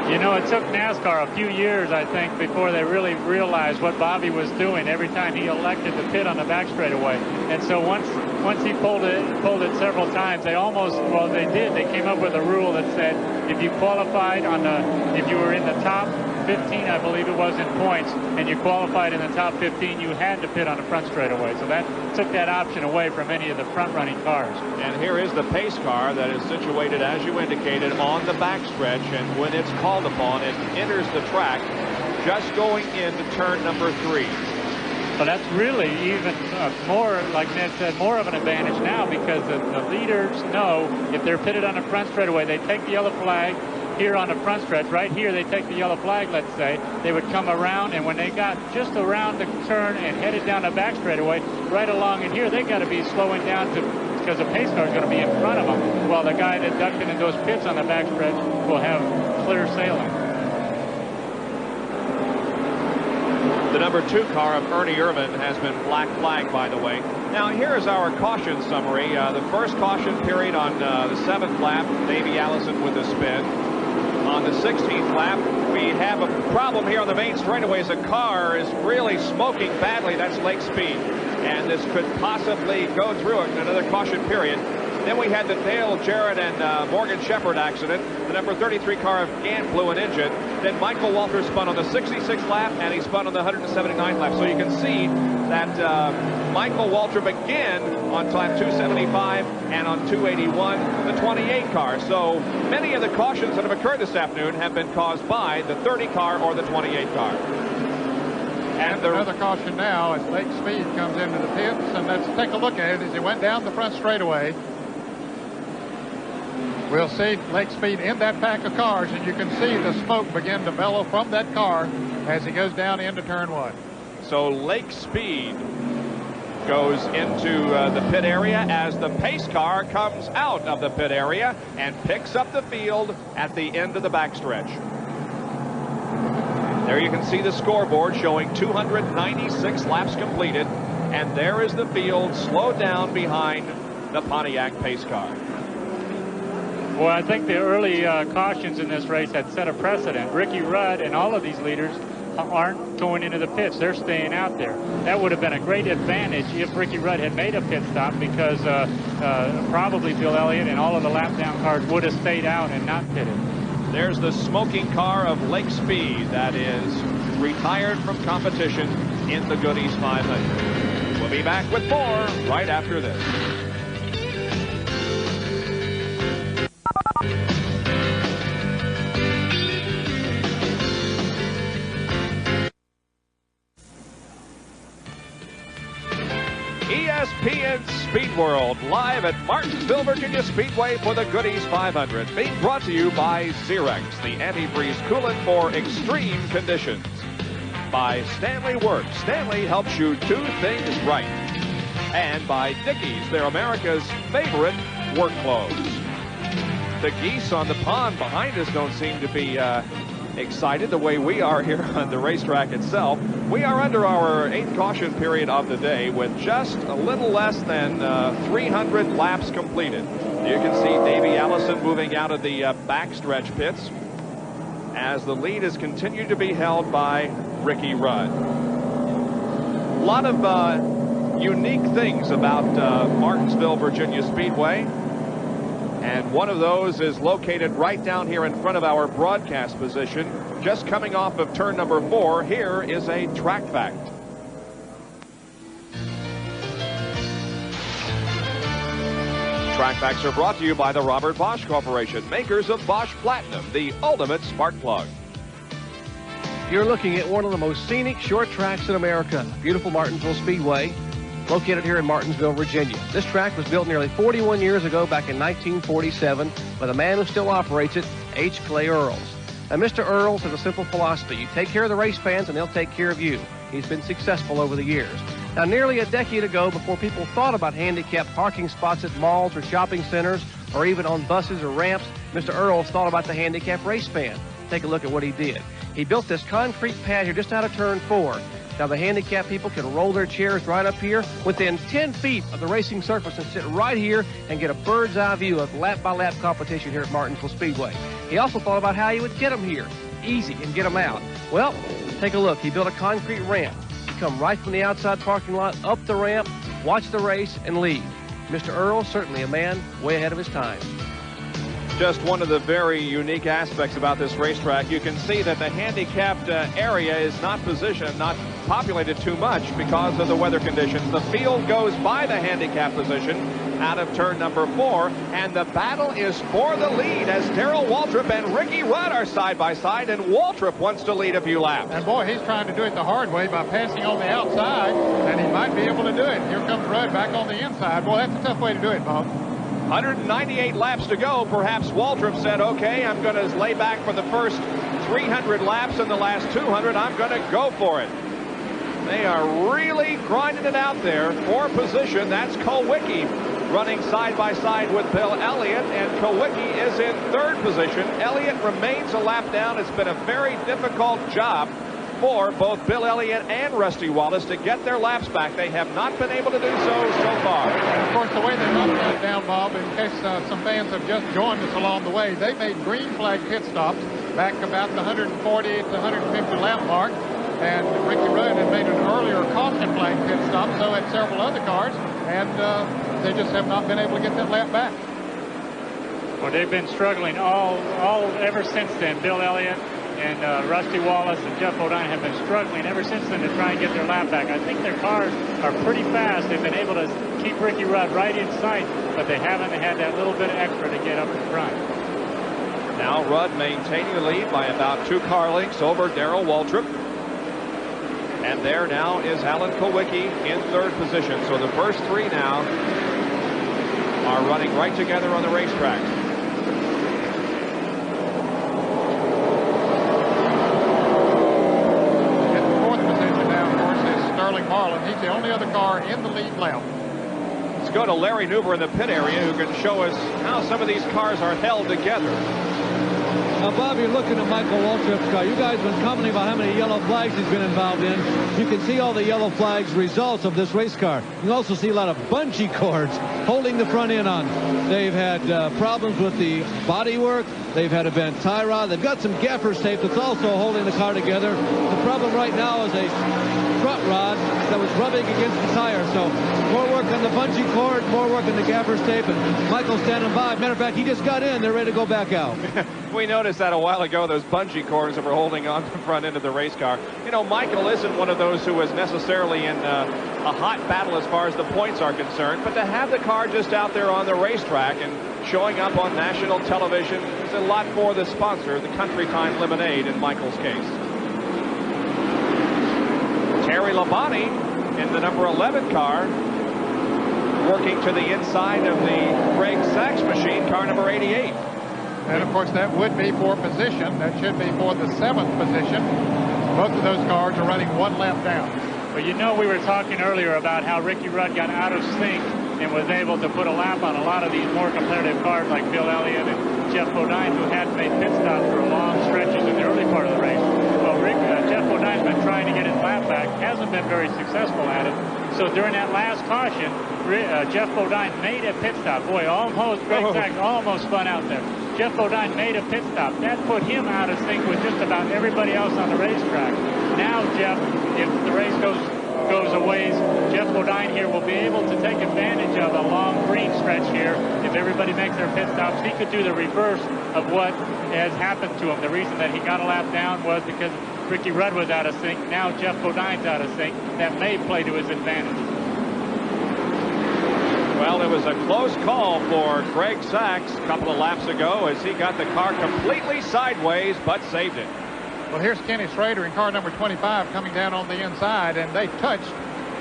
You know, it took NASCAR a few years, I think, before they really realized what Bobby was doing every time he elected to pit on the back straightaway. And so once he pulled it several times, they came up with a rule that said if you qualified if you were in the top 15, I believe it was, in points, and you qualified in the top 15, you had to pit on the front straightaway. So that took that option away from any of the front-running cars. And here is the pace car that is situated, as you indicated, on the backstretch. And when it's called upon, it enters the track just going into turn number 3. But that's really even more, like Ned said, more of an advantage now, because the leaders know if they're pitted on the front straightaway, they take the yellow flag. Here on the front stretch, right here, they take the yellow flag, let's say. They would come around, and when they got just around the turn and headed down the back straightaway, right along in here, they got to be slowing down because the pace car is going to be in front of them, while the guy that ducked into those pits on the back stretch will have clear sailing. The number 2 car of Ernie Irvin has been black flagged, by the way. Now, here is our caution summary. The first caution period on the 7th lap, Davey Allison with a spin. On the 16th lap, we have a problem here on the main straightaways. A car is really smoking badly. That's Lake Speed. And this could possibly go through another caution period. Then we had the Dale Jarrett and Morgan Shepherd accident. The number 33 car of Gant blew an engine. Then Michael Walter spun on the 66th lap, and he spun on the 179th lap. So you can see that Michael Walter began on lap 275 and on 281, the 28 car. So many of the cautions that have occurred this afternoon have been caused by the 30 car or the 28 car. And another caution now as Lake Speed comes into the pits, and let's take a look at it as he went down the front straightaway. We'll see Lake Speed in that pack of cars, and you can see the smoke begin to bellow from that car as he goes down into turn 1. So Lake Speed goes into the pit area as the pace car comes out of the pit area and picks up the field at the end of the backstretch. There you can see the scoreboard showing 296 laps completed, and there is the field slowed down behind the Pontiac pace car. Well, I think the early cautions in this race had set a precedent. Ricky Rudd and all of these leaders aren't going into the pits. They're staying out there. That would have been a great advantage if Ricky Rudd had made a pit stop, because probably Bill Elliott and all of the lap down cars would have stayed out and not pitted. There's the smoking car of Lake Speed that is retired from competition in the Goody's 500. We'll be back with more right after this. Speed World, live at Martinsville, Virginia Speedway for the Goodies 500. Being brought to you by Xerex, the antifreeze coolant for extreme conditions. By Stanley Works. Stanley helps you do things right. And by Dickies, they're America's favorite work clothes. The geese on the pond behind us don't seem to be excited the way we are here on the racetrack itself. We are under our 8th caution period of the day with just a little less than 300 laps completed. You can see Davey Allison moving out of the backstretch pits as the lead is continued to be held by Ricky Rudd. A lot of unique things about Martinsville, Virginia Speedway. And one of those is located right down here in front of our broadcast position. Just coming off of turn number 4, here is a track fact. Track facts are brought to you by the Robert Bosch Corporation, makers of Bosch Platinum, the ultimate spark plug. You're looking at one of the most scenic short tracks in America, beautiful Martinsville Speedway, located here in Martinsville, Virginia. This track was built nearly 41 years ago, back in 1947, by the man who still operates it, H. Clay Earls. Now, Mr. Earls has a simple philosophy. You take care of the race fans, and they'll take care of you. He's been successful over the years. Now, nearly a decade ago, before people thought about handicapped parking spots at malls or shopping centers, or even on buses or ramps, Mr. Earls thought about the handicapped race fan. Take a look at what he did. He built this concrete pad here just out of turn 4. Now, the handicapped people can roll their chairs right up here within 10 feet of the racing surface and sit right here and get a bird's eye view of lap-by-lap competition here at Martinsville Speedway. He also thought about how he would get them here, easy, and get them out. Well, take a look. He built a concrete ramp. You come right from the outside parking lot, up the ramp, watch the race, and leave. Mr. Earl, certainly a man way ahead of his time. Just one of the very unique aspects about this racetrack. You can see that the handicapped area is not positioned, not populated too much because of the weather conditions. The field goes by the handicap position out of turn number 4, and the battle is for the lead as Darrell Waltrip and Ricky Rudd are side by side, and Waltrip wants to lead a few laps. And boy, he's trying to do it the hard way by passing on the outside, and he might be able to do it. Here comes Rudd back on the inside. Boy, that's a tough way to do it, Bob. 198 laps to go. Perhaps Waltrip said, okay, I'm going to lay back for the first 300 laps, and the last 200, I'm going to go for it. They are really grinding it out there for position. That's Kulwicki running side by side with Bill Elliott, and Kulwicki is in 3rd position. Elliott remains a lap down. It's been a very difficult job for both Bill Elliott and Rusty Wallace to get their laps back. They have not been able to do so far. Of course, the way they run it down, Bob, in case some fans have just joined us along the way, they made green flag pit stops back about the 140 to 150 lap mark, and Ricky Rudd had made an earlier caution flag pit stop, so had several other cars, and they just have not been able to get that lap back. Well, they've been struggling all ever since then. Bill Elliott and Rusty Wallace and Jeff O'Dine have been struggling ever since then to try and get their lap back. I think their cars are pretty fast. They've been able to keep Ricky Rudd right in sight, but they haven't had that little bit of extra to get up in front. Now Rudd maintaining the lead by about 2 car lengths over Darrell Waltrip. And there now is Alan Kulwicki in 3rd position. So the first 3 now are running right together on the racetrack. He's the only other car in the lead lap. Let's go to Larry Newber in the pit area, who can show us how some of these cars are held together. Now, Bob, you're looking at Michael Waltrip's car. You guys have been commenting about how many yellow flags he's been involved in. You can see all the yellow flags results of this race car. You can also see a lot of bungee cords holding the front end on. They've had problems with the body work. They've had a bent tie rod. They've got some gaffer's tape that's also holding the car together. The problem right now is a strut rod that was rubbing against the tire. So more work on the bungee cord, more work on the gaffer's tape, and Michael's standing by. Matter of fact, he just got in. They're ready to go back out. We noticed that a while ago, those bungee cords that were holding on the front end of the race car. You know, Michael isn't one of those who is necessarily in a hot battle as far as the points are concerned, but to have the car just out there on the racetrack and showing up on national television is a lot for the sponsor, the Country Time Lemonade in Michael's case. Terry Labonte in the number 11 car working to the inside of the Greg Sachs machine, car number 88. And, of course, that would be for position. That should be for the 7th position. Both of those cars are running 1 lap down. But you know, we were talking earlier about how Ricky Rudd got out of sync and was able to put a lap on a lot of these more competitive cars like Bill Elliott and Jeff Bodine, who hadn't made pit stops for long stretches in the early part of the race. Well, Jeff Bodine's been trying to get his lap back, hasn't been very successful at it. So during that last caution, Jeff Bodine made a pit stop. Boy, Greg Sachs almost spun out there. Jeff Bodine made a pit stop. That put him out of sync with just about everybody else on the racetrack. Now, Jeff, if the race goes a ways, Jeff Bodine here will be able to take advantage of a long green stretch here. If everybody makes their pit stops, he could do the reverse of what has happened to him. The reason that he got a lap down was because Ricky Rudd was out of sync. Now Jeff Bodine's out of sync. That may play to his advantage. Well, it was a close call for Greg Sachs a couple of laps ago as he got the car completely sideways, but saved it. Well, here's Kenny Schrader in car number 25 coming down on the inside, and they touched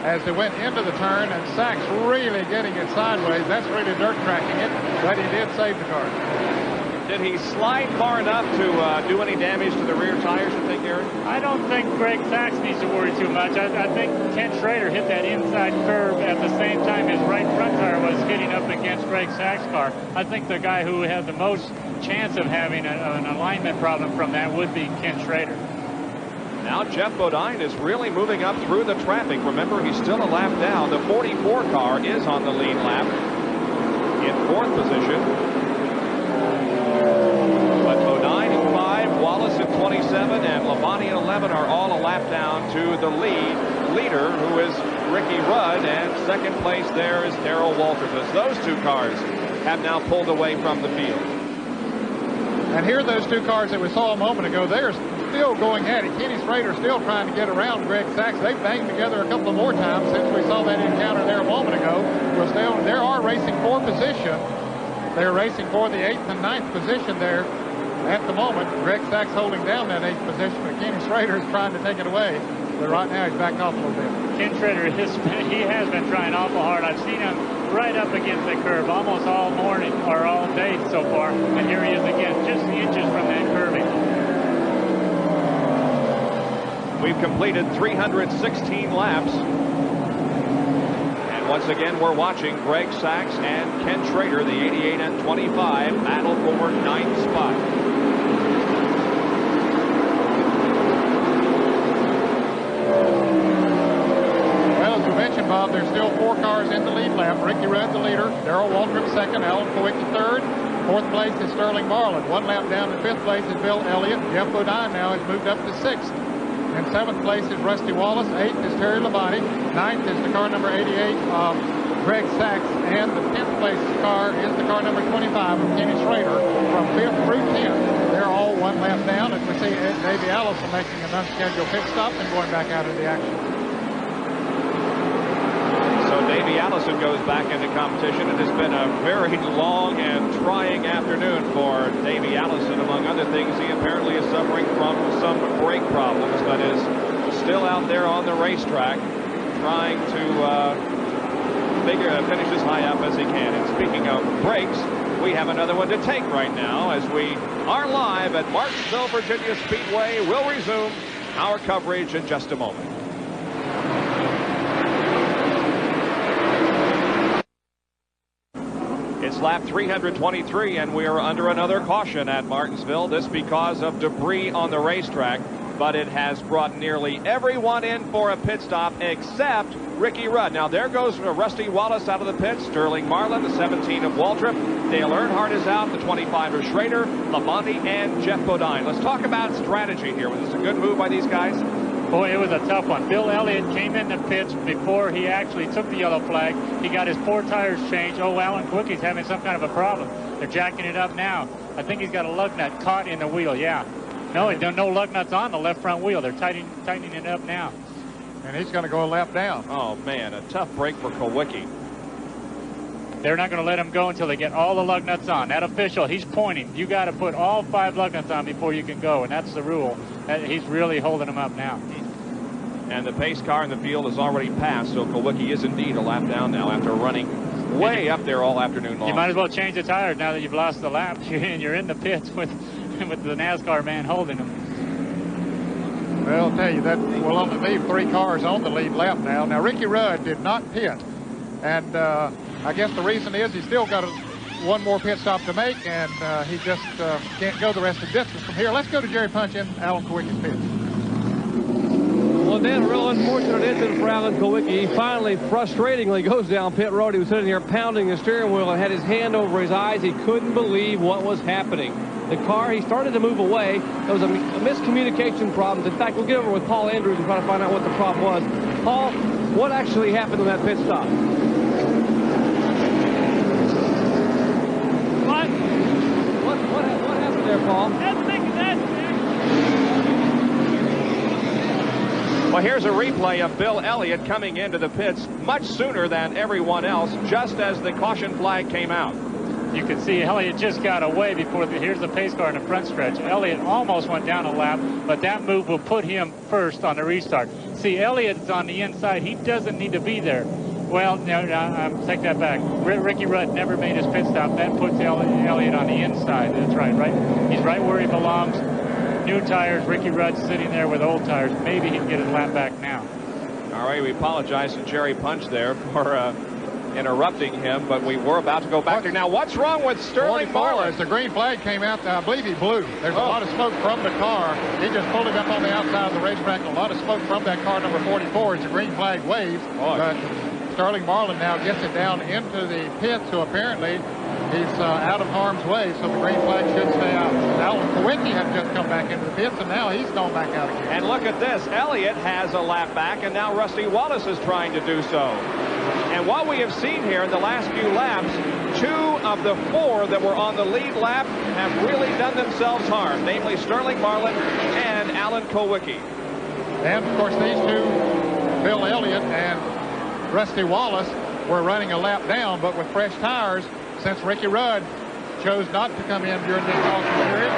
as they went into the turn, and Sachs really getting it sideways. That's really dirt tracking it, but he did save the car. Did he slide far enough to do any damage to the rear tires, you think, Aaron? I don't think Greg Sachs needs to worry too much. I think Ken Schrader hit that inside curve at the same time his right front tire was hitting up against Greg Sachs' car. I think the guy who had the most chance of having an alignment problem from that would be Ken Schrader. Now Jeff Bodine is really moving up through the traffic. Remember, he's still a lap down. The 44 car is on the lead lap in 4th position. But Bodine in 5, Wallace in 27, and Labonte in 11 are all a lap down to the leader, who is Ricky Rudd, and 2nd place there is Darrell Waltrip, as those 2 cars have now pulled away from the field. And here are those 2 cars that we saw a moment ago. They're still going at it. Kenny Schrader still trying to get around Greg Sachs. They've banged together a couple of more times since we saw that encounter there a moment ago. They are racing for position. They're racing for the 8th and 9th position there at the moment. Greg Sachs holding down that 8th position, but Kenny Schrader is trying to take it away. But right now he's backed off a little bit. Ken Schrader, he has been trying awful hard. I've seen him right up against the curve almost all morning or all day so far. And here he is again, just inches from that curving. We've completed 316 laps. And once again, we're watching Greg Sachs and Ken Schrader, the 88 and 25, battle for 9th spot. Bob, there's still 4 cars in the lead lap. Ricky Rudd, the leader. Darrell Waltrip, 2nd. Alan Kowicki, 3rd. 4th place is Sterling Marlin. 1 lap down to 5th place is Bill Elliott. Jeff Bodine now has moved up to 6th. In 7th place is Rusty Wallace. 8th is Terry Labonte. 9th is the car number 88 of Greg Sachs. And the 10th place car is the car number 25 of Kenny Schrader. From 5th through 10th, they're all 1 lap down. As we see Davey Allison making an unscheduled pit stop and going back out of the action. Davey Allison goes back into competition. It has been a very long and trying afternoon for Davey Allison. Among other things, he apparently is suffering from some brake problems, but is still out there on the racetrack trying to finish as high up as he can. And speaking of brakes, we have another one to take right now as we are live at Martinsville, Virginia Speedway. We'll resume our coverage in just a moment. It's lap 323, and we are under another caution at Martinsville. This because of debris on the racetrack, but it has brought nearly everyone in for a pit stop except Ricky Rudd. Now there goes Rusty Wallace out of the pits, Sterling Marlin, the 17 of Waltrip, Dale Earnhardt is out, the 25 of Schrader, Labonte, and Jeff Bodine. Let's talk about strategy here. Was this a good move by these guys? Boy, it was a tough one. Bill Elliott came in the pits before he actually took the yellow flag. He got his 4 tires changed. Oh, Alan Kowicki's having some kind of a problem. They're jacking it up now. I think he's got a lug nut caught in the wheel, yeah. No, no lug nuts on the left front wheel. They're tightening it up now. And he's going to go a lap down. Oh, man, a tough break for Kowicki. They're not going to let him go until they get all the lug nuts on. That official, he's pointing. You got to put all 5 lug nuts on before you can go, and that's the rule. He's really holding them up now. And the pace car in the field has already passed, so Kowicki is indeed a lap down now after running way up there all afternoon long. You might as well change the tires now that you've lost the lap, and you're in the pits with the NASCAR man holding them. Well, I'll tell you, that will only leave 3 cars on the lead lap now. Now, Ricky Rudd did not pit, and I guess the reason is he's still got one more pit stop to make, and he just can't go the rest of the distance from here. Let's go to Jerry Punch in Alan Kowicki's pit. Well, Dan, a real unfortunate incident for Alan Kowicki. He finally, frustratingly, goes down pit road. He was sitting there pounding the steering wheel and had his hand over his eyes. He couldn't believe what was happening. The car, he started to move away. There was a miscommunication problem. In fact, we'll get over with Paul Andrews and try to find out what the problem was. Paul, what actually happened in that pit stop? What happened there, Paul? Well, here's a replay of Bill Elliott coming into the pits much sooner than everyone else, just as the caution flag came out. You can see Elliott just got away before here's the pace car in the front stretch. Elliott almost went down a lap, but that move will put him first on the restart. See, Elliott's on the inside. He doesn't need to be there. Well, no, take that back. Ricky Rudd never made his pit stop. That puts Elliott on the inside. That's right? He's right where he belongs. New tires. Ricky Rudd sitting there with old tires. Maybe he can get his lap back now. All right, we apologize to Jerry Punch there for interrupting him, but we were about to go back there. Now, what's wrong with Sterling Marlin? As the green flag came out, I believe he blew. There's a lot of smoke from the car. He just pulled it up on the outside of the racetrack. A lot of smoke from that car, number 44, as the green flag waves. But Sterling Marlin now gets it down into the pit, so apparently he's out of harm's way, so the green flag should stay out. Alan Kowicki had just come back into the pits, and now he's gone back out again. And look at this. Elliott has a lap back, and now Rusty Wallace is trying to do so. And what we have seen here in the last few laps, 2 of the 4 that were on the lead lap have really done themselves harm, namely Sterling Marlin and Alan Kowicki. And, of course, these 2, Bill Elliott and Rusty Wallace, were running a lap down, but with fresh tires, since Ricky Rudd chose not to come in during this caution period,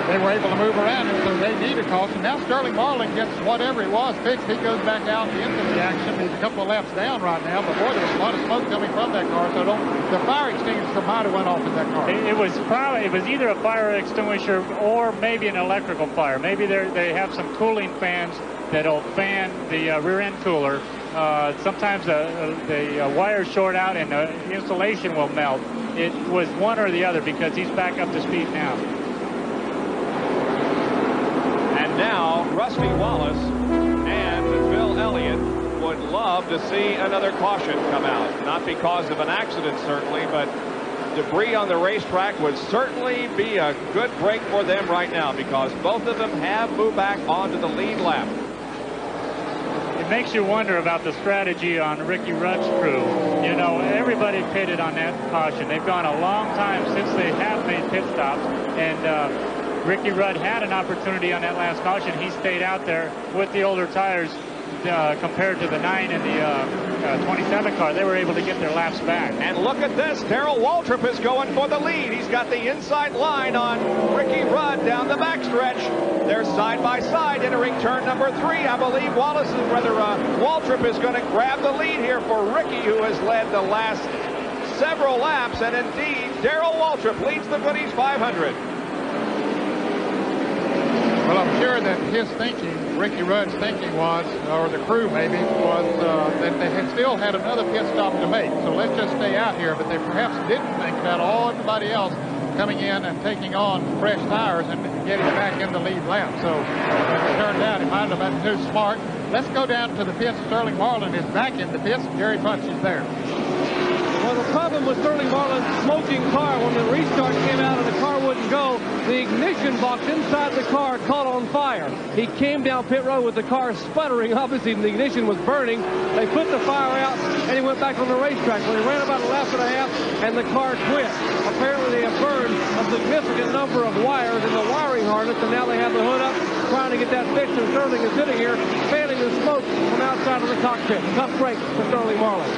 they were able to move around, and so they need a caution. Now Sterling Marlin gets whatever it was fixed. He goes back out into the action. He's a couple of laps down right now, but boy, there was a lot of smoke coming from that car, so the fire extinguisher might have went off in that car. It was either a fire extinguisher or maybe an electrical fire. Maybe they have some cooling fans that'll fan the rear end cooler. Sometimes the wires short out and the insulation will melt. It was one or the other, because he's back up to speed now. And now Rusty Wallace and Bill Elliott would love to see another caution come out. Not because of an accident, certainly, but debris on the racetrack would certainly be a good break for them right now, because both of them have moved back onto the lead lap. It makes you wonder about the strategy on Ricky Rudd's crew. You know, everybody pitted on that caution. They've gone a long time since they have made pit stops, and Ricky Rudd had an opportunity on that last caution. He stayed out there with the older tires compared to the 9 and the 27 car. They were able to get their laps back. And look at this. Darrell Waltrip is going for the lead. He's got the inside line on Ricky Rudd down the backstretch. They're side by side entering turn number 3. I believe Waltrip is going to grab the lead here for Ricky, who has led the last several laps. And indeed, Darrell Waltrip leads the Goodies 500. Well, I'm sure that his thinking, Ricky Rudd's thinking was, or the crew maybe, was that they had still had another pit stop to make. So let's just stay out here. But they perhaps didn't think about all everybody else coming in and taking on fresh tires and getting back in the lead lap. So as it turned out, it might have been too smart. Let's go down to the pits. Sterling Marlin is back in the pits. Jerry Punch is there. Well, the problem with Sterling Marlin's smoking car, when the restart came out and the car wouldn't go, the ignition box inside the car caught on fire. He came down pit road with the car sputtering. Obviously, the ignition was burning. They put the fire out, and he went back on the racetrack. Well, he ran about a lap and a half, and the car quit. Apparently, they have burned a significant number of wires in the wiring harness, and now they have the hood up, trying to get that fixed, and Sterling is sitting here failing to there's smoke from outside of the cockpit. Tough break for Sterling Marlin.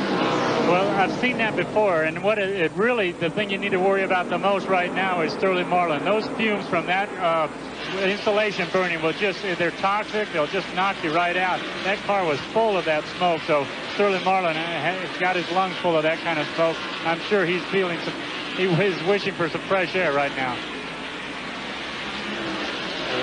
Well, I've seen that before, and what it really, the thing you need to worry about the most right now is Sterling Marlin. Those fumes from that insulation burning will just, they're toxic, they'll just knock you right out. That car was full of that smoke, so Sterling Marlin has got his lungs full of that kind of smoke. I'm sure he's feeling some, he's wishing for some fresh air right now.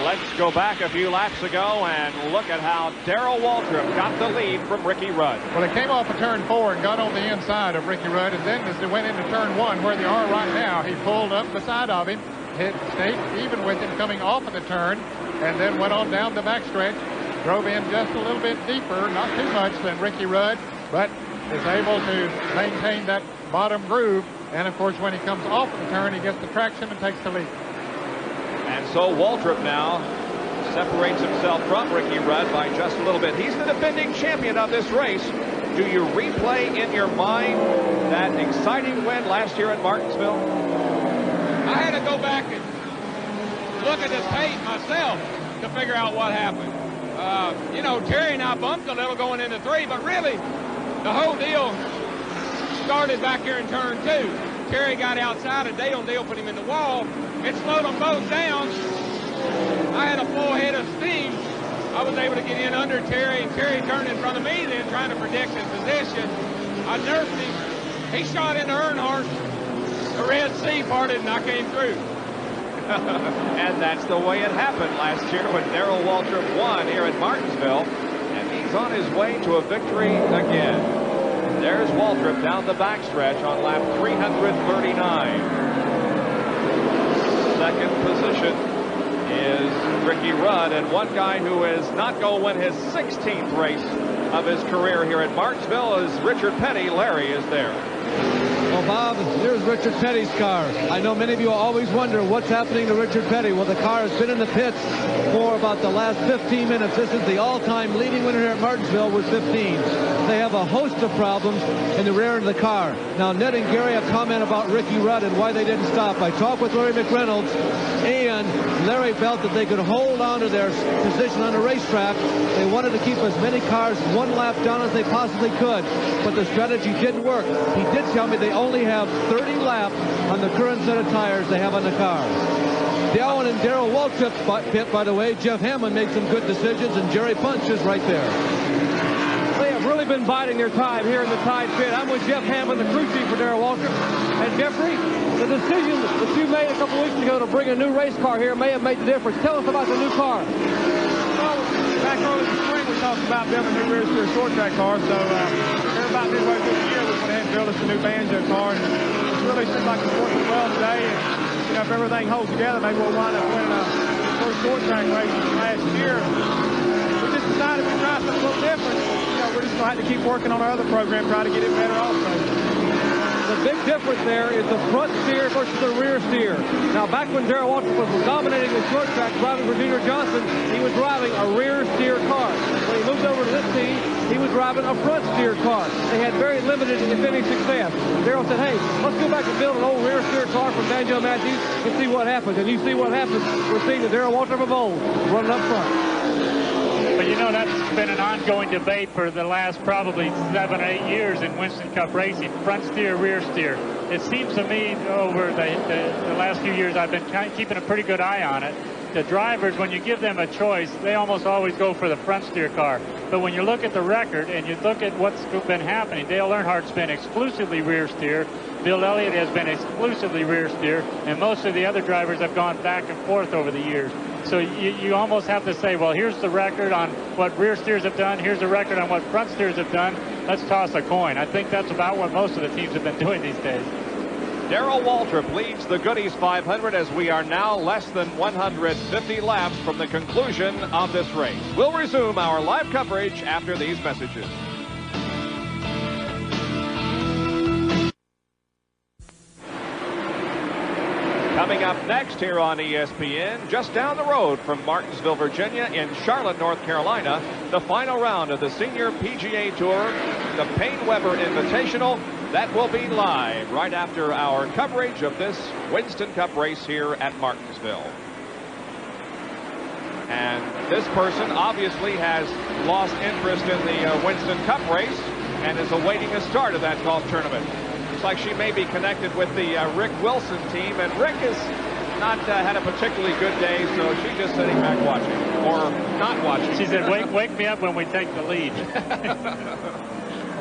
Let's go back a few laps ago and look at how Darrell Waltrip got the lead from Ricky Rudd. Well, they came off of turn 4 and got on the inside of Ricky Rudd, and then as they went into turn 1, where they are right now, he pulled up beside of him, stayed even with him coming off of the turn, and then went on down the backstretch, drove in just a little bit deeper, not too much than Ricky Rudd, but is able to maintain that bottom groove. And of course, when he comes off of the turn, he gets the traction and takes the lead. And so Waltrip now separates himself from Ricky Rudd by just a little bit. He's the defending champion of this race. Do you replay in your mind that exciting win last year at Martinsville? I had to go back and look at the tape myself to figure out what happened. You know, Terry and I bumped a little going into 3, but really the whole deal started back here in turn 2. Terry got outside of Dale, and Dale put him in the wall. It slowed them both down. I had a full head of steam. I was able to get in under Terry, and Terry turned in front of me then, trying to predict his position. I nursed him. He shot into Earnhardt. The Red Sea parted, and I came through. And that's the way it happened last year when Darrell Waltrip won here at Martinsville. And he's on his way to a victory again. There's Waltrip down the backstretch on lap 339. Second position is Ricky Rudd, and one guy who is not going to win his 16th race of his career here at Martinsville is Richard Petty. Larry is there. Well, Bob, here's Richard Petty's car. I know many of you always wonder what's happening to Richard Petty. Well, the car has been in the pits for about the last 15 minutes. This is the all-time leading winner here at Martinsville with 15. They have a host of problems in the rear end of the car. Now, Ned and Gary have comment about Ricky Rudd and why they didn't stop. I talked with Larry McReynolds, and Larry felt that they could hold on to their position on the racetrack. They wanted to keep as many cars one lap down as they possibly could, but the strategy didn't work. He did tell me they only have 30 laps on the current set of tires they have on the car. Dallin and Darrell Waltrip's pit, by the way, Jeff Hammond made some good decisions, and Jerry Punch is right there. They have really been biding their time here in the Tide pit. I'm with Jeff Hammond, the crew chief for Darrell Waltrip. And Jeffrey, the decision that you made a couple weeks ago to bring a new race car here may have made the difference. Tell us about the new car. Well, back early in the spring, we talked about building a new rear steer short track car. So here about midway through the year, we went ahead and built us a new Banjo car. And it really seems like it's working well today. And, you know, if everything holds together, maybe we'll wind up winning a first short track race last year. We just decided we'd try something a little different. You know, we're just going to have to keep working on our other program, try to get it better also. The big difference there is the front steer versus the rear steer. Now, back when Darrell Waltrip was dominating the short track, driving for Junior Johnson, he was driving a rear steer car. When he moved over to this team, he was driving a front steer car. They had very limited, if any, success. Darrell said, hey, let's go back and build an old rear steer car from Banjo Matthews and see what happens. And you see what happens. We're seeing the Darrell Waltrip of old running up front. But you know, that's been an ongoing debate for the last probably 7 or 8 years in Winston Cup racing, front steer, rear steer. It seems to me over the last few years I've been keeping a pretty good eye on it. The drivers, when you give them a choice, they almost always go for the front steer car. But when you look at the record and you look at what's been happening, Dale Earnhardt's been exclusively rear steer. Bill Elliott has been exclusively rear steer, and most of the other drivers have gone back and forth over the years. So you almost have to say, well, here's the record on what rear steers have done. Here's the record on what front steers have done. Let's toss a coin. I think that's about what most of the teams have been doing these days. Darrell Waltrip leads the Goodies 500 as we are now less than 150 laps from the conclusion of this race. We'll resume our live coverage after these messages. Coming up next here on ESPN, just down the road from Martinsville, Virginia, in Charlotte, North Carolina, the final round of the Senior PGA Tour, the Payne Weber Invitational. That will be live right after our coverage of this Winston Cup race here at Martinsville. And this person obviously has lost interest in the Winston Cup race and is awaiting a start of that golf tournament. Looks like she may be connected with the Rick Wilson team, and Rick has not had a particularly good day, so she's just sitting back watching, or not watching. She said, wake me up when we take the lead.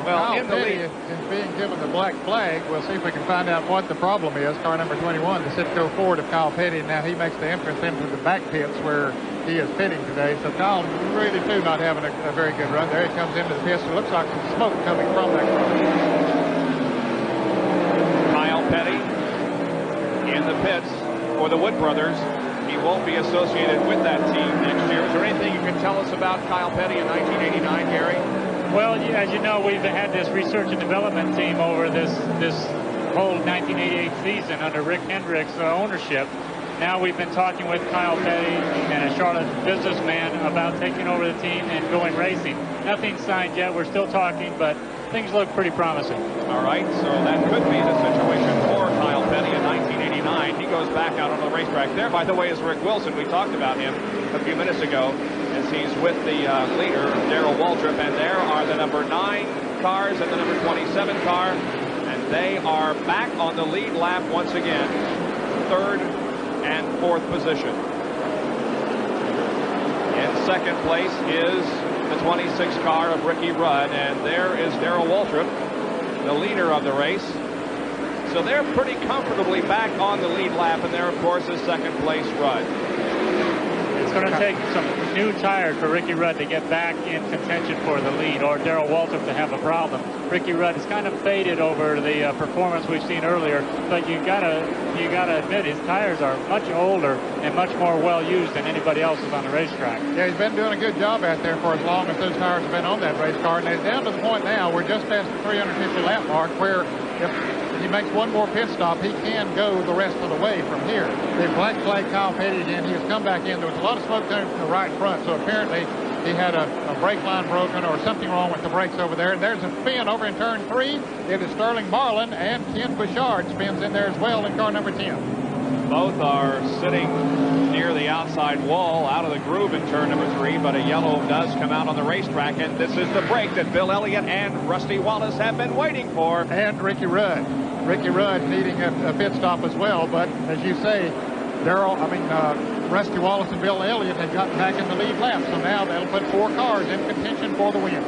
Well, in the lead is being given the black flag. We'll see if we can find out what the problem is. Car number 21, the Citgo Ford of Kyle Petty. Now he makes the entrance into the back pits where he is pitting today. So Kyle really, too, not having a very good run. There he comes into the pits. It looks like some smoke coming from that car. Kyle Petty in the pits for the Wood Brothers. He won't be associated with that team next year. Is there anything you can tell us about Kyle Petty in 1989, Gary? Well, as you know, we've had this research and development team over this whole 1988 season under Rick Hendrick's ownership. Now we've been talking with Kyle Petty and a Charlotte businessman about taking over the team and going racing. Nothing's signed yet. We're still talking, but things look pretty promising. All right, so that could be the situation for Kyle Petty in 1989. He goes back out on the racetrack. There, by the way, is Rick Wilson. We talked about him a few minutes ago as he's with the leader, Darrell Waltrip, and there are the number 9 cars and the number 27 car, and they are back on the lead lap once again, 3rd and 4th position. In second place is the 26 car of Ricky Rudd, and there is Darrell Waltrip, the leader of the race. So they're pretty comfortably back on the lead lap, and there, of course, is second place Rudd. It's going to take some new tires for Ricky Rudd to get back in contention for the lead, or Darrell Waltrip to have a problem. Ricky Rudd has kind of faded over the performance we've seen earlier, but you gotta admit his tires are much older and much more well used than anybody else's on the racetrack. Yeah, he's been doing a good job out there for as long as those tires have been on that race car, and it's down to the point now we're just past the 350 lap mark where if he makes one more pit stop, he can go the rest of the way from here. The black flag Kyle Petty again. He has come back in. There was a lot of smoke coming from the right front, so apparently he had a brake line broken or something wrong with the brakes over there. And there's a spin over in turn 3. It is Sterling Marlin, and Ken Bouchard spins in there as well in car number 10. Both are sitting near the outside wall, out of the groove in turn number 3, but a yellow does come out on the racetrack, and this is the break that Bill Elliott and Rusty Wallace have been waiting for. And Ricky Rudd. Ricky Rudd needing a pit stop as well, but as you say, Rusty Wallace and Bill Elliott had gotten back in the lead lap, so now that'll put 4 cars in contention for the win.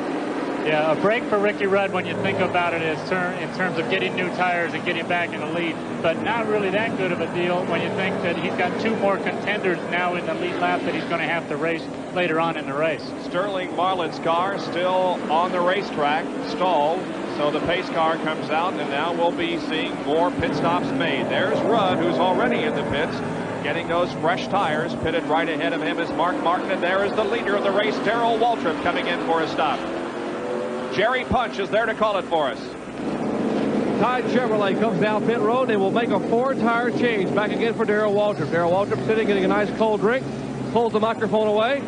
Yeah, a break for Ricky Rudd when you think about it is in terms of getting new tires and getting back in the lead, but not really that good of a deal when you think that he's got 2 more contenders now in the lead lap that he's going to have to race later on in the race. Sterling Marlin's car still on the racetrack, stalled, so the pace car comes out, and now we'll be seeing more pit stops made. There's Rudd, who's already in the pits, getting those fresh tires. Pitted right ahead of him is Mark Martin, and there is the leader of the race, Darrell Waltrip, coming in for a stop. Jerry Punch is there to call it for us. Tide Chevrolet comes down pit road and will make a 4-tire change. Back again for Darrell Waltrip. Darrell Waltrip sitting, getting a nice cold drink, pulls the microphone away.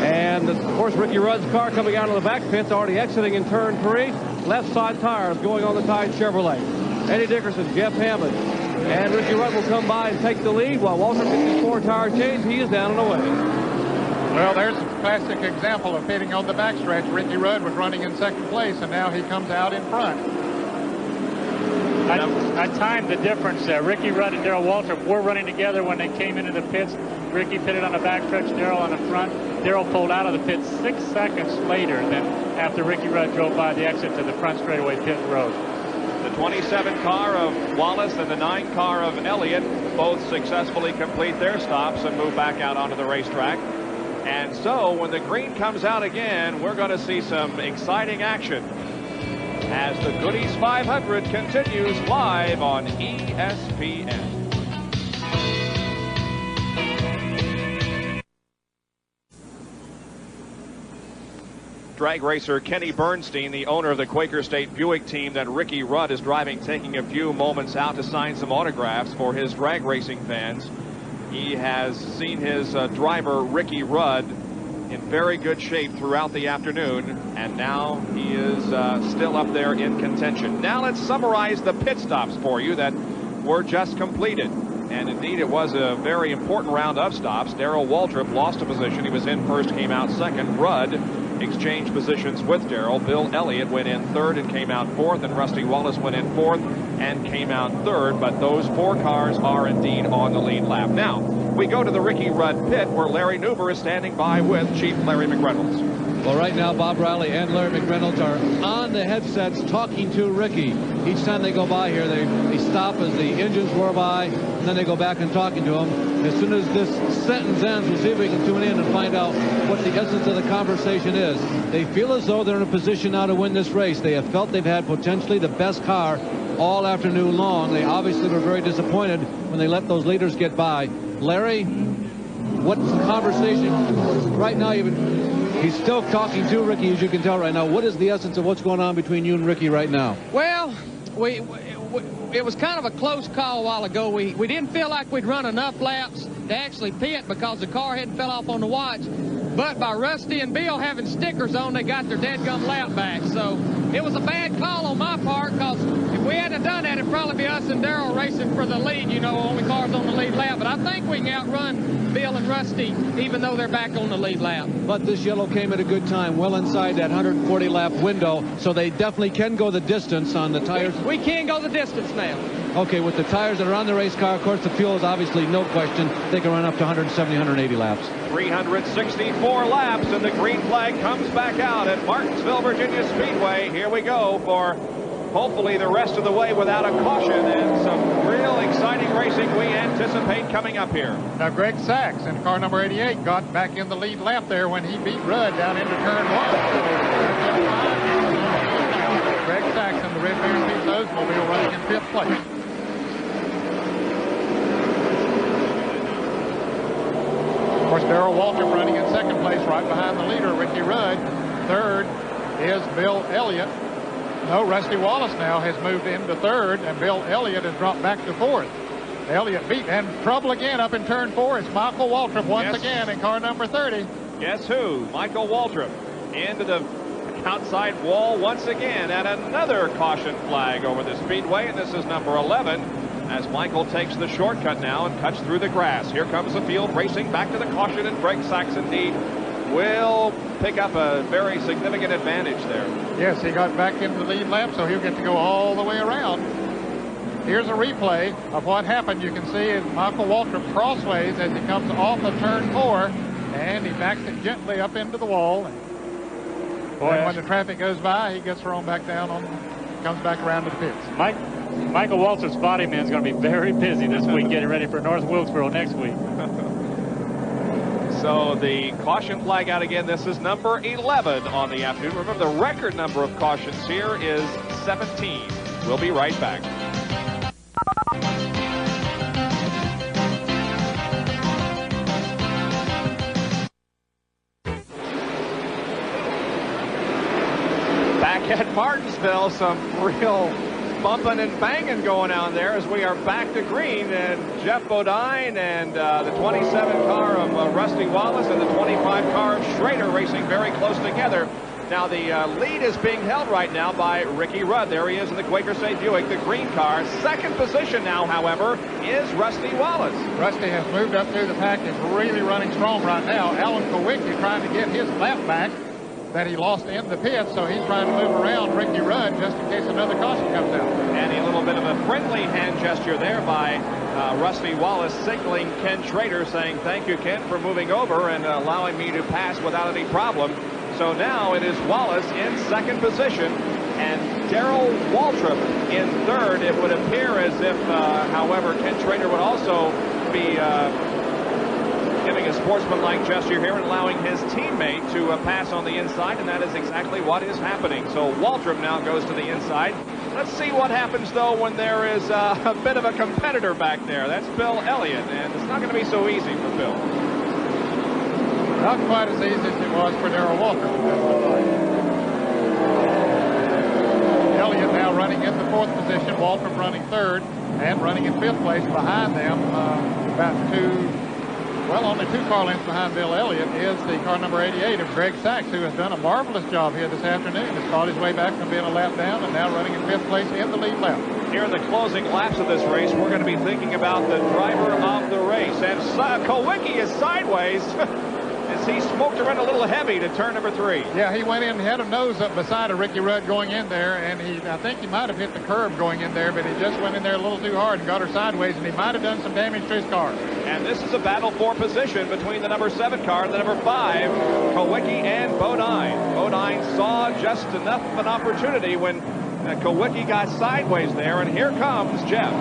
And, of course, Ricky Rudd's car coming out of the back pits, already exiting in turn 3. Left side tires going on the Tide Chevrolet. Eddie Dickerson, Jeff Hammond, and Ricky Rudd will come by and take the lead while Waltrip gets his 4-tire change. He is down and away. Well, there's a classic example of pitting on the backstretch. Ricky Rudd was running in second place, and now he comes out in front. I timed the difference there. Ricky Rudd and Darrell Waltrip were running together when they came into the pits. Ricky pitted on the backstretch, Darrell on the front. Darrell pulled out of the pits 6 seconds later than after Ricky Rudd drove by the exit to the front straightaway pit road. The 27 car of Wallace and the 9 car of Elliott both successfully complete their stops and move back out onto the racetrack. And so when the green comes out again, we're going to see some exciting action as the Goody's 500 continues live on ESPN. Drag racer Kenny Bernstein, the owner of the Quaker State Buick team that Ricky Rudd is driving, taking a few moments out to sign some autographs for his drag racing fans. He has seen his driver, Ricky Rudd, in very good shape throughout the afternoon, and now he is still up there in contention. Now let's summarize the pit stops for you that were just completed. And indeed, it was a very important round of stops. Darrell Waltrip lost a position. He was in first, came out second. Rudd exchanged positions with Darrell. Bill Elliott went in third and came out fourth, and Rusty Wallace went in fourth and came out third. But those 4 cars are indeed on the lead lap. Now, we go to the Ricky Rudd pit where Larry Newber is standing by with Chief Larry McReynolds. Well, right now, Bob Riley and Larry McReynolds are on the headsets talking to Ricky. Each time they go by here, they stop as the engines roar by, and then they go back and talking to him. As soon as this sentence ends, we'll see if we can tune in and find out what the essence of the conversation is. They feel as though they're in a position now to win this race. They have felt they've had potentially the best car all afternoon long. They obviously were very disappointed when they let those leaders get by. Larry, what's the conversation right now? He's still talking to Ricky, as you can tell right now. What is the essence of what's going on between you and Ricky right now? Well, it was kind of a close call a while ago. We didn't feel like we'd run enough laps to actually pit because the car hadn't fell off on the watch. But by Rusty and Bill having stickers on, they got their dadgum lap back. So it was a bad call on my part, because if we hadn't done that, it'd probably be us and Darrell racing for the lead, you know, only cars on the lead lap. But I think we can outrun Bill and Rusty, even though they're back on the lead lap. But this yellow came at a good time, well inside that 140-lap window, so they definitely can go the distance on the tires. We can go the distance now. Okay, with the tires that are on the race car, of course, the fuel is obviously no question. They can run up to 170, 180 laps. 364 laps, and the green flag comes back out at Martinsville, Virginia Speedway. Here we go for hopefully the rest of the way without a caution, and some real exciting racing we anticipate coming up here. Now, Greg Sachs in car number 88 got back in the lead lap there when he beat Rudd down into turn 1. Greg Sachs in the Red Bear Speed Oldsmobile running in 5th place. Of course, Darrell Waltrip running in 2nd place right behind the leader, Ricky Rudd. 3rd is Bill Elliott. No, Rusty Wallace now has moved into 3rd, and Bill Elliott has dropped back to 4th. Elliott beat, and trouble again up in turn 4. It's Michael Waltrip once again in car number 30. Guess who? Michael Waltrip into the outside wall once again, and another caution flag over the speedway, and this is number 11 as Michael takes the shortcut now and cuts through the grass. Here comes the field racing back to the caution, and Greg Sachs indeed will pick up a very significant advantage there. Yes, he got back into the lead lap, so he'll get to go all the way around. Here's a replay of what happened. You can see Michael Waltrip crossways as he comes off of turn 4, and he backs it gently up into the wall. And when the traffic goes by, he gets thrown back down comes back around to the pits. Michael Waltrip's body man is going to be very busy this week getting ready for North Wilkesboro next week. So the caution flag out again. This is number 11 on the afternoon. Remember, the record number of cautions here is 17. We'll be right back. Back at Martinsville, some real bumping and banging going on there as we are back to green, and Jeff Bodine and the 27 car of Rusty Wallace and the 25 car of Schrader racing very close together. Now the lead is being held right now by Ricky Rudd. There he is in the Quaker State Buick, the green car. 2nd position now, however, is Rusty Wallace. Rusty has moved up through the pack, is really running strong right now. Alan Kowicki trying to get his lap back that he lost in the pit, so he's trying to move around Ricky Rudd just in case another caution comes out. And a little bit of a friendly hand gesture there by Rusty Wallace, signaling Ken Schrader, saying, "Thank you, Ken, for moving over and allowing me to pass without any problem." So now it is Wallace in 2nd position and Darrell Waltrip in 3rd. It would appear as if, however, Ken Schrader would also be giving a sportsmanlike gesture here and allowing his teammate to pass on the inside, and that is exactly what is happening. So Waltrip now goes to the inside. Let's see what happens, though, when there is a bit of a competitor back there. That's Bill Elliott, and it's not going to be so easy for Bill. Not quite as easy as it was for Darrell Waltrip. Elliott now running in the 4th position, Waltrip running 3rd, and running in 5th place behind them, only 2 car lengths behind Bill Elliott is the car number 88 of Greg Sachs, who has done a marvelous job here this afternoon. Has fought his way back from being a lap down and now running in 5th place in the lead lap. Here in the closing laps of this race, we're going to be thinking about the driver of the race. And Kowicki is sideways as he smoked around a little heavy to turn number 3. Yeah, he went in and had a nose up beside of Ricky Rudd going in there, and I think he might have hit the curb going in there, but he just went in there a little too hard and got her sideways, and he might have done some damage to his car. And this is a battle for position between the number 7 car and the number 5, Kowicki and Bodine. Bodine saw just enough of an opportunity when Kowicki got sideways there, and here comes Jeff.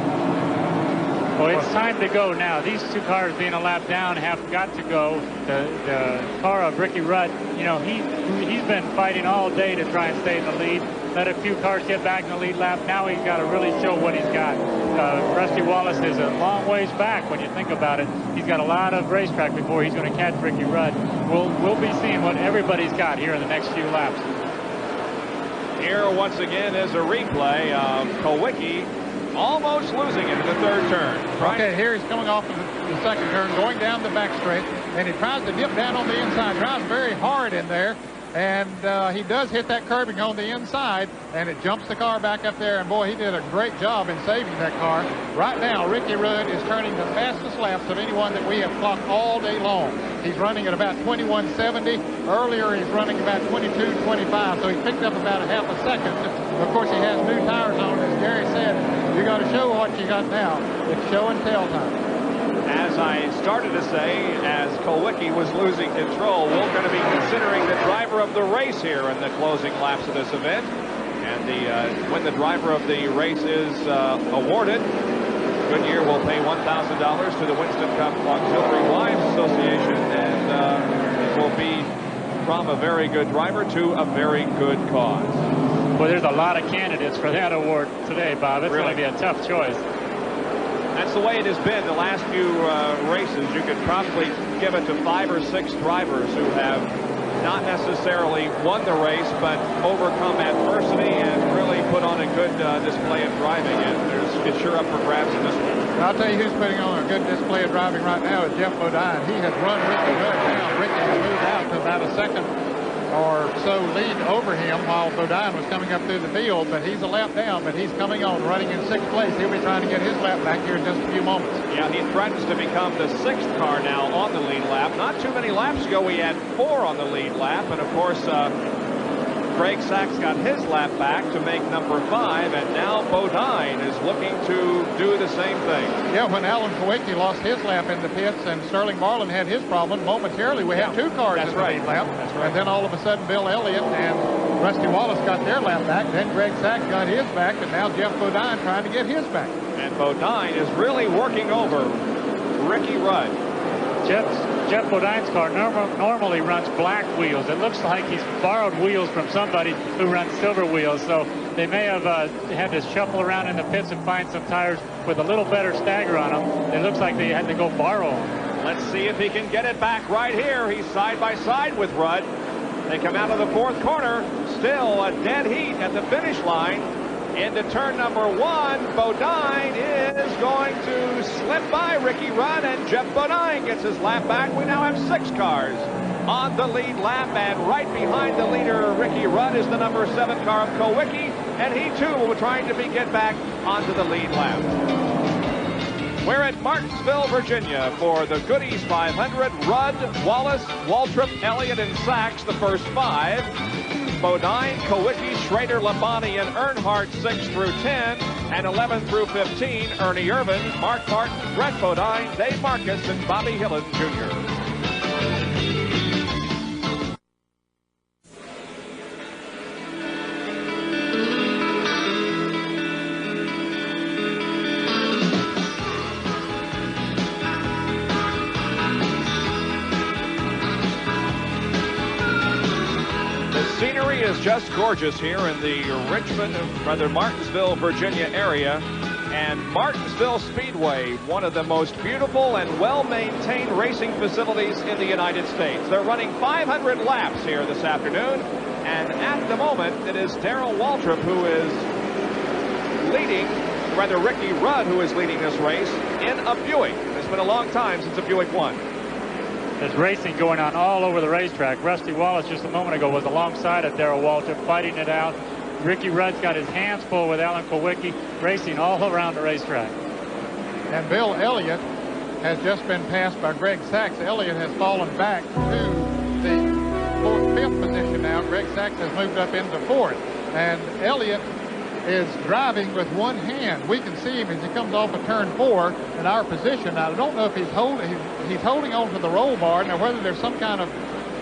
Well, it's time to go now. These two cars being a lap down have got to go. The car of Ricky Rudd, you know, he's been fighting all day to try and stay in the lead. Let a few cars get back in the lead lap. Now he's got to really show what he's got. Rusty Wallace is a long ways back when you think about it. He's got a lot of racetrack before he's going to catch Ricky Rudd. We'll be seeing what everybody's got here in the next few laps. Here once again is a replay of Kowicki almost losing it in the 3rd turn. Okay, here he's coming off of the 2nd turn, going down the back straight, and he tries to dip down on the inside, drives very hard in there, and he does hit that curbing on the inside, and it jumps the car back up there, and boy, he did a great job in saving that car. Right now, Ricky Rudd is turning the fastest laps of anyone that we have clocked all day long. He's running at about 21.70. Earlier, he's running about 22.25, so he picked up about a half a second. Of course, he has new tires on, as Gary said. You got to show what you got now. It's show and tell time. As I started to say, as Kowicki was losing control, we're going to be considering the driver of the race here in the closing laps of this event. And when the driver of the race is awarded, Goodyear will pay $1,000 to the Winston Cup Auxiliary Wives Association, and it will be from a very good driver to a very good cause. Well, there's a lot of candidates for that award today, Bob. It's going to be a tough choice. That's the way it has been the last few races. You could probably give it to 5 or 6 drivers who have not necessarily won the race, but overcome adversity and really put on a good display of driving. And it's sure up for grabs in this one. I'll tell you who's putting on a good display of driving right now is Jeff Bodine. He has run Ricky Rudd down. Ricky has moved out to about a second or so lead over him while Bodine was coming up through the field, but he's a lap down, but he's coming on, running in 6th place. He'll be trying to get his lap back here in just a few moments. Yeah, he threatens to become the 6th car now on the lead lap. Not too many laps ago, we had 4 on the lead lap, and of course, Greg Sachs got his lap back to make number 5, and now Bodine is looking to do the same thing. Yeah, when Alan Kowicki lost his lap in the pits and Sterling Marlin had his problem, momentarily we had 2 cars in the lead lap. That's right. And then all of a sudden Bill Elliott and Rusty Wallace got their lap back. Then Greg Sachs got his back, and now Jeff Bodine trying to get his back. And Bodine is really working over Ricky Rudd. Jeff Bodine's car normally runs black wheels. It looks like he's borrowed wheels from somebody who runs silver wheels. So they may have had to shuffle around in the pits and find some tires with a little better stagger on them. It looks like they had to go borrow them. Let's see if he can get it back right here. He's side by side with Rudd. They come out of the 4th corner. Still a dead heat at the finish line. Into turn number 1, Bodine is going to slip by Ricky Rudd, and Jeff Bodine gets his lap back. We now have 6 cars on the lead lap, and right behind the leader, Ricky Rudd, is the number 7 car of Kowicki, and he too will be trying to get back onto the lead lap. We're at Martinsville, Virginia for the Goody's 500. Rudd, Wallace, Waltrip, Elliott, and Sachs, the first 5. Bodine, Kowicki, Schrader, Labonte, and Earnhardt 6 through 10, and 11 through 15, Ernie Irvin, Mark Martin, Brett Bodine, Dave Marcus, and Bobby Hillen Jr. Scenery is just gorgeous here in the Martinsville, Virginia area. And Martinsville Speedway, one of the most beautiful and well-maintained racing facilities in the United States. They're running 500 laps here this afternoon. And at the moment, it is Darrell Waltrip who is leading, rather Ricky Rudd who is leading this race in a Buick. It's been a long time since a Buick won. There's racing going on all over the racetrack. Rusty Wallace just a moment ago was alongside of Darrell Waltrip, fighting it out. Ricky Rudd's got his hands full with Alan Kulwicki racing all around the racetrack. And Bill Elliott has just been passed by Greg Sachs. Elliott has fallen back to the fifth position now. Greg Sachs has moved up into fourth. And Elliott is driving with one hand. We can see him as he comes off of turn 4 in our position. Now, I don't know if he's holding on to the roll bar. Now, whether there's some kind of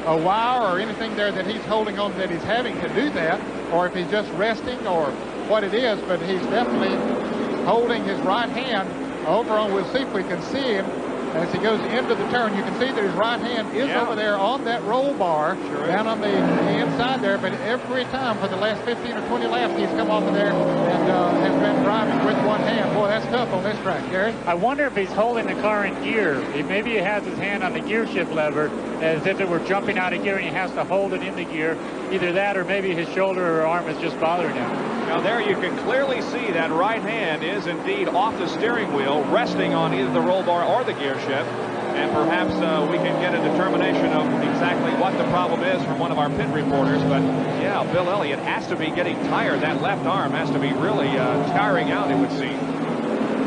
a wire or anything there that he's holding on that he's having to do that, or if he's just resting or what it is, but he's definitely holding his right hand over on. We'll see if we can see him as he goes into the turn. You can see that his right hand is over there on that roll bar, down on the inside there, but every time for the last 15 or 20 laps he's come off of there and has been driving with one hand. Boy, that's tough on this track, Gary. I wonder if he's holding the car in gear. Maybe he has his hand on the gear shift lever as if it were jumping out of gear and he has to hold it in the gear. Either that or maybe his shoulder or arm is just bothering him. Now there you can clearly see that right hand is indeed off the steering wheel, resting on either the roll bar or the gear shift. And perhaps we can get a determination of exactly what the problem is from one of our pit reporters. But yeah, Bill Elliott has to be getting tired. That left arm has to be really tiring out, it would seem.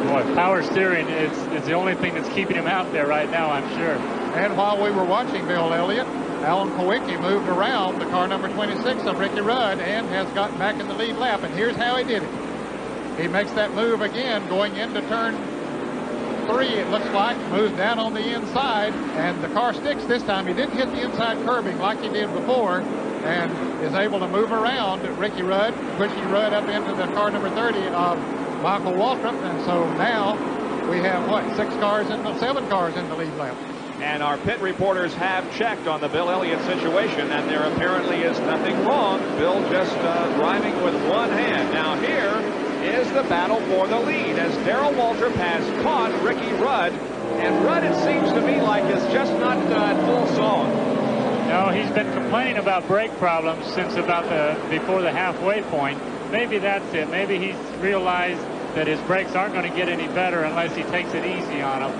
Boy, power steering is the only thing that's keeping him out there right now, I'm sure. And while we were watching Bill Elliott, Alan Kulwicki moved around the car number 26 of Ricky Rudd and has gotten back in the lead lap. And here's how he did it. He makes that move again going into turn 3, it looks like, moves down on the inside, and the car sticks this time. He didn't hit the inside curbing like he did before, and is able to move around Ricky Rudd, pushing Rudd up into the car number 30 of Michael Waltrip. And so now we have, what, 7 cars in the lead lap. And our pit reporters have checked on the Bill Elliott situation, and there apparently is nothing wrong. Bill just driving with one hand. Now here is the battle for the lead as Darrell Waltrip has caught Ricky Rudd. And Rudd, it seems to me like, is just not at full song. No, he's been complaining about brake problems since about before the halfway point. Maybe that's it. Maybe he's realized that his brakes aren't going to get any better unless he takes it easy on them.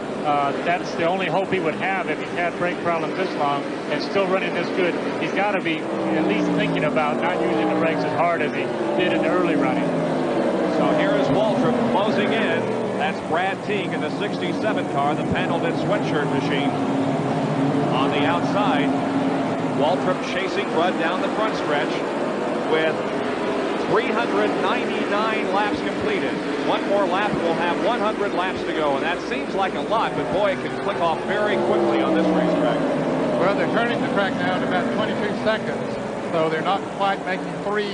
That's the only hope he would have if he's had brake problems this long and still running this good. He's got to be at least thinking about not using the brakes as hard as he did in the early running. So here is Waltrip closing in. That's Brad Teague in the 67 car, the Pendleton sweatshirt machine. On the outside, Waltrip chasing Rudd down the front stretch with 399 laps completed. One more lap and we'll have 100 laps to go, and that seems like a lot, but boy, it can click off very quickly on this racetrack. Well, they're turning the track now at about 22 seconds, so they're not quite making 3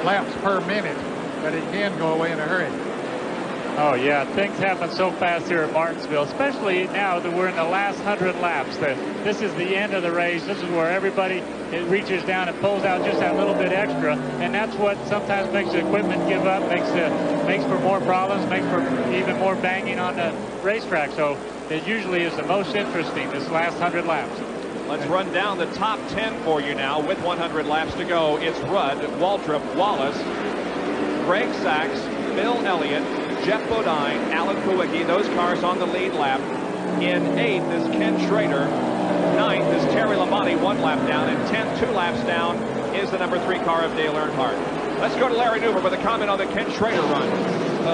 laps per minute, but it can go away in a hurry. Oh, yeah, things happen so fast here at Martinsville, especially now that we're in the last 100 laps. This is the end of the race. This is where everybody reaches down and pulls out just that little bit extra, and that's what sometimes makes the equipment give up, makes for more problems, makes for even more banging on the racetrack. So it usually is the most interesting, this last 100 laps. Let's run down the top 10 for you now with 100 laps to go. It's Rudd, Waltrip, Wallace, Greg Sachs, Bill Elliott, Jeff Bodine, Alan Kulwicki, those cars on the lead lap. In 8th is Ken Schrader. 9th is Terry Labonte, 1 lap down. And 10th, 2 laps down, is the number 3 car of Dale Earnhardt. Let's go to Larry Newber with a comment on the Ken Schrader run.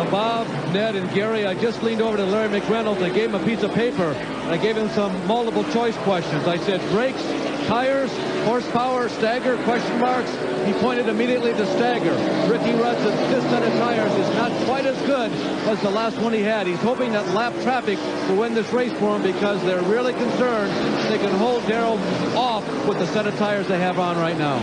Bob, Ned, and Gary, I just leaned over to Larry McReynolds. I gave him a piece of paper, and I gave him some multiple choice questions. I said, brakes, tires, horsepower, stagger, question marks. He pointed immediately to stagger. Ricky Rudd said this set of tires is not quite as good as the last one he had. He's hoping that lap traffic will win this race for him because they're really concerned they can hold Darrell off with the set of tires they have on right now.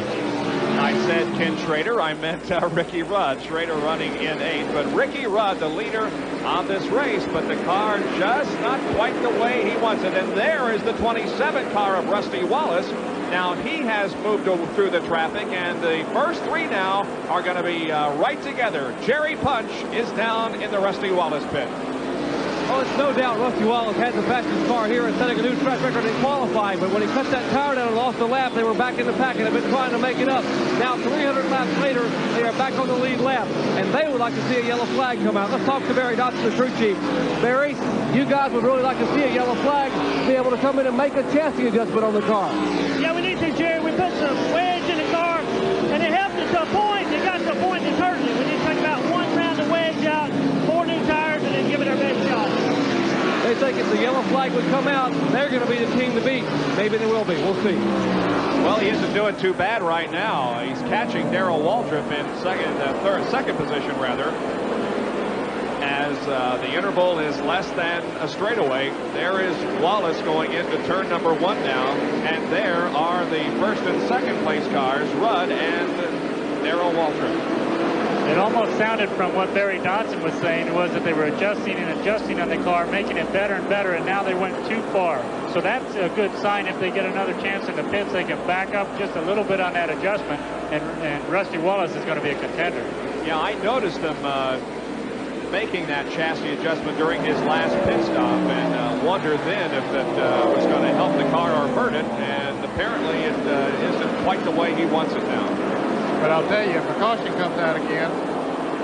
I said Ken Schrader. I meant Ricky Rudd. Schrader running in 8th. But Ricky Rudd, the leader of this race, but the car just not quite the way he wants it. And there is the 27 car of Rusty Wallace. Now he has moved through the traffic, and the first 3 now are going to be right together. Jerry Punch is down in the Rusty Wallace pit. Oh, it's no doubt Rusty Wallace had the fastest car here and setting a new track record in qualifying, but when he cut that tire down and lost the lap, they were back in the pack and have been trying to make it up. Now, 300 laps later, they are back on the lead lap, and they would like to see a yellow flag come out. Let's talk to Barry Dodson, the crew chief. Barry, you guys would really like to see a yellow flag, be able to come in and make a chassis adjustment on the car. Yeah, we need to, Jerry. We put some wedge in the car, and it helped us to a point. It got to a point They think if the yellow flag would come out, they're going to be the team to beat. Maybe they will be. We'll see. Well, he isn't doing too bad right now. He's catching Darrell Waltrip in second position, rather. As the interval is less than a straightaway. There is Wallace going into turn number 1 now. And there are the first and second place cars, Rudd and Darrell Waltrip. It almost sounded from what Barry Dodson was saying was that they were adjusting and adjusting on the car, making it better and better, and now they went too far. So that's a good sign. If they get another chance in the pits, they can back up just a little bit on that adjustment, and Rusty Wallace is going to be a contender. Yeah, I noticed him making that chassis adjustment during his last pit stop, and wondered then if that was going to help the car or hurt it, and apparently it isn't quite the way he wants it now. But I'll tell you, if the caution comes out again,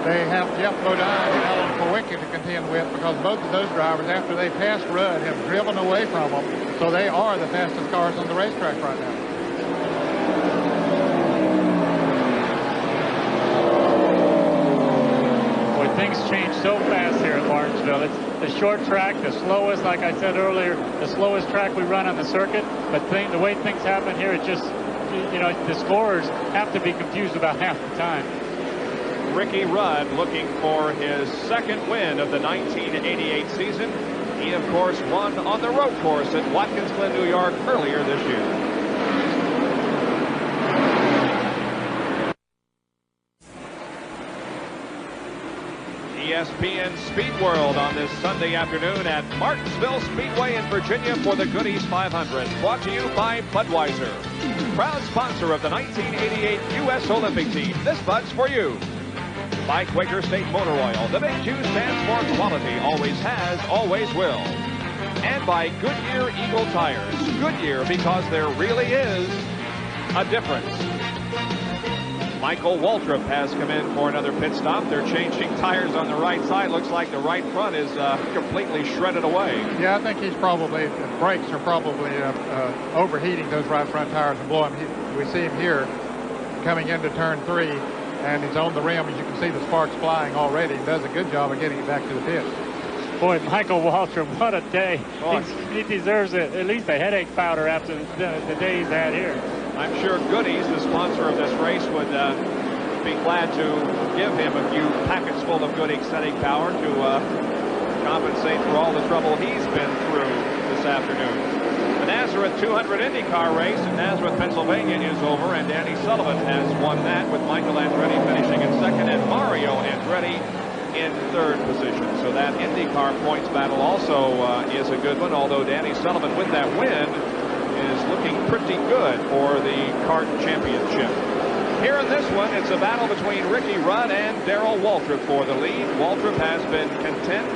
they have Jeff Bodine and Alan Kowicki to contend with, because both of those drivers, after they passed Rudd, have driven away from them. So they are the fastest cars on the racetrack right now. Boy, things change so fast here at Martinsville. It's the short track, the slowest, like I said earlier, the slowest track we run on the circuit. But the way things happen here, it just, you know, the scorers have to be confused about half the time. Ricky Rudd looking for his second win of the 1988 season. He, of course, won on the road course at Watkins Glen, New York earlier this year. ESPN Speed World on this Sunday afternoon at Martinsville Speedway in Virginia for the Goodies 500. Brought to you by Budweiser, proud sponsor of the 1988 U.S. Olympic team. This Bud's for you. By Quaker State Motor Oil. The big Q stands for quality. Always has, always will. And by Goodyear Eagle Tires. Goodyear, because there really is a difference. Michael Waltrip has come in for another pit stop. They're changing tires on the right side. Looks like the right front is completely shredded away. Yeah, I think he's probably, the brakes are probably overheating those right front tires and blowing. We see him here coming into turn 3, and he's on the rim. As you can see, the sparks flying already. He does a good job of getting it back to the pit. Boy, Michael Waltrip, what a day. He deserves at least a headache powder after the day he's had here. I'm sure Goody's, the sponsor of this race, would be glad to give him a few packets full of good exciting power to compensate for all the trouble he's been through this afternoon. The Nazareth 200 IndyCar race in Nazareth, Pennsylvania is over, and Danny Sullivan has won that with Michael Andretti finishing in second and Mario Andretti in third position. So that IndyCar points battle also is a good one, although Danny Sullivan with that win is looking pretty good for the kart championship. Here in this one, it's a battle between Ricky Rudd and Darrell Waltrip for the lead. Waltrip has been content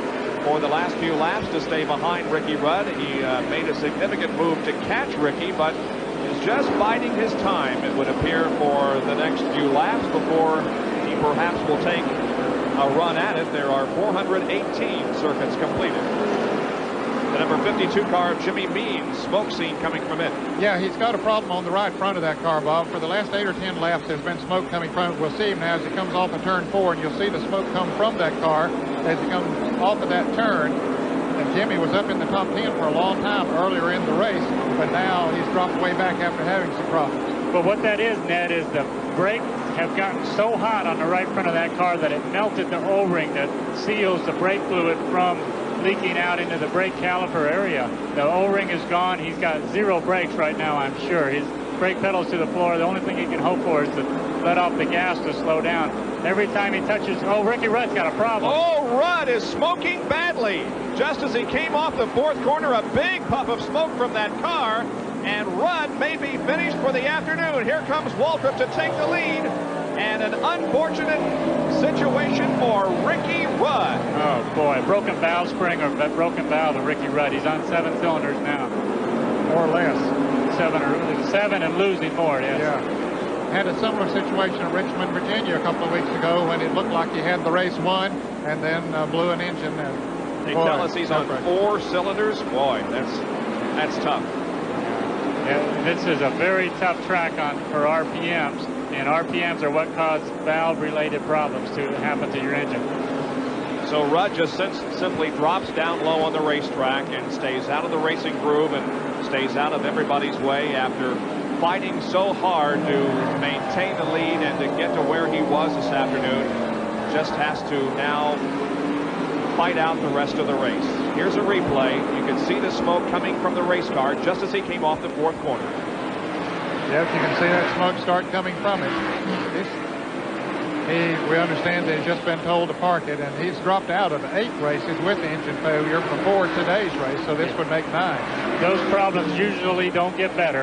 for the last few laps to stay behind Ricky Rudd. He made a significant move to catch Ricky, but is just biding his time, it would appear, for the next few laps before he perhaps will take a run at it. There are 418 circuits completed. The number 52 car, Jimmy Means, smoke scene coming from it. Yeah, he's got a problem on the right front of that car, Bob. For the last 8 or 10 laps, there's been smoke coming from it. We'll see him now as he comes off of turn 4, and you'll see the smoke come from that car as he comes off of that turn. And Jimmy was up in the top 10 for a long time earlier in the race, but now he's dropped way back after having some problems. But what that is, Ned, is the brakes have gotten so hot on the right front of that car that it melted the O-ring that seals the brake fluid from leaking out into the brake caliper area. The O-ring is gone. He's got 0 brakes right now, I'm sure. His brake pedal's to the floor. The only thing he can hope for is to let off the gas to slow down. Every time he touches, Ricky Rudd's got a problem. Oh, Rudd is smoking badly. Just as he came off the 4th corner, a big puff of smoke from that car, and Rudd may be finished for the afternoon. Here comes Waltrip to take the lead, and an unfortunate situation for Ricky Rudd. Oh, boy, broken valve spring or broken valve of Ricky Rudd. He's on 7 cylinders now. More or less. 7 and losing more, yes. Yeah. Had a similar situation in Richmond, Virginia a couple of weeks ago when it looked like he had the race won and then blew an engine. They tell us he's on 4 cylinders. Boy, that's tough. Yeah, this is a very tough track for RPMs, and RPMs are what cause valve-related problems to happen to your engine. So Rudd just simply drops down low on the racetrack and stays out of the racing groove and stays out of everybody's way after fighting so hard to maintain the lead and to get to where he was this afternoon. Just has to now fight out the rest of the race. Here's a replay. You can see the smoke coming from the race car just as he came off the 4th corner. Yep, you can see that smoke start coming from it. We understand they've just been told to park it, and he's dropped out of 8 races with engine failure before today's race, so this would make 9. Those problems usually don't get better.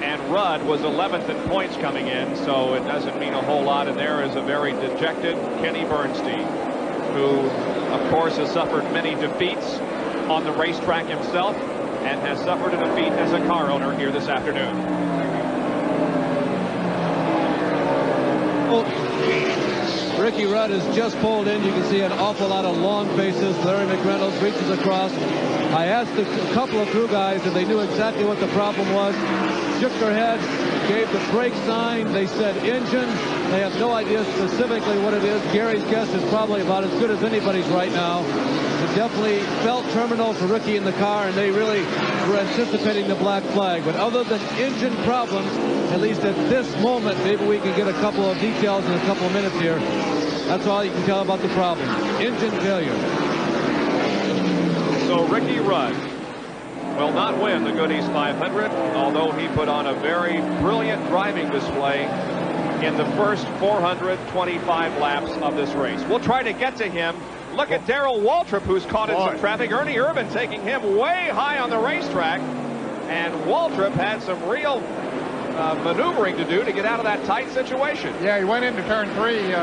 And Rudd was 11th in points coming in, so it doesn't mean a whole lot. And there is a very dejected Kenny Bernstein, who, of course, has suffered many defeats on the racetrack himself and has suffered a defeat as a car owner here this afternoon. Ricky Rudd has just pulled in. You can see an awful lot of long faces. Larry McReynolds reaches across. I asked a couple of crew guys if they knew exactly what the problem was. Shook their heads, gave the brake sign. They said engine. They have no idea specifically what it is. Gary's guess is probably about as good as anybody's right now. It definitely felt terminal for Ricky in the car, and they really were anticipating the black flag. But other than engine problems, at least at this moment, maybe we can get a couple of details in a couple of minutes here. That's all you can tell about the problem. Engine failure. So Ricky Rudd will not win the Goody's 500, although he put on a very brilliant driving display in the first 425 laps of this race. We'll try to get to him. Look at Darrell Waltrip, who's caught in some traffic. Ernie Irvan taking him way high on the racetrack. And Waltrip had some real maneuvering to do to get out of that tight situation. Yeah, he went into turn 3.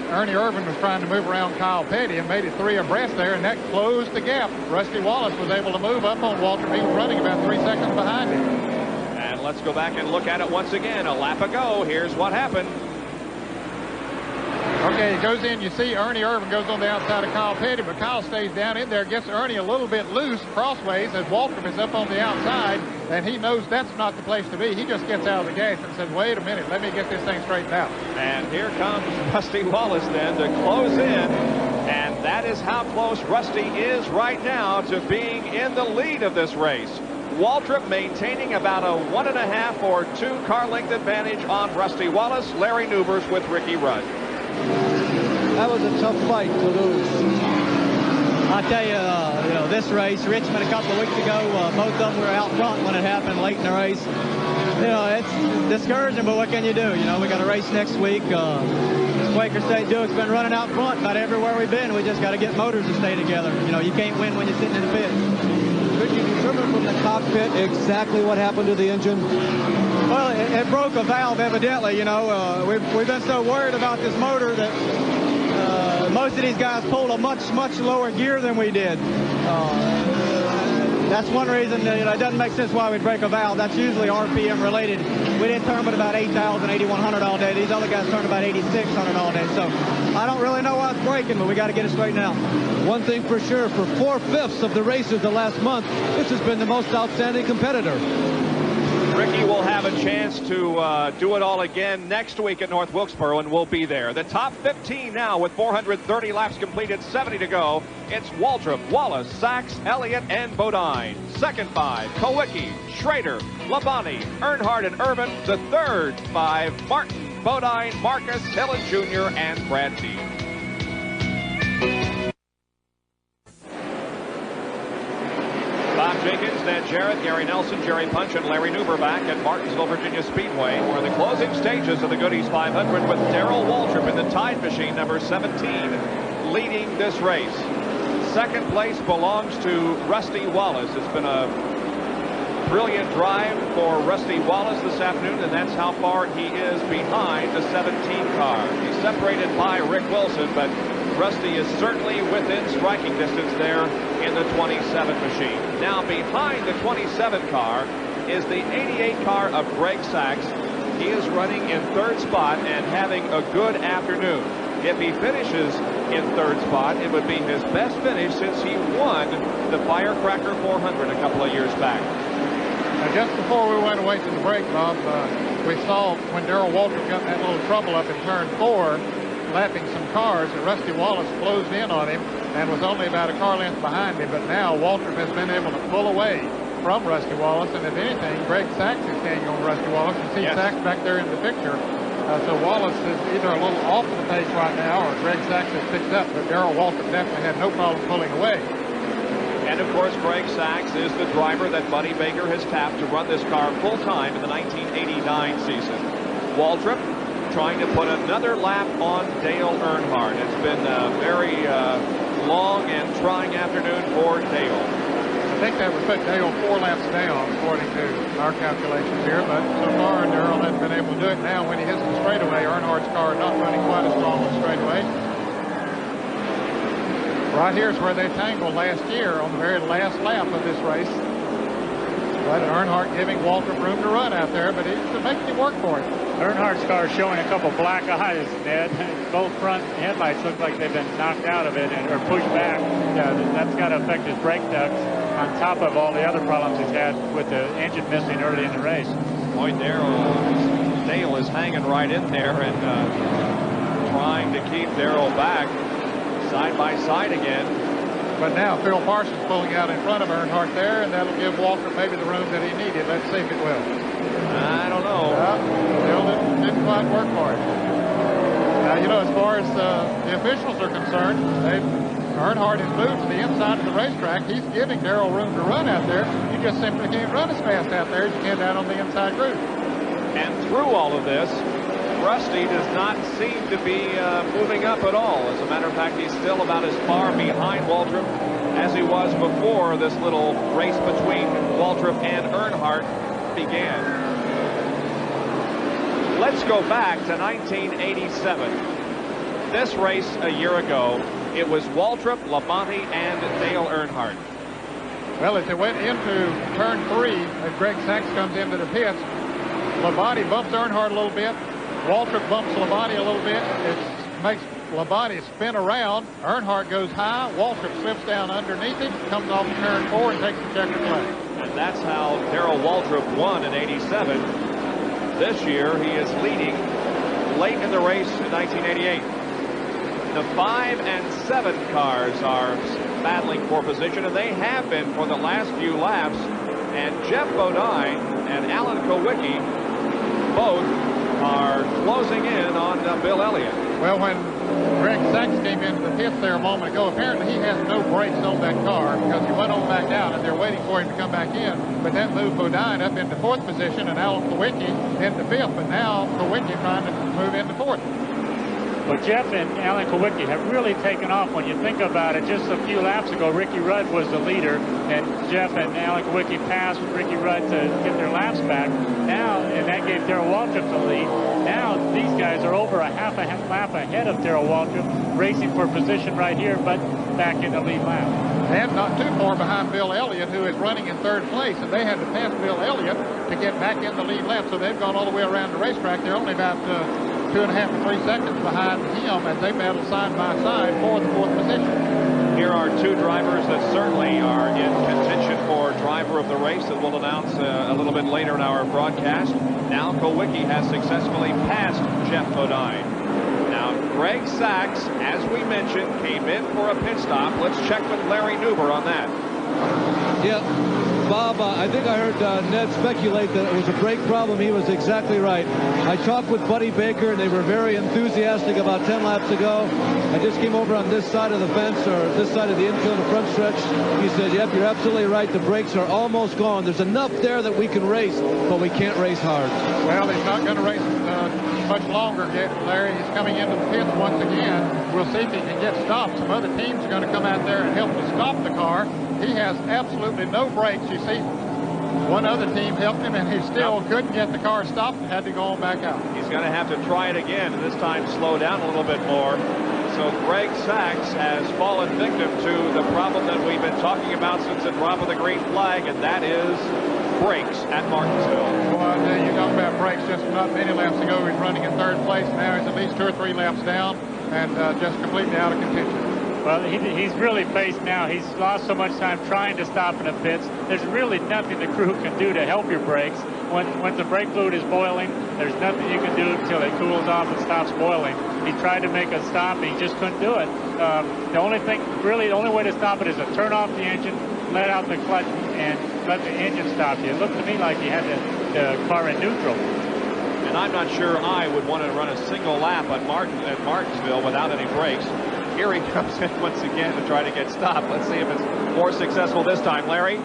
Ernie Irvan was trying to move around Kyle Petty and made it 3 abreast there, and that closed the gap. Rusty Wallace was able to move up on Waltrip. He was running about 3 seconds behind him. And let's go back and look at it once again. A lap ago, here's what happened. Okay, he goes in. You see Ernie Irvan goes on the outside of Kyle Petty, but Kyle stays down in there, gets Ernie a little bit loose crossways as Waltrip is up on the outside, and he knows that's not the place to be. He just gets out of the gas and says, wait a minute, let me get this thing straightened out. And here comes Rusty Wallace then to close in, and that is how close Rusty is right now to being in the lead of this race. Waltrip maintaining about a 1.5 or 2 car length advantage on Rusty Wallace. Larry Newbers with Ricky Rudd. That was a tough fight to lose. I tell you, this race, Richmond a couple of weeks ago, both of them were out front when it happened late in the race. It's discouraging, but what can you do? We got a race next week. Quaker State Duke's been running out front about everywhere we've been. We just got to get motors to stay together. You can't win when you're sitting in the pit. Could you determine from the cockpit exactly what happened to the engine? Well, it broke a valve, evidently. We've been so worried about this motor that most of these guys pulled a much lower gear than we did. That's one reason it doesn't make sense why we'd break a valve. That's usually RPM related. We didn't turn but about 8,000, 8,100 all day. These other guys turned about 8,600 all day. So I don't really know why it's breaking, but we got to get it straightened out. One thing for sure, for 4/5 of the races the last month, this has been the most outstanding competitor. Ricky will have a chance to do it all again next week at North Wilkesboro, and we'll be there. The top 15 now with 430 laps completed, 70 to go. It's Waltrip, Wallace, Sachs, Elliott, and Bodine. Second 5, Kowicki, Schrader, Labonte, Earnhardt, and Irvin. The third 5, Martin, Bodine, Marcus, Hillin Jr., and Brad T. Bob Jenkins, Ned Jarrett, Gary Nelson, Jerry Punch, and Larry Newber back at Martinsville, Virginia Speedway. We're in the closing stages of the Goody's 500 with Darrell Waltrip in the Tide Machine, number 17, leading this race. Second place belongs to Rusty Wallace. It's been a brilliant drive for Rusty Wallace this afternoon, and that's how far he is behind the 17 car. He's separated by Rick Wilson, but Rusty is certainly within striking distance there in the 27 machine. Now behind the 27 car is the 88 car of Greg Sachs. He is running in third spot and having a good afternoon. If he finishes in third spot, it would be his best finish since he won the Firecracker 400 a couple of years back. Now, just before we went away to the break, Bob, we saw when Darrell Waltrip got in that little trouble up in turn 4, lapping some cars, and Rusty Wallace closed in on him and was only about a car length behind him. But now Waltrip has been able to pull away from Rusty Wallace, and if anything, Greg Sachs is staying on Rusty Wallace. You see Sachs back there in the picture. So Wallace is either a little off the pace right now, or Greg Sachs has picked up, but Darrell Waltrip definitely had no problem pulling away. And of course, Greg Sachs is the driver that Buddy Baker has tapped to run this car full-time in the 1989 season. Waltrip trying to put another lap on Dale Earnhardt. It's been a very long and trying afternoon for Dale. I think that would put Dale 4 laps down, according to our calculations here, but so far Darrell hasn't been able to do it. Now when he hits the straightaway, Earnhardt's car not running quite as strong on the straightaway. Right here is where they tangled last year on the very last lap of this race. But Earnhardt giving Waltrip room to run out there, but he's making him work for it. Earnhardt's car is showing a couple black eyes, Ned. Both front headlights look like they've been knocked out of it or pushed back. That's got to affect his brake ducts, on top of all the other problems he's had with the engine missing early in the race. Boy, Dale is hanging right in there and trying to keep Darrell back side by side again. But now Phil Parsons pulling out in front of Earnhardt there, and that'll give Waltrip maybe the room that he needed. Let's see if it will. I don't know. Still didn't quite work for it. Now, you know, as far as the officials are concerned, Earnhardt has moved to the inside of the racetrack. He's giving Darrell room to run out there. You just simply can't run as fast out there as you can out on the inside group. And through all of this, Rusty does not seem to be moving up at all. As a matter of fact, he's still about as far behind Waltrip as he was before this little race between Waltrip and Earnhardt began. Let's go back to 1987. This race a year ago, it was Waltrip, Labonte, and Dale Earnhardt. Well, as they went into turn 3, as Greg Sachs comes into the pits, Labonte bumps Earnhardt a little bit. Waltrip bumps Labonte a little bit. It makes Labonte spin around. Earnhardt goes high. Waltrip slips down underneath him, comes off turn 4, and takes the checkered flag. And that's how Darrell Waltrip won in '87. This year, he is leading late in the race in 1988. The 5 and 7 cars are battling for position, and they have been for the last few laps. And Jeff Bodine and Alan Kowicki both are closing in on Bill Elliott. Well, when Greg Sachs came into the pits there a moment ago, apparently he has no brakes on that car because he went on back out, and they're waiting for him to come back in. But that moved Bodine up into 4th position and Alan Kowicki into 5th. But now Kowicki trying to move into 4th. Well, Jeff and Alan Kowicki have really taken off. When you think about it, just a few laps ago, Ricky Rudd was the leader, and Jeff and Alan Kowicki passed Ricky Rudd to get their laps back. Now, and that gave Darrell Waltrip the lead. Now, these guys are over a half a lap ahead of Darrell Waltrip, racing for position right here, but back in the lead lap. And not too far behind Bill Elliott, who is running in 3rd place, and they had to pass Bill Elliott to get back in the lead lap, so they've gone all the way around the racetrack. They're only about 2.5 to 3 seconds behind him as they battle side by side for the 4th position. Here are two drivers that certainly are in contention for driver of the race that we'll announce a little bit later in our broadcast. Now Kowicki has successfully passed Jeff Bodine. Now Greg Sachs, as we mentioned, came in for a pit stop. Let's check with Larry Nuber on that. Yeah, Bob, I think I heard Ned speculate that it was a brake problem. He was exactly right. I talked with Buddy Baker, and they were very enthusiastic about 10 laps ago. I just came over on this side of the fence, or this side of the infield, the front stretch. He said, yep, you're absolutely right. The brakes are almost gone. There's enough there that we can race, but we can't race hard. Well, he's not going to race much longer yet, Larry. He's coming into the pits once again. We'll see if he can get stopped. Some other teams are going to come out there and help to stop the car. He has absolutely no brakes. You see, one other team helped him, and he still couldn't get the car stopped and had to go on back out. He's going to have to try it again, and this time slow down a little bit more. So Greg Sachs has fallen victim to the problem that we've been talking about since the drop of the green flag, and that is brakes at Martinsville. Well, you talk about brakes. Just not many laps ago, he was running in 3rd place. Now he's at least 2 or 3 laps down and just completely out of contention. Well, he's really faced now. He's lost so much time trying to stop in the pits. There's really nothing the crew can do to help your brakes. When the brake fluid is boiling, there's nothing you can do until it cools off and stops boiling. He tried to make a stop, and he just couldn't do it. The only way to stop it is to turn off the engine, let out the clutch, and let the engine stop you. It looked to me like he had the car in neutral. And I'm not sure I would want to run a single lap at Martinsville without any brakes. Here he comes in once again to try to get stopped. Let's see if it's more successful this time, Larry.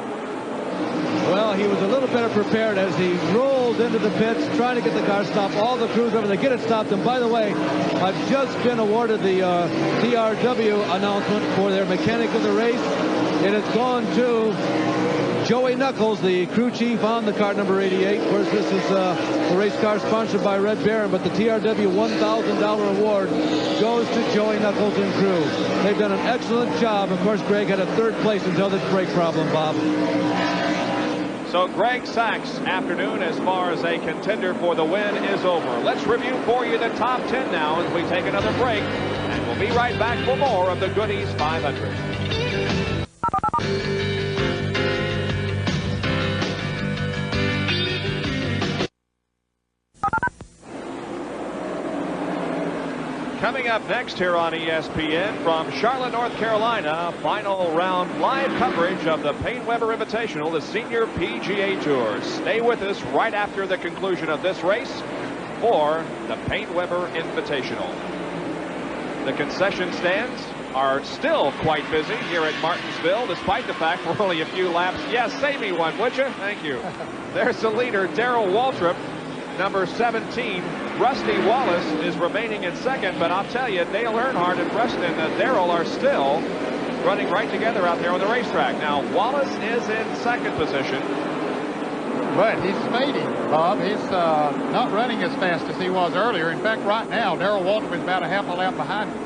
Well, he was a little better prepared as he rolled into the pits, trying to get the car stopped. All the crews over there get it stopped. And by the way, I've just been awarded the TRW announcement for their mechanic of the race. It has gone to Joey Knuckles, the crew chief on the car number 88. Of course, this is a race car sponsored by Red Baron, but the TRW $1,000 award goes to Joey Knuckles and crew. They've done an excellent job. Of course, Greg had a third place until this brake problem, Bob. So Greg Sachs' afternoon as far as a contender for the win is over. Let's review for you the top 10 now as we take another break, and we'll be right back for more of the Goodies 500. Coming up next here on ESPN from Charlotte, North Carolina, final round live coverage of the Payne Weber Invitational, the Senior PGA Tour. Stay with us right after the conclusion of this race for the Payne Weber Invitational. The concession stands are still quite busy here at Martinsville, despite the fact we're only a few laps. Yes, save me one, would you? Thank you. There's the leader, Darrell Waltrip, number 17. Rusty Wallace is remaining in second, but I'll tell you, Dale Earnhardt and Preston Darrell are still running right together out there on the racetrack. Now, Wallace is in second position. But he's speeding, Bob. He's not running as fast as he was earlier. In fact, right now, Darrell Waltrip is about a half a lap behind him.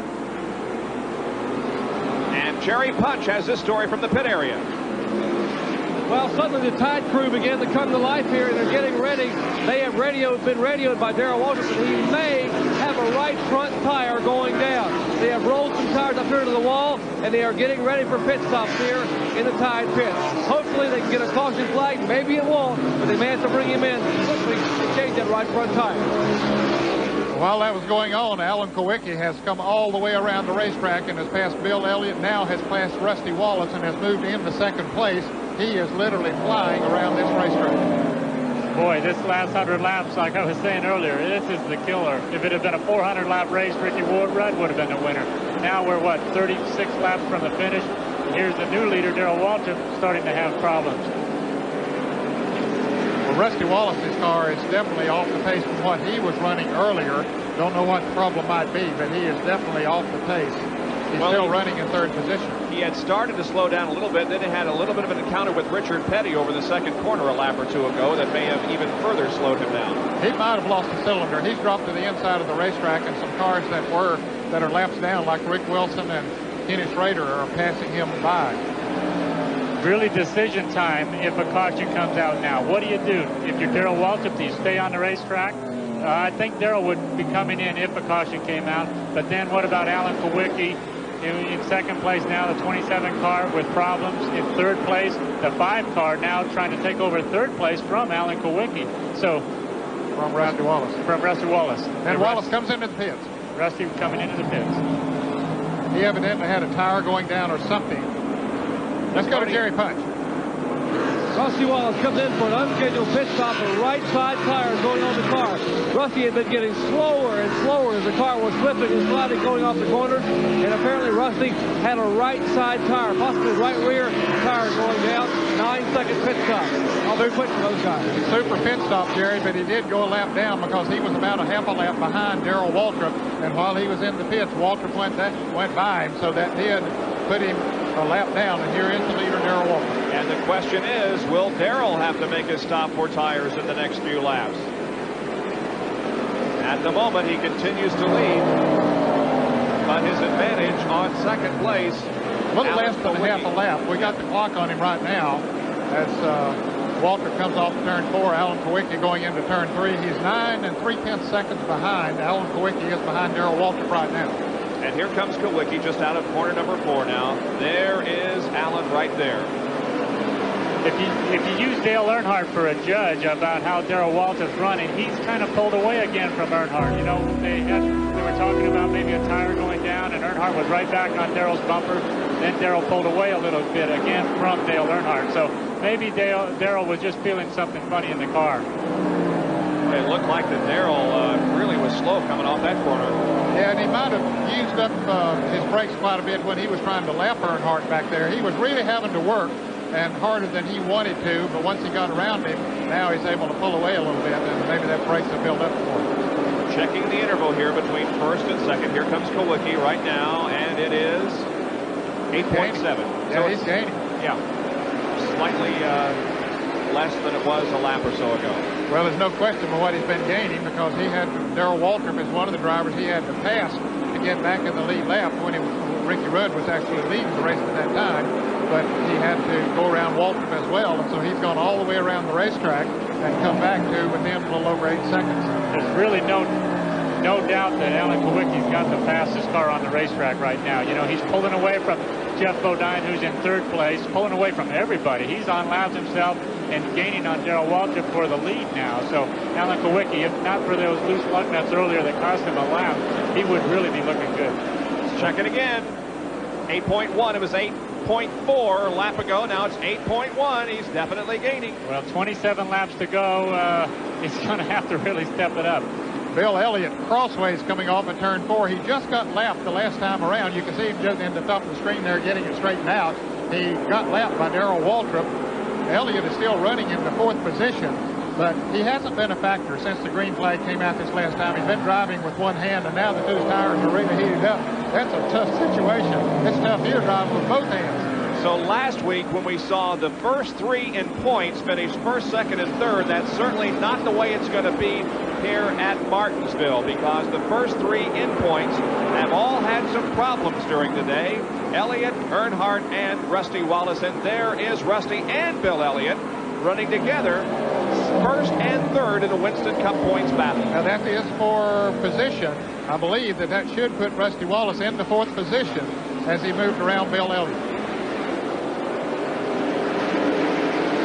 And Jerry Punch has this story from the pit area. Well, suddenly the Tide crew began to come to life here, and they're getting ready. They have been radioed by Darrell Waltrip that he may have a right front tire going down. They have rolled some tires up here to the wall, and they are getting ready for pit stops here in the Tide pit. Hopefully they can get a caution flag. Maybe it won't, but they may have to bring him in quickly to change that right front tire. While that was going on, Alan Kowicki has come all the way around the racetrack and has passed Bill Elliott, now has passed Rusty Wallace, and has moved into second place. He is literally flying around this racetrack. Boy, this last 100 laps, like I was saying earlier, this is the killer. If it had been a 400-lap race, Ricky Rudd would have been the winner. Now we're, 36 laps from the finish. Here's the new leader, Darrell Waltrip, starting to have problems. Well, Rusty Wallace's car is definitely off the pace from what he was running earlier. Don't know what the problem might be, but he is definitely off the pace. He's still running in third position. He had started to slow down a little bit, then he had a little bit of an encounter with Richard Petty over the second corner a lap or two ago that may have even further slowed him down. He might have lost a cylinder. He's dropped to the inside of the racetrack, and some cars that are laps down, like Rick Wilson and Kenny Schrader, are passing him by. Really decision time if a caution comes out now. What do? If you're Darrell Waltrip, do you stay on the racetrack? I think Darrell would be coming in if a caution came out. But then what about Alan Kowicki? In second place now, the 27 car with problems. In third place, the 5 car now trying to take over third place from Alan Kowicki. So, from Rusty Wallace. And Wallace comes into the pits. Rusty coming into the pits. He evidently had a tire going down or something. Let's go to Jerry Punch. Rusty Wallace comes in for an unscheduled pit stop. The right side tire is going on the car. Rusty had been getting slower and slower as the car was slipping and sliding going off the corners. And apparently Rusty had a right side tire, possibly right rear tire going down. 9-second pit stop. I'll be quick for those guys. Super pit stop, Jerry, but he did go a lap down because he was about a half a lap behind Darrell Waltrip. And while he was in the pits, Waltrip went by him, so that did put him a lap down. And here is the leader, Darrell Waltrip. And the question is, will Darrell have to make a stop for tires in the next few laps? At the moment, he continues to lead, but his advantage on second place. A little less than half a lap. We got the clock on him right now as Waltrip comes off turn 4. Alan Kowicki going into turn 3. He's 9 3/10 seconds behind. Alan Kowicki is behind Darrell Waltrip right now. And here comes Kowicki just out of corner number 4 now. There is Allen right there. If you use Dale Earnhardt for a judge about how Darrell Waltrip's running, he's kind of pulled away again from Earnhardt. You know, they were talking about maybe a tire going down, and Earnhardt was right back on Darrell's bumper. Then Darrell pulled away a little bit again from Dale Earnhardt. So maybe Darrell was just feeling something funny in the car. It looked like that Darrell really was slow coming off that corner. Yeah, and he might have used up his brakes quite a bit when he was trying to lap Earnhardt back there. He was really having to work and harder than he wanted to, but once he got around him, now he's able to pull away a little bit, and maybe that brakes have built up for him. Checking the interval here between first and second. Here comes Kowicki right now, and it is 8.7. Yeah, so he's gaining. Yeah, slightly less than it was a lap or so ago. Well, there's no question of what he's been gaining, because he had Darrell Waltrip as one of the drivers he had to pass to get back in the lead lap when Ricky Rudd was actually leading the race at that time. But he had to go around Waltrip as well, and so he's gone all the way around the racetrack and come back to within a little over 8 seconds. There's really no doubt that Alan Kowicki's got the fastest car on the racetrack right now. You know, he's pulling away from Jeff Bodine, who's in 3rd place, pulling away from everybody. He's on laps himself and gaining on Darrell Waltrip for the lead now. So Alan Kowicki, if not for those loose lug nuts earlier that cost him a lap, he would really be looking good. Let's check it again. 8.1. It was 8.4 a lap ago. Now it's 8.1. He's definitely gaining. Well, 27 laps to go. He's going to have to really step it up. Bill Elliott crossways coming off at turn 4. He just got lapped the last time around. You can see him just in the top of the screen there getting it straightened out. He got lapped by Darrell Waltrip. Elliott is still running in the 4th position, but he hasn't been a factor since the green flag came out this last time. He's been driving with one hand, and now that those tires are really heated up, that's a tough situation. It's tough here driving with both hands. So last week when we saw the first 3 in points finish 1st, 2nd, and 3rd, that's certainly not the way it's going to be here at Martinsville, because the first 3 in points have all had some problems during the day. Elliott, Earnhardt, and Rusty Wallace, and there is Rusty and Bill Elliott running together 1st and 3rd in the Winston Cup points battle. Now that is for position. I believe that should put Rusty Wallace in the 4th position as he moved around Bill Elliott.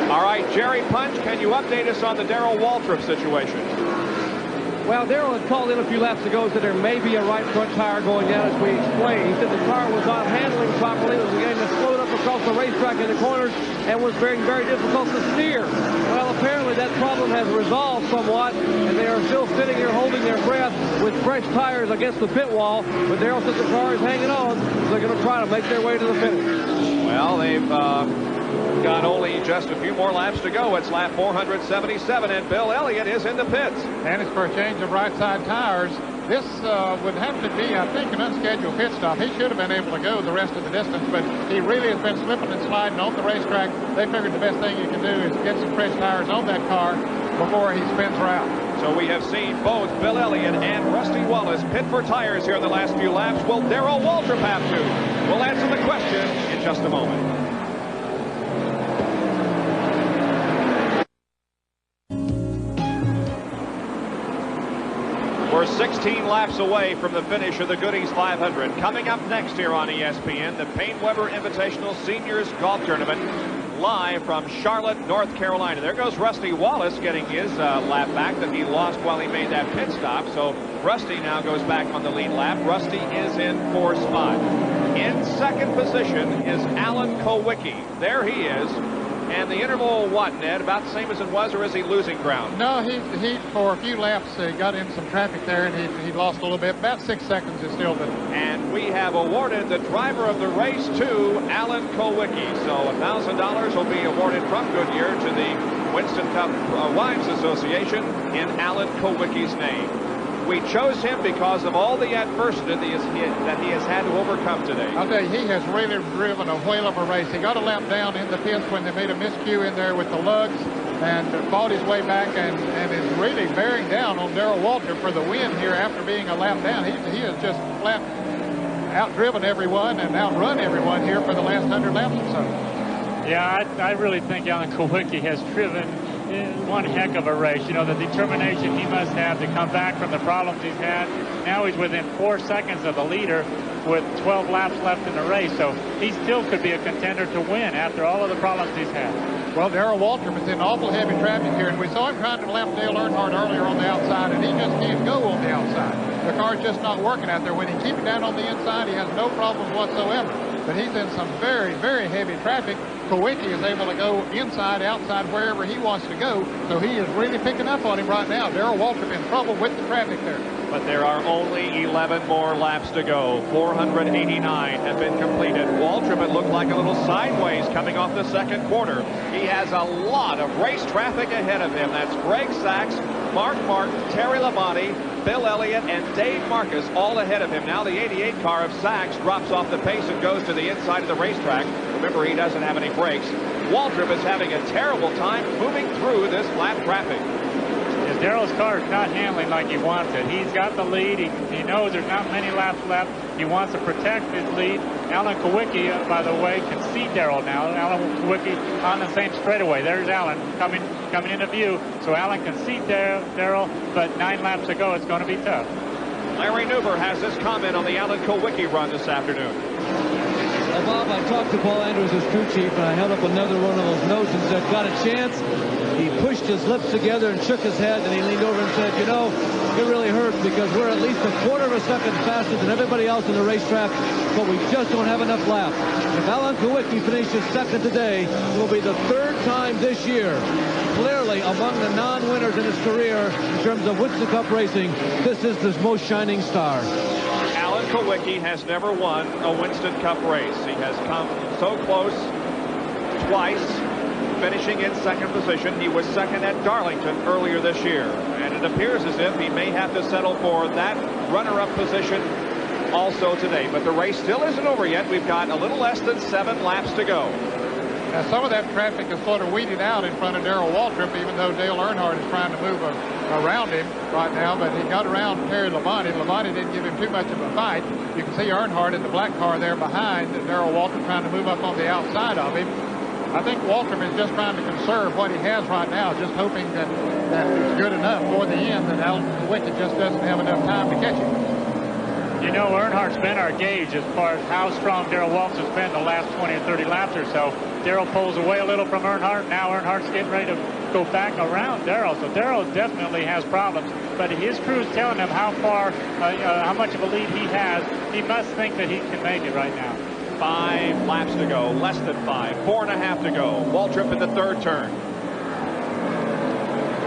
All right, Jerry Punch, can you update us on the Darrell Waltrip situation? Well, Darrell had called in a few laps ago that there may be a right front tire going down, as we explained. He said the car was not handling properly. It was getting to float up across the racetrack in the corners and was very, very difficult to steer. Well, apparently that problem has resolved somewhat, and they are still sitting here holding their breath with fresh tires against the pit wall. But Darrell says the car is hanging on, so they're going to try to make their way to the finish. Well, they've got only just a few more laps to go. It's lap 477, and Bill Elliott is in the pits. And it's for a change of right side tires. This would have to be, I think, an unscheduled pit stop. He should have been able to go the rest of the distance, but he really has been slipping and sliding on the racetrack. They figured the best thing you can do is get some fresh tires on that car before he spins around. So we have seen both Bill Elliott and Rusty Wallace pit for tires here in the last few laps. Will Darrell Waltrip have to? We'll answer the question in just a moment. We're 16 laps away from the finish of the Goody's 500. Coming up next here on ESPN, the Payne Weber Invitational Seniors Golf Tournament, live from Charlotte, North Carolina. There goes Rusty Wallace getting his lap back that he lost while he made that pit stop. So Rusty now goes back on the lead lap. Rusty is in 4th spot. In 2nd position is Alan Kowicki. There he is. And the interval, what, Ned? About the same as it was, or is he losing ground? No, he for a few laps got in some traffic there, and he lost a little bit. About 6 seconds is still good. And we have awarded the driver of the race to Alan Kowicki. So $1,000 will be awarded from Goodyear to the Winston Cup Wives Association in Alan Kowicki's name. We chose him because of all the adversity that he has had to overcome today. I'll tell you, he has really driven a whale of a race. He got a lap down in the pits when they made a miscue in there with the lugs and fought his way back and is really bearing down on Darrell Waltrip for the win here after being a lap down. He has just flat outdriven everyone and outrun everyone here for the last 100 laps or so. Yeah, I really think Alan Kowicki has driven one heck of a race. You know, the determination he must have to come back from the problems he's had. Now he's within 4 seconds of the leader with 12 laps left in the race. So he still could be a contender to win after all of the problems he's had. Well, Darrell Waltrip is in awful heavy traffic here, and we saw him trying to lap Dale Earnhardt earlier on the outside, and he just can't go on the outside. The car's just not working out there. When he keeps it down on the inside, he has no problems whatsoever. But he's in some very, very heavy traffic. Kowicki is able to go inside, outside, wherever he wants to go. So he is really picking up on him right now. Darrell Waltrip in trouble with the traffic there. But there are only 11 more laps to go. 489 have been completed. Waltrip, it looked like a little sideways coming off the second quarter. He has a lot of race traffic ahead of him. That's Greg Sachs, Mark Martin, Terry Labonte, Bill Elliott, and Dave Marcus all ahead of him. Now the 88 car of Sachs drops off the pace and goes to the inside of the racetrack. Remember, he doesn't have any brakes. Waltrip is having a terrible time moving through this lap traffic. Darrell's car is not handling like he wants it. He's got the lead. He knows there's not many laps left. He wants to protect his lead. Alan Kowicki, by the way, can see Darrell now. Alan Kowicki on the same straightaway. There's Alan coming into view. So Alan can see Darrell, but 9 laps to go, it's going to be tough. Larry Newber has this comment on the Alan Kowicki run this afternoon. Bob, I talked to Paul Andrews, his crew chief, and I held up another one of those notes and said, got a chance? He pushed his lips together and shook his head, and he leaned over and said, you know, it really hurts because we're at least a quarter of a second faster than everybody else in the racetrack, but we just don't have enough laps. If Alan Kowicki finishes second today, it will be the 3rd time this year. Clearly, among the non-winners in his career, in terms of Winston Cup racing, this is his most shining star. Alan Kowicki has never won a Winston Cup race. He has come so close twice, finishing in second position. He was second at Darlington earlier this year, and it appears as if he may have to settle for that runner-up position also today. But the race still isn't over yet. We've got a little less than 7 laps to go. Now, some of that traffic is sort of weeded out in front of Darrell Waltrip, even though Dale Earnhardt is trying to move around him right now. But he got around Terry Labonte. Labonte didn't give him too much of a fight. You can see Earnhardt in the black car there behind Darrell Waltrip trying to move up on the outside of him. I think Waltrip is just trying to conserve what he has right now, just hoping that it's good enough for the end, that Alan Kowicki just doesn't have enough time to catch him. You know, Earnhardt's been our gauge as far as how strong Darrell Waltrip's been the last 20 or 30 laps or so. Darrell pulls away a little from Earnhardt. Now Earnhardt's getting ready to go back around Darrell. So Darrell definitely has problems. But his crew's telling him how much of a lead he has. He must think that he can make it right now. 5 laps to go, less than 5, 4.5 to go. Waltrip in the 3rd turn.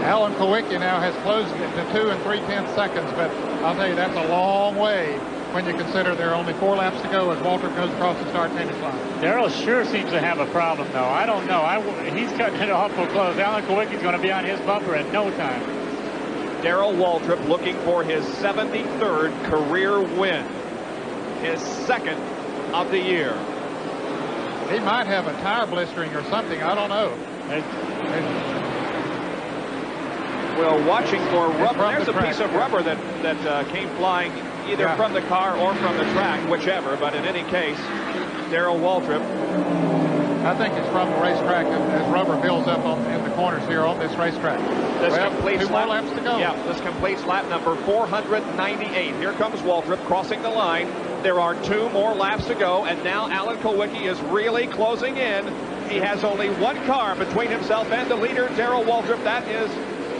Alan Kowicki now has closed it to 2 3/10 seconds, but I'll tell you, that's a long way when you consider there are only 4 laps to go as Waltrip goes across the start-finish line. Darrell sure seems to have a problem, though. I don't know. He's cutting it awful close. Alan Kowicki's going to be on his bumper in no time. Darrell Waltrip looking for his 73rd career win. His 2nd of the year. He might have a tire blistering or something. I don't know. Well, watching for rubber. There's a piece of rubber that came flying either from the car or from the track, whichever. But in any case, Darrell Waltrip. I think it's from the racetrack as rubber builds up in the corners here on this racetrack. This completes 2 more laps to go. Yeah, this completes lap number 498. Here comes Waltrip crossing the line. There are 2 more laps to go, and now Alan Kowicki is really closing in. He has only 1 car between himself and the leader, Darrell Waltrip. That is...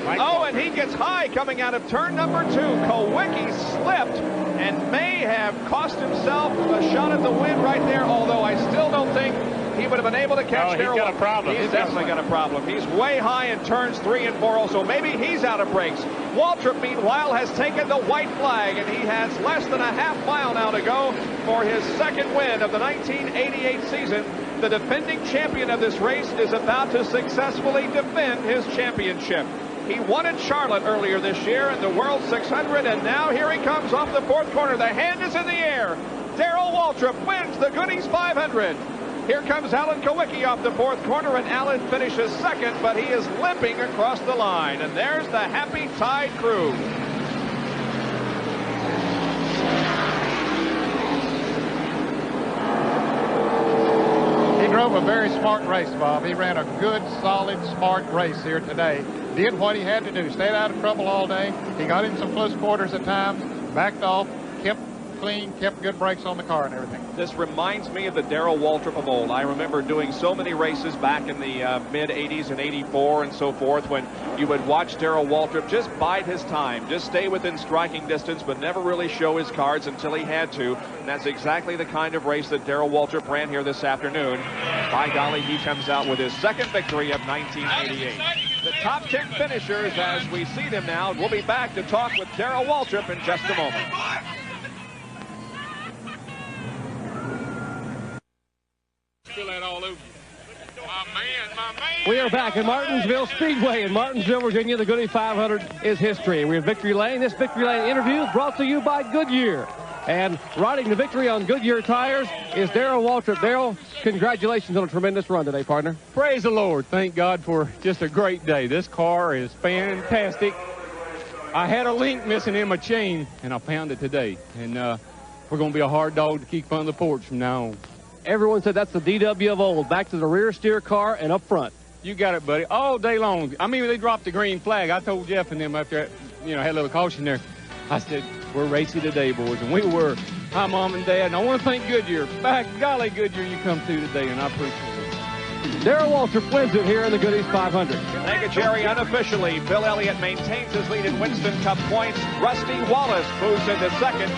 Oh, and he gets high coming out of turn number 2. Kowicki slipped and may have cost himself a shot at the win right there, although I still don't think he would have been able to catch Darrell. He's got a problem. He's definitely got a problem. He's way high in turns 3 and 4, so maybe he's out of brakes. Waltrip, meanwhile, has taken the white flag, and he has less than a half mile now to go for his 2nd win of the 1988 season. The defending champion of this race is about to successfully defend his championship. He won at Charlotte earlier this year in the World 600, and now here he comes off the 4th corner. The hand is in the air. Darrell Waltrip wins the Goodies 500. Here comes Alan Kowicki off the 4th corner, and Alan finishes 2nd, but he is limping across the line. And there's the happy Tide crew. He drove drove a very smart race, Bob. He ran a good, solid, smart race here today. Did what he had to do. Stayed out of trouble all day. He got in some close quarters at times, backed off, kept clean, kept good brakes on the car and everything. This reminds me of the Darrell Waltrip of old. I remember doing so many races back in the mid-'80s and '84 and so forth when you would watch Darrell Waltrip just bide his time, just stay within striking distance, but never really show his cards until he had to. And that's exactly the kind of race that Darrell Waltrip ran here this afternoon. By golly, he comes out with his second victory of 1988. The top 10 finishers as we see them now. We'll be back to talk with Darrell Waltrip in just a moment. All over you. My man. We are back at Martinsville Speedway in Martinsville, Virginia. The Goody 500 is history. We're in Victory Lane. This Victory Lane interview is brought to you by Goodyear. And riding the victory on Goodyear tires is Darrell Waltrip. Darrell, congratulations on a tremendous run today, partner. Praise the Lord. Thank God for just a great day. This car is fantastic. I had a link missing in my chain, and I found it today. And we're going to be a hard dog to keep on the porch from now on. Everyone said that's the DW of old, back to the rear steer car and up front. You got it, buddy. All day long. I mean, they dropped the green flag. I told Jeff and them after, had a little caution there. I said, we're racing today, boys. And we were. Hi, Mom and Dad. And I want to thank Goodyear. By golly, Goodyear, you come through today, and I appreciate it. Darrell Waltrip wins it here in the Goodies 500. Thank you, Jerry. Unofficially, Bill Elliott maintains his lead in Winston Cup points. Rusty Wallace moves into second.